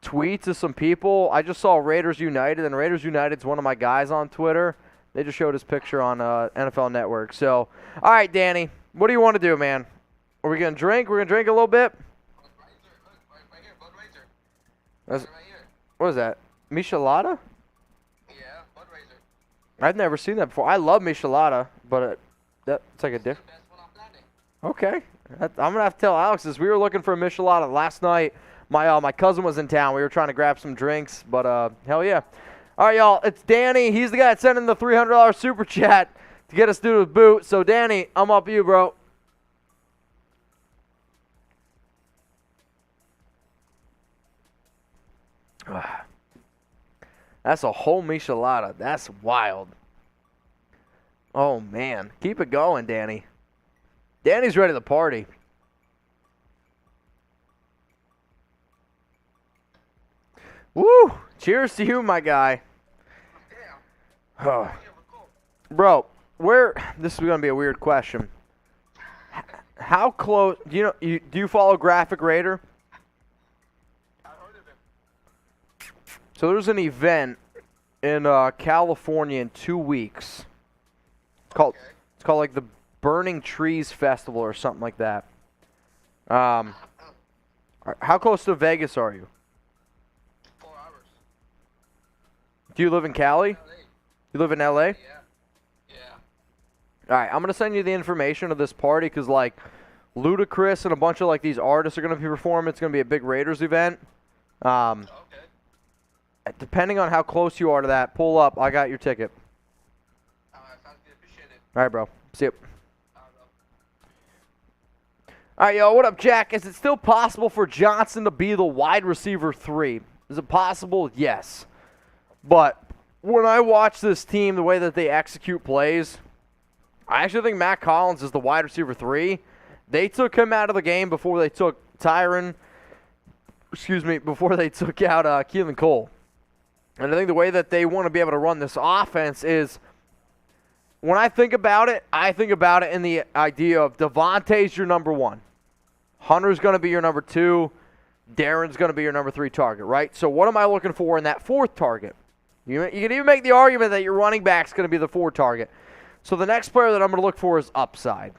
tweets of some people. I just saw Raiders United, and Raiders United's one of my guys on Twitter. They just showed his picture on NFL Network. So, all right, Danny, what do you want to do, man? Are we going to drink? We're going to drink a little bit? Right here, Budweiser. That's, Right here. what is that? Michelada? Yeah, Budweiser. I've never seen that before. I love Michelada, but that's like a different. Best one on planet. Okay. I'm going to have to tell Alex this. We were looking for a Michelada last night. My cousin was in town. We were trying to grab some drinks, but hell yeah. All right, y'all. It's Danny. He's the guy that sent in the $300 super chat to get us through the boot. So, Danny, I'm up to you, bro. That's a whole Michelada. That's wild. Oh, man. Keep it going, Danny. Danny's ready to party. Woo! Cheers to you, my guy. Oh. Bro, this is going to be a weird question. How close, do you follow Graphic Raider? I heard of him. So there's an event in California in 2 weeks. It's called like the Burning Trees Festival or something like that. How close to Vegas are you? 4 hours. Do you live in Cali? LA. You live in LA? Yeah. Yeah. All right, I'm going to send you the information of this party because, like, Ludacris and a bunch of, like, these artists are going to be performing. It's going to be a big Raiders event. Okay. Depending on how close you are to that, pull up. I got your ticket. Sounds good. Appreciate it. All right, bro. See you. Bro. All right, yo, what up, Jack? Is it still possible for Johnson to be the wide receiver 3? Is it possible? Yes. But when I watch this team, the way that they execute plays, I actually think Matt Collins is the wide receiver 3. They took him out of the game before they took before they took out Keelan Cole. And I think the way that they want to be able to run this offense is, when I think about it in the idea of Davante's your number 1. Hunter's going to be your number 2. Darren's going to be your number 3 target, right? So what am I looking for in that 4th target? You can even make the argument that your running back's going to be the 4 target. So the next player that I'm going to look for is upside.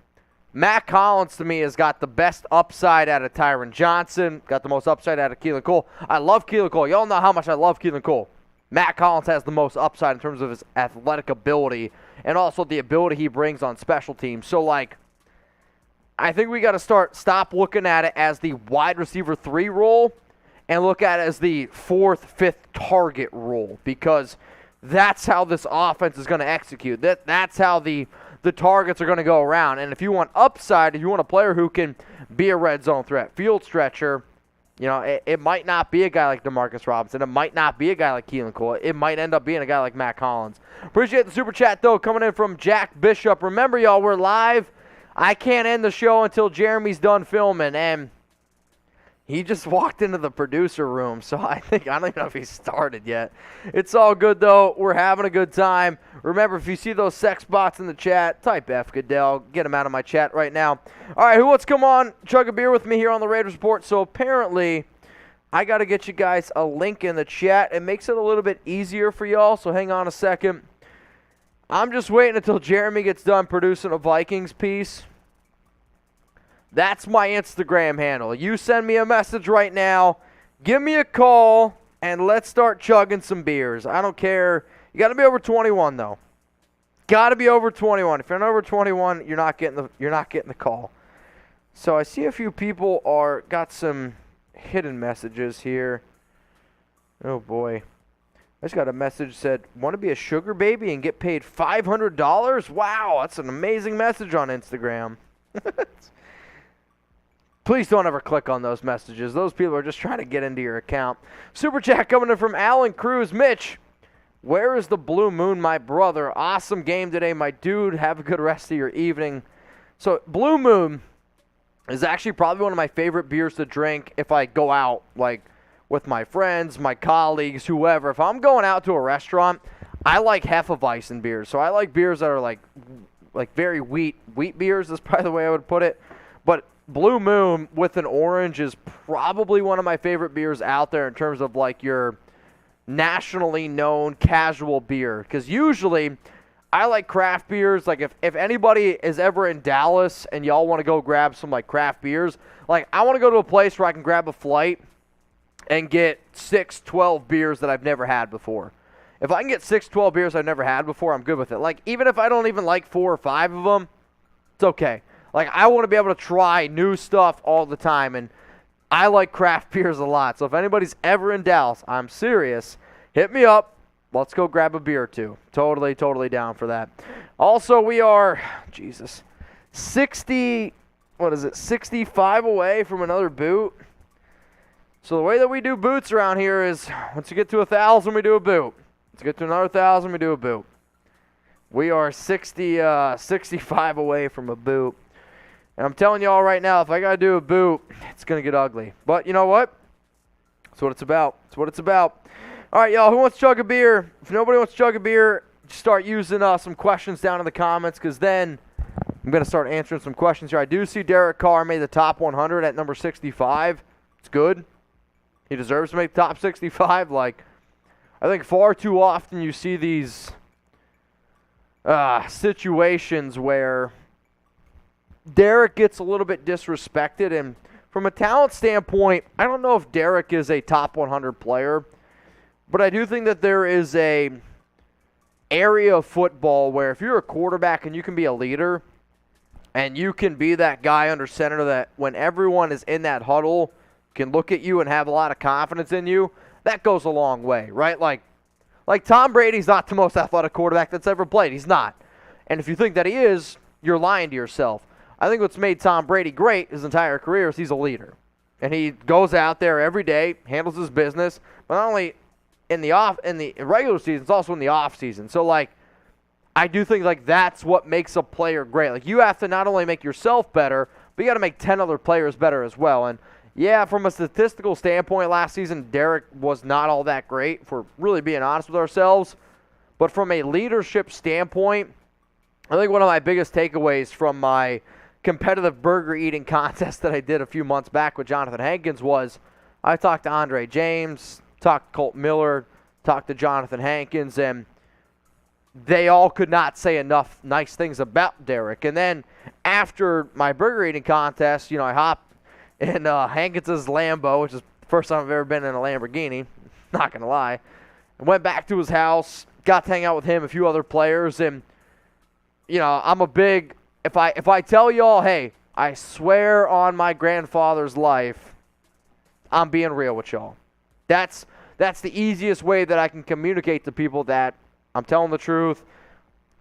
Matt Collins, to me, has got the best upside out of Tyron Johnson, got the most upside out of Keelan Cole. I love Keelan Cole. Y'all know how much I love Keelan Cole. Matt Collins has the most upside in terms of his athletic ability and also the ability he brings on special teams. So, like, I think we got to stop looking at it as the wide receiver 3 role and look at it as the 4th, 5th target role, because that's how this offense is going to execute. That's how the targets are going to go around. And if you want upside, if you want a player who can be a red zone threat, field stretcher, it might not be a guy like Demarcus Robinson. It might not be a guy like Keelan Cole. It might end up being a guy like Matt Collins. Appreciate the super chat, though, coming in from Jack Bishop. Remember, y'all, we're live. I can't end the show until Jeremy's done filming. And He just walked into the producer room, so I don't even know if he started yet. It's all good, though. We're having a good time. Remember, if you see those sex bots in the chat, type F Goodell. Get them out of my chat right now. All right, who wants to come on, chug a beer with me here on the Raiders Report? So apparently, I got to get you guys a link in the chat. It makes it a little bit easier for y'all, so hang on a second. I'm just waiting until Jeremy gets done producing a Vikings piece. That's my Instagram handle. You send me a message right now, give me a call, and let's start chugging some beers. I don't care. You got to be over 21 though. Got to be over 21. If you're not over 21, you're not getting the call. So I see a few people got some hidden messages here. Oh boy. I just got a message that said, want to be a sugar baby and get paid $500? Wow, that's an amazing message on Instagram. Please don't ever click on those messages. Those people are just trying to get into your account. Super chat coming in from Alan Cruz. Mitch, where is the Blue Moon, my brother? Awesome game today, my dude. Have a good rest of your evening. So Blue Moon is actually probably one of my favorite beers to drink if I go out, like with my friends, my colleagues, whoever. If I'm going out to a restaurant, I like Hefeweizen beers. So I like beers that are like very wheat beers is probably the way I would put it. But Blue Moon with an orange is probably one of my favorite beers out there in terms of like your nationally known casual beer. Because usually I like craft beers. Like if anybody is ever in Dallas and y'all want to go grab some like craft beers, like I want to go to a place where I can grab a flight and get 6-12 beers that I've never had before. If I can get 6-12 beers I've never had before, I'm good with it. Like even if I don't even like 4 or 5 of them, it's okay. Like, I want to be able to try new stuff all the time, and I like craft beers a lot. So if anybody's ever in Dallas, I'm serious, hit me up. Let's go grab a beer or two. Totally, totally down for that. Also, we are, 65 away from another boot. So the way that we do boots around here is once you get to 1,000, we do a boot. Once you get to another 1,000, we do a boot. We are 65 away from a boot. And I'm telling y'all right now, if I got to do a boot, it's going to get ugly. But you know what? That's what it's about. That's what it's about. All right, y'all, who wants to chug a beer? If nobody wants to chug a beer, just start using some questions down in the comments, because then I'm going to start answering some questions here. I do see Derek Carr made the top 100 at number 65. It's good. He deserves to make the top 65. Like, I think far too often you see these situations where Derek gets a little bit disrespected, and from a talent standpoint, I don't know if Derek is a top 100 player, but I do think that there is a area of football where if you're a quarterback and you can be a leader and you can be that guy under center that when everyone is in that huddle can look at you and have a lot of confidence in you, that goes a long way, right? Like Tom Brady's not the most athletic quarterback that's ever played. He's not. And if you think that he is, you're lying to yourself. I think what's made Tom Brady great his entire career is he's a leader. And he goes out there every day, handles his business, but not only in the regular season, it's also in the off season. So like I do think like that's what makes a player great. Like you have to not only make yourself better, but you got to make 10 other players better as well. And yeah, from a statistical standpoint last season, Derek was not all that great, for really being honest with ourselves. But from a leadership standpoint, I think one of my biggest takeaways from my competitive burger eating contest that I did a few months back with Jonathan Hankins was I talked to Andre James, talked to Colt Miller, talked to Jonathan Hankins, and they all could not say enough nice things about Derek. And then after my burger eating contest, I hopped in Hankins's Lambo, which is the first time I've ever been in a Lamborghini, not going to lie. I went back to his house, got to hang out with him, a few other players, and, I'm a big... If I tell y'all, hey, I swear on my grandfather's life, I'm being real with y'all. That's the easiest way that I can communicate to people that I'm telling the truth,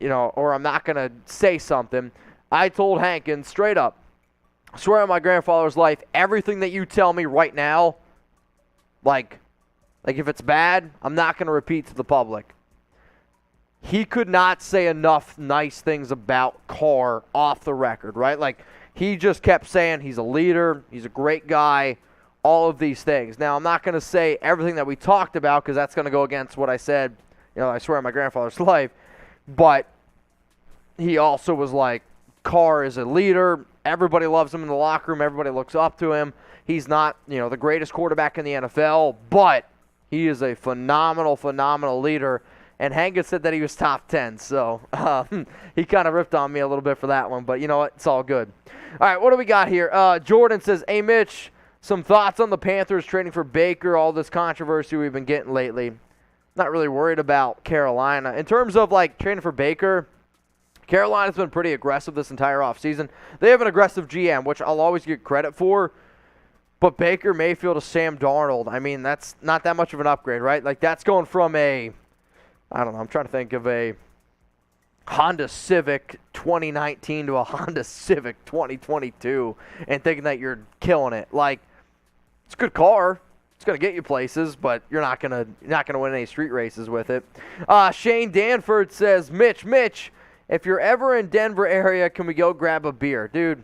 or I'm not going to say something. I told Hankins straight up, I swear on my grandfather's life, everything that you tell me right now, like if it's bad, I'm not going to repeat to the public. He could not say enough nice things about Carr off the record, right? Like, he just kept saying he's a leader, he's a great guy, all of these things. Now, I'm not going to say everything that we talked about because that's going to go against what I said, I swear on my grandfather's life. But he also was like, Carr is a leader. Everybody loves him in the locker room. Everybody looks up to him. He's not, the greatest quarterback in the NFL, but he is a phenomenal, phenomenal leader. And Hankins said that he was top 10, so he kind of ripped on me a little bit for that one. But you know what? It's all good. All right, what do we got here? Jordan says, hey, Mitch, some thoughts on the Panthers trading for Baker, all this controversy we've been getting lately. Not really worried about Carolina. In terms of, trading for Baker, Carolina's been pretty aggressive this entire offseason. They have an aggressive GM, which I'll always get credit for. But Baker Mayfield to Sam Darnold, I mean, that's not that much of an upgrade, right? That's going from I'm trying to think of a Honda Civic 2019 to a Honda Civic 2022 and thinking that you're killing it. It's a good car. It's going to get you places, but you're not going to win any street races with it. Shane Danford says, Mitch, if you're ever in Denver area, can we go grab a beer? Dude,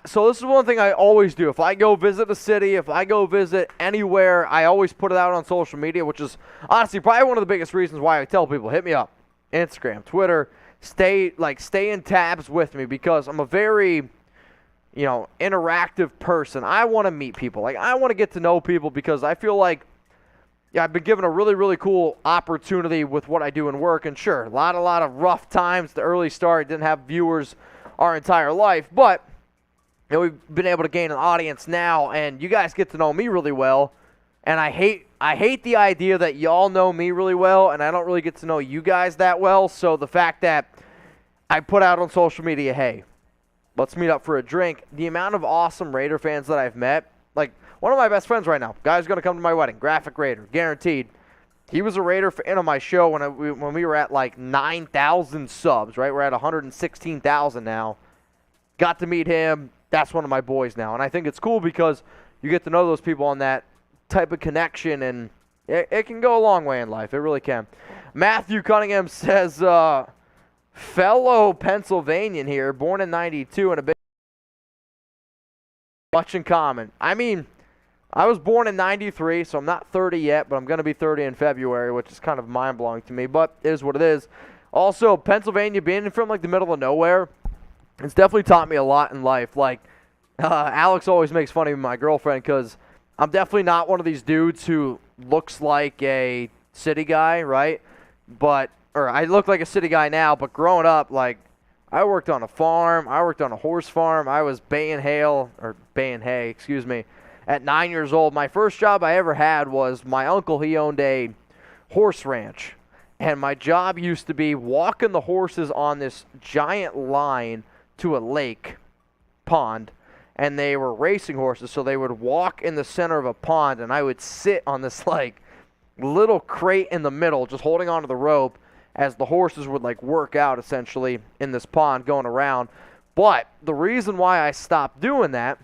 so this is one thing I always do. If I go visit a city, if I go visit anywhere, I always put it out on social media, which is honestly probably one of the biggest reasons why I tell people, hit me up. Instagram, Twitter, stay in tabs with me because I'm a very, interactive person. I want to meet people. I want to get to know people because I feel like I've been given a really, really cool opportunity with what I do in work. And sure, a lot of rough times. The early start, didn't have viewers our entire life, but we've been able to gain an audience now, and you guys get to know me really well. And I hate the idea that y'all know me really well, and I don't really get to know you guys that well. So the fact that I put out on social media, hey, let's meet up for a drink. The amount of awesome Raider fans that I've met, one of my best friends right now, guy's going to come to my wedding, Graphic Raider, guaranteed. He was a Raider fan on my show when we were at 9,000 subs, right? We're at 116,000 now. Got to meet him. That's one of my boys now. And I think it's cool because you get to know those people on that type of connection, and it can go a long way in life. It really can. Matthew Cunningham says, fellow Pennsylvanian here, born in 92 and a bit much in common. I mean, I was born in 93, so I'm not 30 yet, but I'm going to be 30 in February, which is kind of mind-blowing to me, but it is what it is. Also, Pennsylvania, being from the middle of nowhere, it's definitely taught me a lot in life. Alex always makes fun of my girlfriend because I'm definitely not one of these dudes who looks like a city guy, right? Or I look like a city guy now, but growing up, I worked on a farm. I worked on a horse farm. I was baying hay, at 9 years old. My first job I ever had was my uncle, he owned a horse ranch. And my job used to be walking the horses on this giant line to a lake pond. And they were racing horses, so they would walk in the center of a pond, and I would sit on this little crate in the middle, just holding onto the rope as the horses would work out essentially in this pond going around. But the reason why I stopped doing that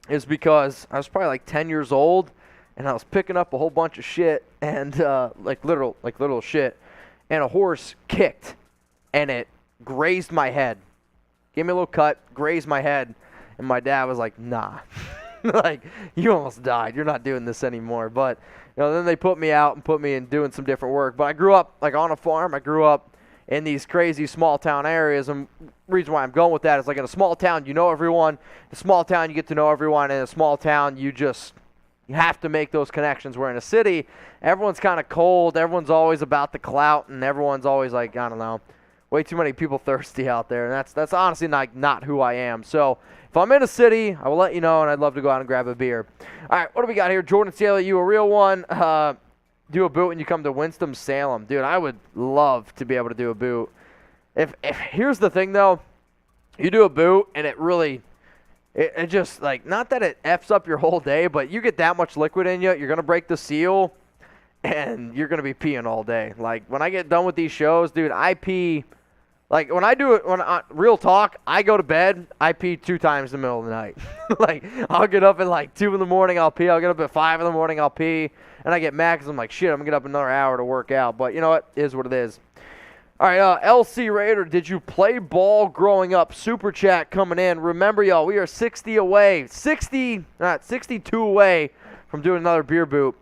is because I was probably 10 years old, and I was picking up a whole bunch of shit and literal shit, and a horse kicked, and it grazed my head. Gave me a little cut, grazed my head. And my dad was like, nah, you almost died. You're not doing this anymore. But, then they put me out and put me in doing some different work. But I grew up, on a farm. I grew up in these crazy small town areas. And the reason why I'm going with that is, in a small town, you know everyone. In a small town, you get to know everyone. In a small town, you have to make those connections. Where in a city, everyone's kind of cold. Everyone's always about the clout. And everyone's always I don't know, way too many people thirsty out there. And that's honestly not who I am. So if I'm in a city, I will let you know, and I'd love to go out and grab a beer. All right, what do we got here? Jordan Staley, you a real one. Do a boot when you come to Winston-Salem. Dude, I would love to be able to do a boot. If here's the thing, though. You do a boot, and it just, not that it Fs up your whole day, but you get that much liquid in you, you're going to break the seal, and you're going to be peeing all day. When I get done with these shows, dude, I pee. Real talk, I go to bed, I pee 2 times in the middle of the night. I'll get up at 2 in the morning, I'll pee. I'll get up at 5 in the morning, I'll pee. And I get mad because I'm shit, I'm going to get up another hour to work out. But you know what? It is what it is. All right, LC Raider, did you play ball growing up? Super chat coming in. Remember, y'all, we are 62 away from doing another beer boot.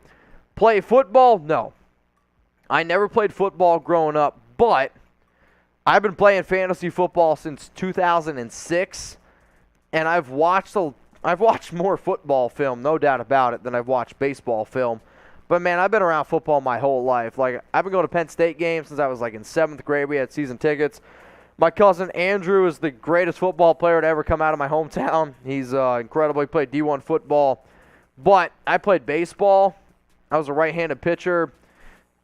Play football? No. I never played football growing up, but I've been playing fantasy football since 2006, and I've watched more football film, no doubt about it, than I've watched baseball film. But, man, I've been around football my whole life. Like, I've been going to Penn State games since I was, like, in 7th grade. We had season tickets. My cousin Andrew is the greatest football player to ever come out of my hometown. He's incredible. He played D1 football. But I played baseball. I was a right-handed pitcher.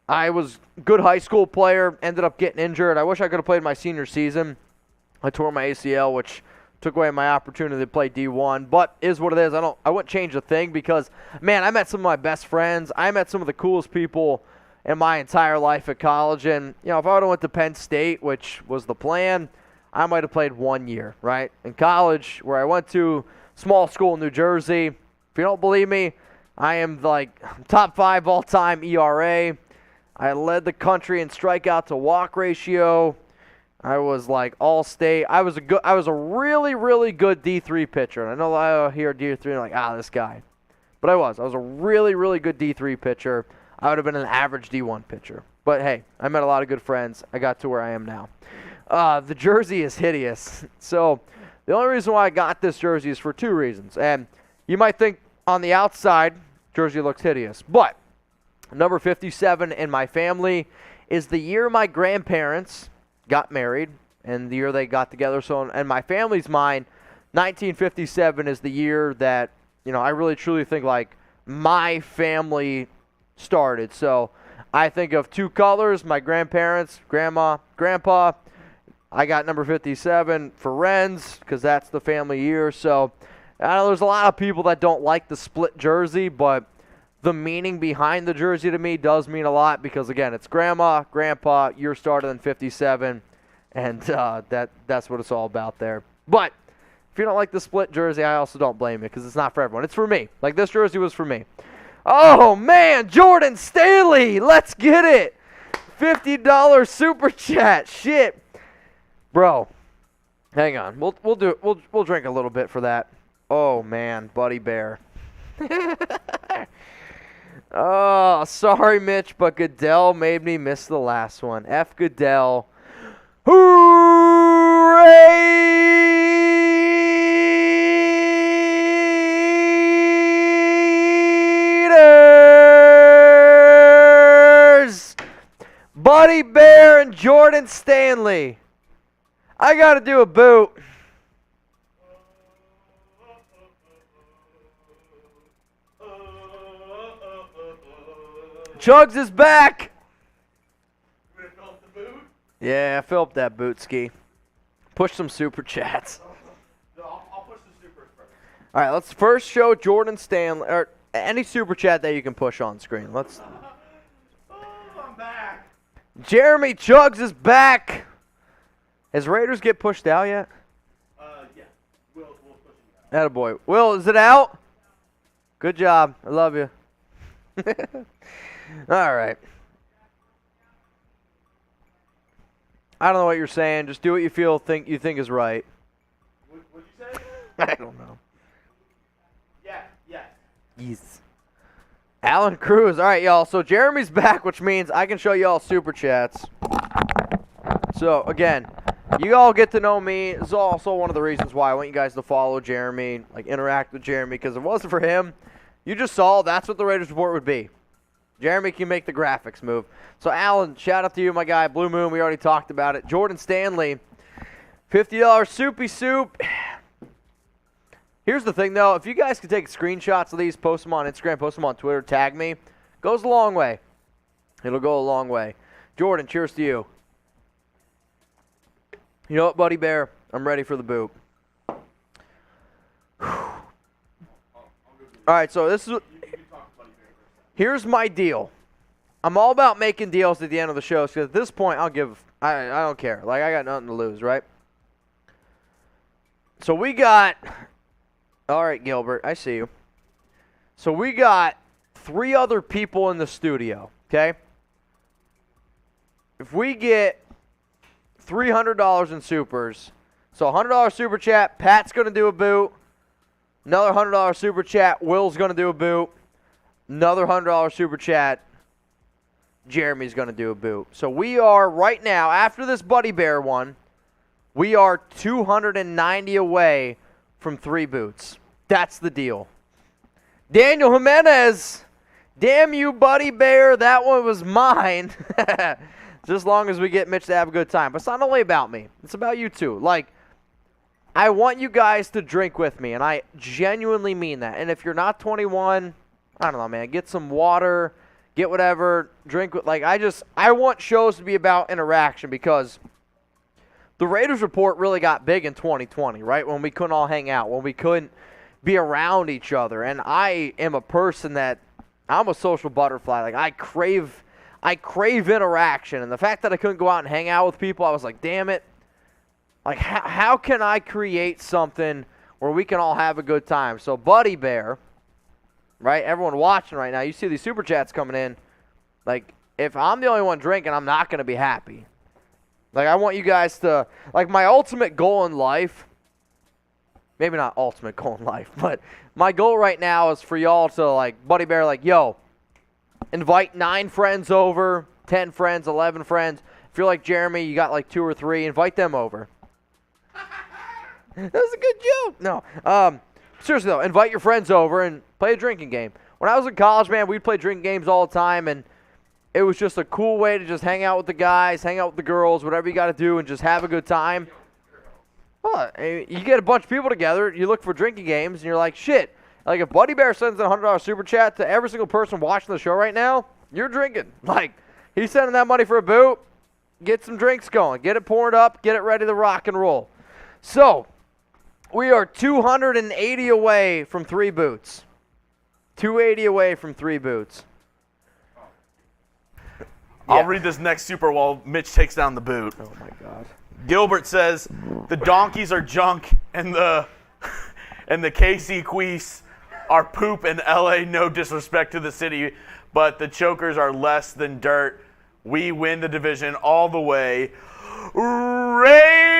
I was a good high school player. Ended up getting injured. I wish I could have played my senior season. I tore my ACL, which took away my opportunity to play D1, but is what it is. I wouldn't change a thing because, man, I met some of my best friends. I met some of the coolest people in my entire life at college. And, you know, if I would have went to Penn State, which was the plan, I might have played 1 year, right? In college, where I went to, small school in New Jersey. If you don't believe me, I am like top 5 all-time ERA. I led the country in strikeout to walk ratio. I was like all-state. I was a really, really good D3 pitcher. And I know I hear D3 and I'm like, this guy. But I was a really, really good D3 pitcher. I would have been an average D1 pitcher. But hey, I met a lot of good friends. I got to where I am now. The jersey is hideous. So the only reason why I got this jersey is for 2 reasons. And you might think on the outside, jersey looks hideous. But number 57 in my family is the year my grandparents got married and the year they got together. So in my family's mind, 1957 is the year that, you know, I really truly think like my family started. So I think of 2 colors, my grandparents, grandma, grandpa. I got number 57 for Renz because that's the family year. So I know there's a lot of people that don't like the split jersey, but the meaning behind the jersey to me does mean a lot because, again, it's grandma, grandpa, year started in 57, and that's what it's all about there. But if you don't like the split jersey, I also don't blame you because it's not for everyone. It's for me. Like, this jersey was for me. Oh, man, Jordan Staley, let's get it. $50 super chat. Shit. Bro, hang on. We'll drink a little bit for that. Oh, man, Buddy Bear. Oh, sorry, Mitch, but Goodell made me miss the last one. F Goodell. Raiders! Buddy Bear and Jordan Stanley. I got to do a boot. Chugs is back. You gonna fill up the boot? Yeah, fill up that boot ski. Push some super chats. No, I'll push the supers first. All right, let's first show Jordan Stanley or any super chat that you can push on screen. Let's. Oh, I'm back. Jeremy Chugs is back. Has Raiders get pushed out yet? Yeah. We'll push it out. Attaboy. Will, is it out? Good job. I love you. All right. I don't know what you're saying. Just do what you think is right. What'd you say? I don't know. Yeah. Yes. Alan Cruz. All right, y'all. So Jeremy's back, which means I can show y'all super chats. So, again, you all get to know me. This is also one of the reasons why I want you guys to follow Jeremy, like interact with Jeremy, because if it wasn't for him, you just saw that's what the Raiders report would be. Jeremy can make the graphics move. So, Alan, shout out to you, my guy. Blue Moon, we already talked about it. Jordan Stanley, $50 soupy soup. Here's the thing, though. If you guys could take screenshots of these, post them on Instagram, post them on Twitter, tag me, goes a long way. It'll go a long way. Jordan, cheers to you. You know what, Buddy Bear? I'm ready for the boot. All right, so this is. Here's my deal. I'm all about making deals at the end of the show, because at this point, I don't care. Like, I got nothing to lose, right? So we got, all right, Gilbert, I see you. So we got 3 other people in the studio, okay? If we get $300 in supers. So $100 super chat, Pat's going to do a boot. Another $100 super chat, Will's going to do a boot. Another $100 super chat, Jeremy's going to do a boot. So we are right now, after this Buddy Bear one, we are 290 away from 3 boots. That's the deal. Daniel Jimenez, damn you, Buddy Bear. That one was mine. Just as long as we get Mitch to have a good time. But it's not only about me. It's about you too. Like, I want you guys to drink with me, and I genuinely mean that. And if you're not 21, I don't know, man. Get some water, get whatever, drink. Like, I want shows to be about interaction because the Raiders report really got big in 2020, right? When we couldn't all hang out, when we couldn't be around each other. And I am a person that, I'm a social butterfly. Like, I crave interaction. And the fact that I couldn't go out and hang out with people, I was like, damn it. Like, how can I create something where we can all have a good time? So, Buddy Bear, right, everyone watching right now, you see these super chats coming in. Like, if I'm the only one drinking, I'm not going to be happy. Like, I want you guys to, like, my ultimate goal in life, maybe not ultimate goal in life, but my goal right now is for y'all to, like, Buddy Bear, like, yo, invite 9 friends over, 10 friends, 11 friends. If you're like Jeremy, you got like 2 or 3, invite them over. That was a good joke. No. Seriously, though, invite your friends over and play a drinking game. When I was in college, man, we'd play drinking games all the time, and it was just a cool way to just hang out with the guys, hang out with the girls, whatever you got to do, and just have a good time. Well, you get a bunch of people together, you look for drinking games, and you're like, shit. Like, if Buddy Bear sends a $100 super chat to every single person watching the show right now, you're drinking. Like, he's sending that money for a boot. Get some drinks going. Get it poured up. Get it ready to rock and roll. So, we are 280 away from 3 boots. 280 away from 3 boots. I'll read this next super while Mitch takes down the boot. Oh, my God. Gilbert says, the donkeys are junk and the KC Queese are poop in LA. No disrespect to the city, but the chokers are less than dirt. We win the division all the way. Raiders!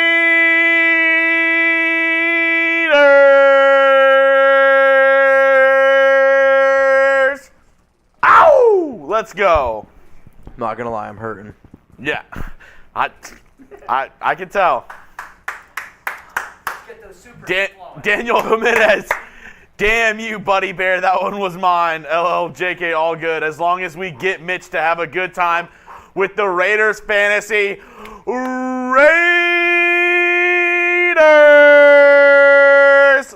Ow! Let's go. I'm not going to lie, I'm hurting. Yeah. I can tell. Daniel Jimenez. Damn you, Buddy Bear. That one was mine. LLJK, all good. As long as we get Mitch to have a good time with the Raiders fantasy. Raiders!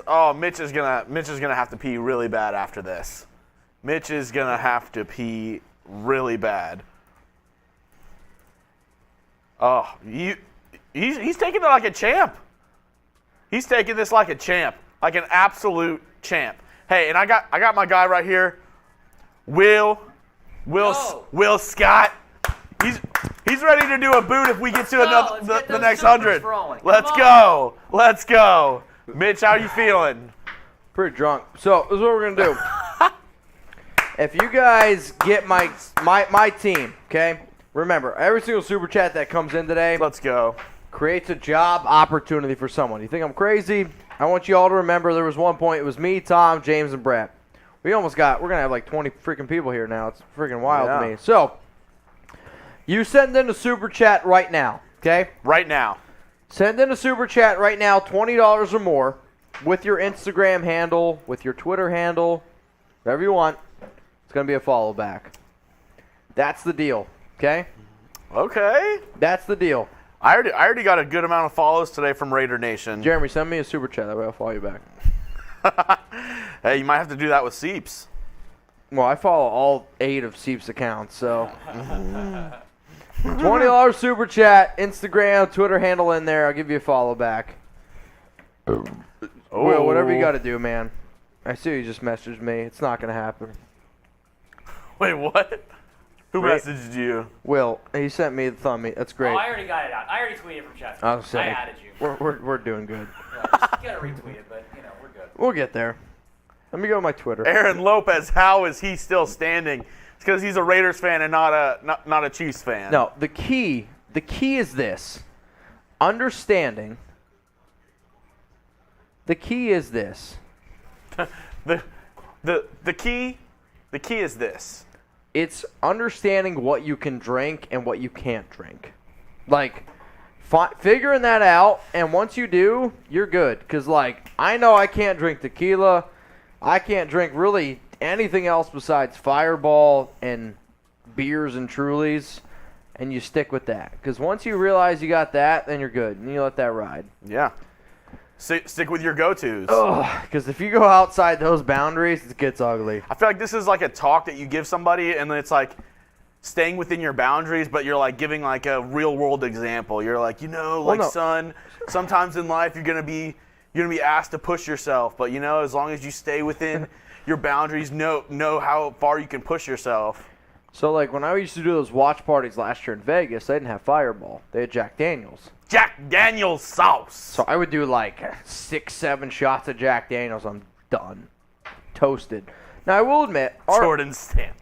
Oh, Mitch is gonna have to pee really bad after this. Mitch is gonna have to pee really bad. Oh, he's taking it like a champ. He's taking this like a champ, like an absolute champ. Hey, and I got my guy right here, Will Scott. He's ready to do a boot if we get to the next 100. Let's go. Mitch, how you feeling? Pretty drunk. So this is what we're gonna do. If you guys get my team, okay? Remember, every single super chat that comes in today, Let's go. creates a job opportunity for someone. You think I'm crazy? I want you all to remember there was one point, it was me, Tom, James, and Brett. We're going to have like 20 freaking people here now. It's freaking wild to me. So, you send in a super chat right now, okay? Right now. Send in a super chat right now, $20 or more, with your Instagram handle, with your Twitter handle, whatever you want. It's going to be a follow back. That's the deal, okay? Okay. That's the deal. I already got a good amount of follows today from Raider Nation. Jeremy, send me a super chat. That way I'll follow you back. Hey, you might have to do that with Seeps. Well, I follow all 8 of Seep's accounts, so. $20 super chat, Instagram, Twitter handle in there. I'll give you a follow back. Will, whatever you got to do, man. I see you just messaged me. It's not going to happen. Wait, what? Who messaged you? Will, he sent me the thumb. That's great. Oh, I already got it out. I already tweeted from chat. I was saying, I added you. We're doing good. Yeah, just gotta retweet it, but we're good. We'll get there. Let me go to my Twitter. Aaron Lopez, how is he still standing? It's because he's a Raiders fan and not a Chiefs fan. No, the key is this. understanding. The key is this. The key is this. It's understanding what you can drink and what you can't drink. Like, figuring that out, and once you do, you're good. Because, like, I know I can't drink tequila. I can't drink really anything else besides Fireball and beers and Trulies, and you stick with that. Because once you realize you got that, then you're good, and you let that ride. Yeah. Stick with your go-tos. Because if you go outside those boundaries, it gets ugly. I feel like this is like a talk that you give somebody, and then it's like staying within your boundaries, but you're like giving like a real-world example. You're like, son, sometimes in life you're gonna be asked to push yourself, but as long as you stay within your boundaries, know how far you can push yourself. So, like, when I used to do those watch parties last year in Vegas, they didn't have Fireball. They had Jack Daniels. Jack Daniels sauce. So I would do, like, 6-7 shots of Jack Daniels. I'm done. Toasted. Now, I will admit, Jordan Stamp.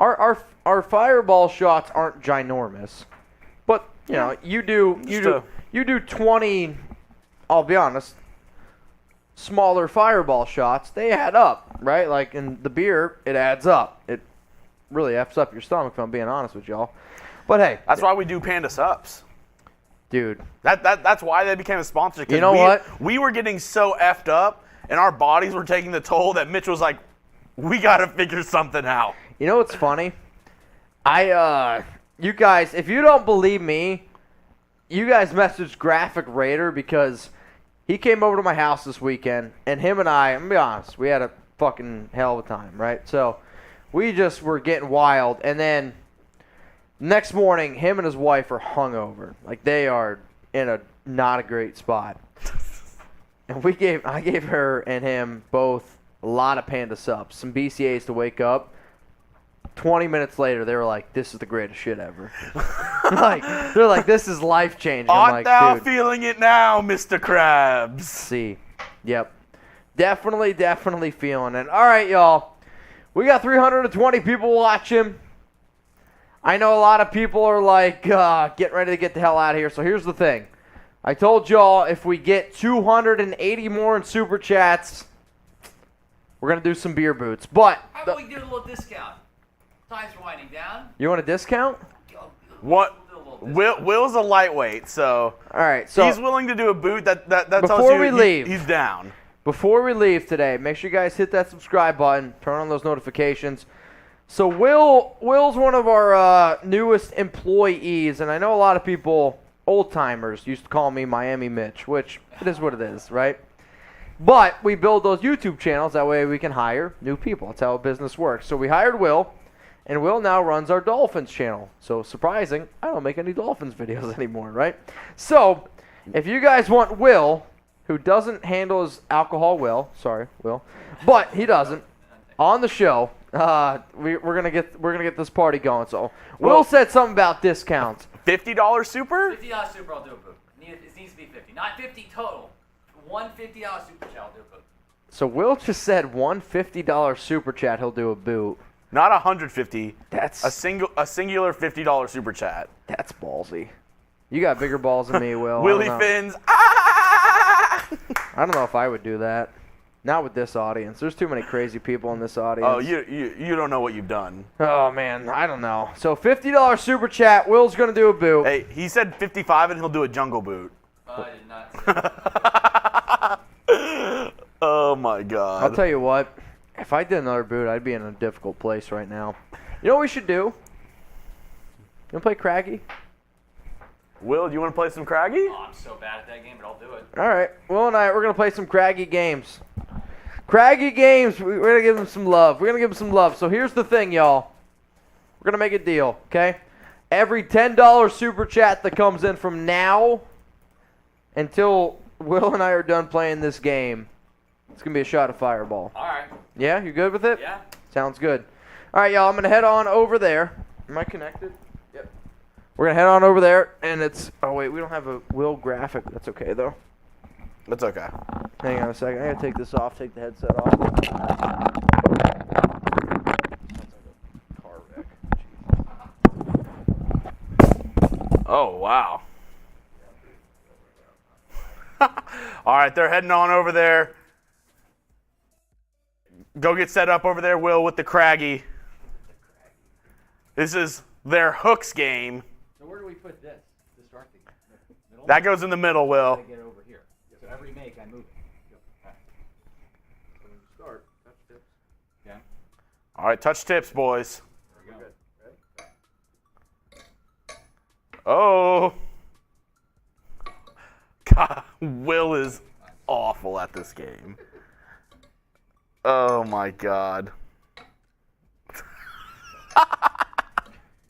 our Fireball shots aren't ginormous. But, you do 20, I'll be honest, smaller Fireball shots. They add up, right? Like, in the beer, it adds up. It really F's up your stomach, if I'm being honest with y'all. But hey. That's why we do Panda Sups. Dude. That's why they became a sponsor. You know what? We were getting so effed up, and our bodies were taking the toll that Mitch was like, we got to figure something out. You know what's funny? You guys, if you don't believe me, you guys message Graphic Raider because he came over to my house this weekend, and him and I'm going to be honest, we had a fucking hell of a time, right? So we just were getting wild, and then next morning, him and his wife are hungover. Like, they are in a not a great spot. And I gave her and him both a lot of Panda Sups, some BCAs to wake up. 20 minutes later, they were like, this is the greatest shit ever. They're like, this is life-changing. Art thou feeling it now, Mr. Krabs? See. Yep. Definitely feeling it. All right, y'all. We got 320 people watching. I know a lot of people are like, getting ready to get the hell out of here. So here's the thing. I told y'all if we get 280 more in Super Chats, we're going to do some beer boots. But how about we do a little discount? Time's winding down. You want a discount? What? Will's a lightweight, so all right. So he's willing to do a boot that tells before you we leave, he's down. Before we leave today, make sure you guys hit that subscribe button, turn on those notifications. So Will's one of our newest employees, and I know a lot of people, old-timers, used to call me Miami Mitch, which it is what it is, right? But we build those YouTube channels. That way we can hire new people. That's how business works. So we hired Will, and Will now runs our Dolphins channel. So surprising, I don't make any Dolphins videos anymore, right? So if you guys want Will, who doesn't handle his alcohol well, sorry, Will, but he doesn't, on the show, we're gonna get this party going. So Will said something about discounts. $50 super? $50 super, I'll do a boot. It needs to be 50, not 50 total. One $50 super chat, I'll do a boot. So Will just said one $50 super chat, he'll do a boot. Not 150. That's a singular $50 super chat. That's ballsy. You got bigger balls than me, Will. Willie Fins. I don't know if I would do that. Not with this audience. There's too many crazy people in this audience. Oh, you don't know what you've done. Oh, man. I don't know. So, $50 super chat. Will's going to do a boot. Hey, he said 55 and he'll do a jungle boot. I did not say that. Oh, my God. I'll tell you what. If I did another boot, I'd be in a difficult place right now. You know what we should do? You want to play Craggy? Will, do you want to play some Craggy? Oh, I'm so bad at that game, but I'll do it. All right. Will and I, we're going to play some Craggy games. Craggy games, we're going to give them some love. We're going to give them some love. So here's the thing, y'all. We're going to make a deal, okay? Every $10 super chat that comes in from now until Will and I are done playing this game, it's going to be a shot of Fireball. All right. Yeah, you good with it? Yeah. Sounds good. All right, y'all, I'm going to head on over there. Am I connected? Yep. We're going to head on over there, and it's... Oh, wait, we don't have a Will graphic. That's okay, though. That's okay. Hang on a second. I got to take this off, take the headset off. Car wreck. Oh, wow. All right, they're heading on over there. Go get set up over there, Will, with the Craggy. This is their hooks game. So where do we put this to start the middle? That goes in the middle, Will. Get it over here. So every make, I move it. When you start, touch tips. Okay. All right, touch tips, boys. There we go. Oh. God, Will is awful at this game. Oh, my God.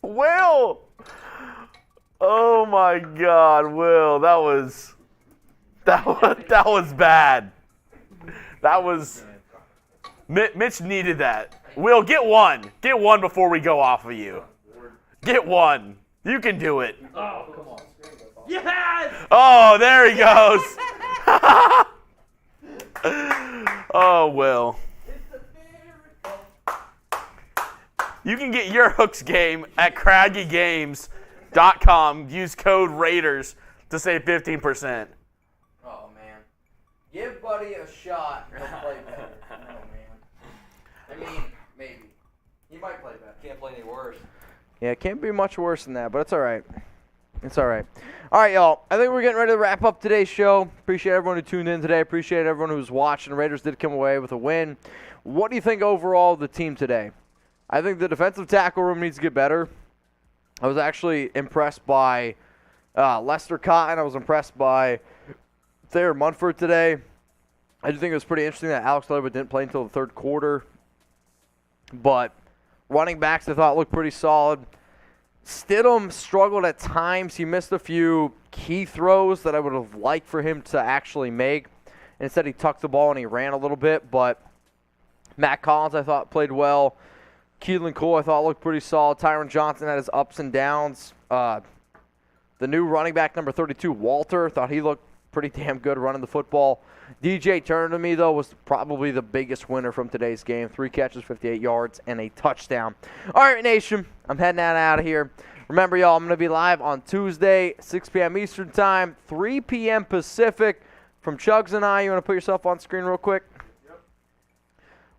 Will! Oh, my God, Will. That was bad. That was... Mitch needed that. Will, get one. Get one before we go off of you. Get one. You can do it. Oh, come on. Yes! Oh, there he goes. Oh, Will. You can get your hooks game at craggygames.com. Use code Raiders to save 15%. Oh, man. Give Buddy a shot. He'll play better. Oh, man. I mean, maybe. He might play better. Can't play any worse. Yeah, it can't be much worse than that, but it's all right. It's all right. All right, y'all. I think we're getting ready to wrap up today's show. Appreciate everyone who tuned in today. Appreciate everyone who's watching. The Raiders did come away with a win. What do you think overall of the team today? I think the defensive tackle room needs to get better. I was actually impressed by Lester Cotton. I was impressed by Thayer Munford today. I do think it was pretty interesting that Alex Leatherwood didn't play until the third quarter. But running backs, I thought, looked pretty solid. Stidham struggled at times. He missed a few key throws that I would have liked for him to actually make. Instead, he tucked the ball and he ran a little bit. But Matt Collins, I thought, played well. Keelan Cole, I thought, looked pretty solid. Tyron Johnson had his ups and downs. The new running back, number 32, Walter, thought he looked pretty damn good running the football. DJ Turner, to me, though, was probably the biggest winner from today's game. 3 catches, 58 yards, and a touchdown. All right, Nation, I'm heading out of here. Remember, y'all, I'm going to be live on Tuesday, 6 p.m. Eastern Time, 3 p.m. Pacific. From Chugs and I, you want to put yourself on screen real quick?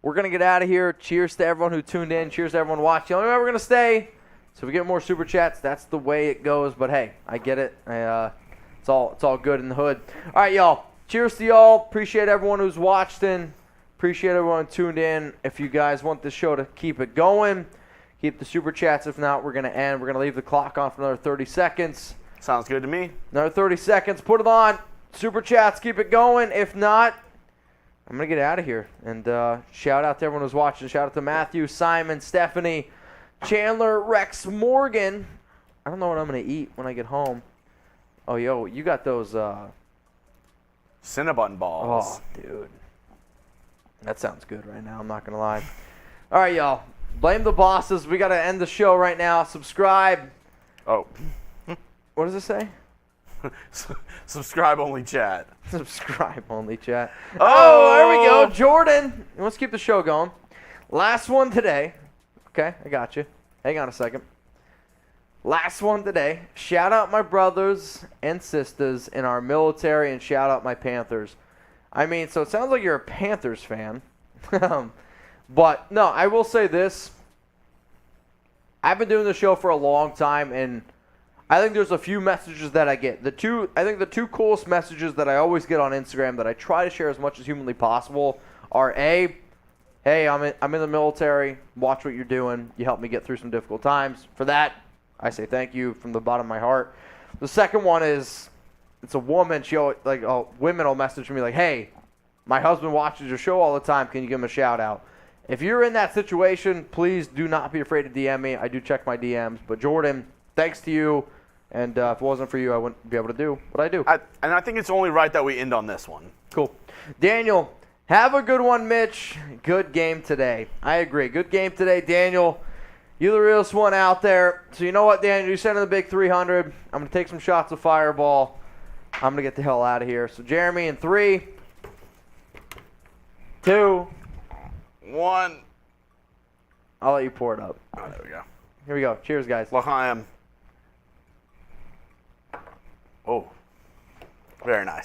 We're going to get out of here. Cheers to everyone who tuned in. Cheers to everyone watching. The only way we're going to stay, so if we get more Super Chats, that's the way it goes. But, hey, I get it. It's all good in the hood. All right, y'all. Cheers to y'all. Appreciate everyone who's watched in. Appreciate everyone who tuned in. If you guys want this show to keep it going, keep the Super Chats. If not, we're going to end. We're going to leave the clock on for another 30 seconds. Sounds good to me. Another 30 seconds. Put it on. Super Chats. Keep it going. If not, I'm going to get out of here. And shout out to everyone who's watching. Shout out to Matthew, Simon, Stephanie, Chandler, Rex, Morgan. I don't know what I'm going to eat when I get home. Oh, yo, you got those Cinnabon balls. Oh, dude. That sounds good right now. I'm not going to lie. All right, y'all. Blame the bosses. We got to end the show right now. Subscribe. Oh. What does it say? Subscribe only chat. Subscribe only chat. Oh, there we go. Jordan. Let's keep the show going. Last one today. Okay, I got you. Hang on a second. Last one today. Shout out my brothers and sisters in our military and shout out my Panthers. I mean, so it sounds like you're a Panthers fan. But, no, I will say this. I've been doing the show for a long time, and I think there's a few messages that I get. The two coolest messages that I always get on Instagram that I try to share as much as humanly possible are A, hey, I'm in the military. Watch what you're doing. You helped me get through some difficult times. For that, I say thank you from the bottom of my heart. The second one is, it's a woman. Women will message me like, hey, my husband watches your show all the time. Can you give him a shout out? If you're in that situation, please do not be afraid to DM me. I do check my DMs. But Jordan, thanks to you. And if it wasn't for you, I wouldn't be able to do what I do. And I think it's only right that we end on this one. Cool. Daniel, have a good one, Mitch. Good game today. I agree. Good game today, Daniel. You're the realest one out there. So you know what, Daniel? You sent in the big 300. I'm going to take some shots of Fireball. I'm going to get the hell out of here. So Jeremy in 3, 2, 1. I'll let you pour it up. Oh, there we go. Here we go. Cheers, guys. L'chaim. Oh, very nice.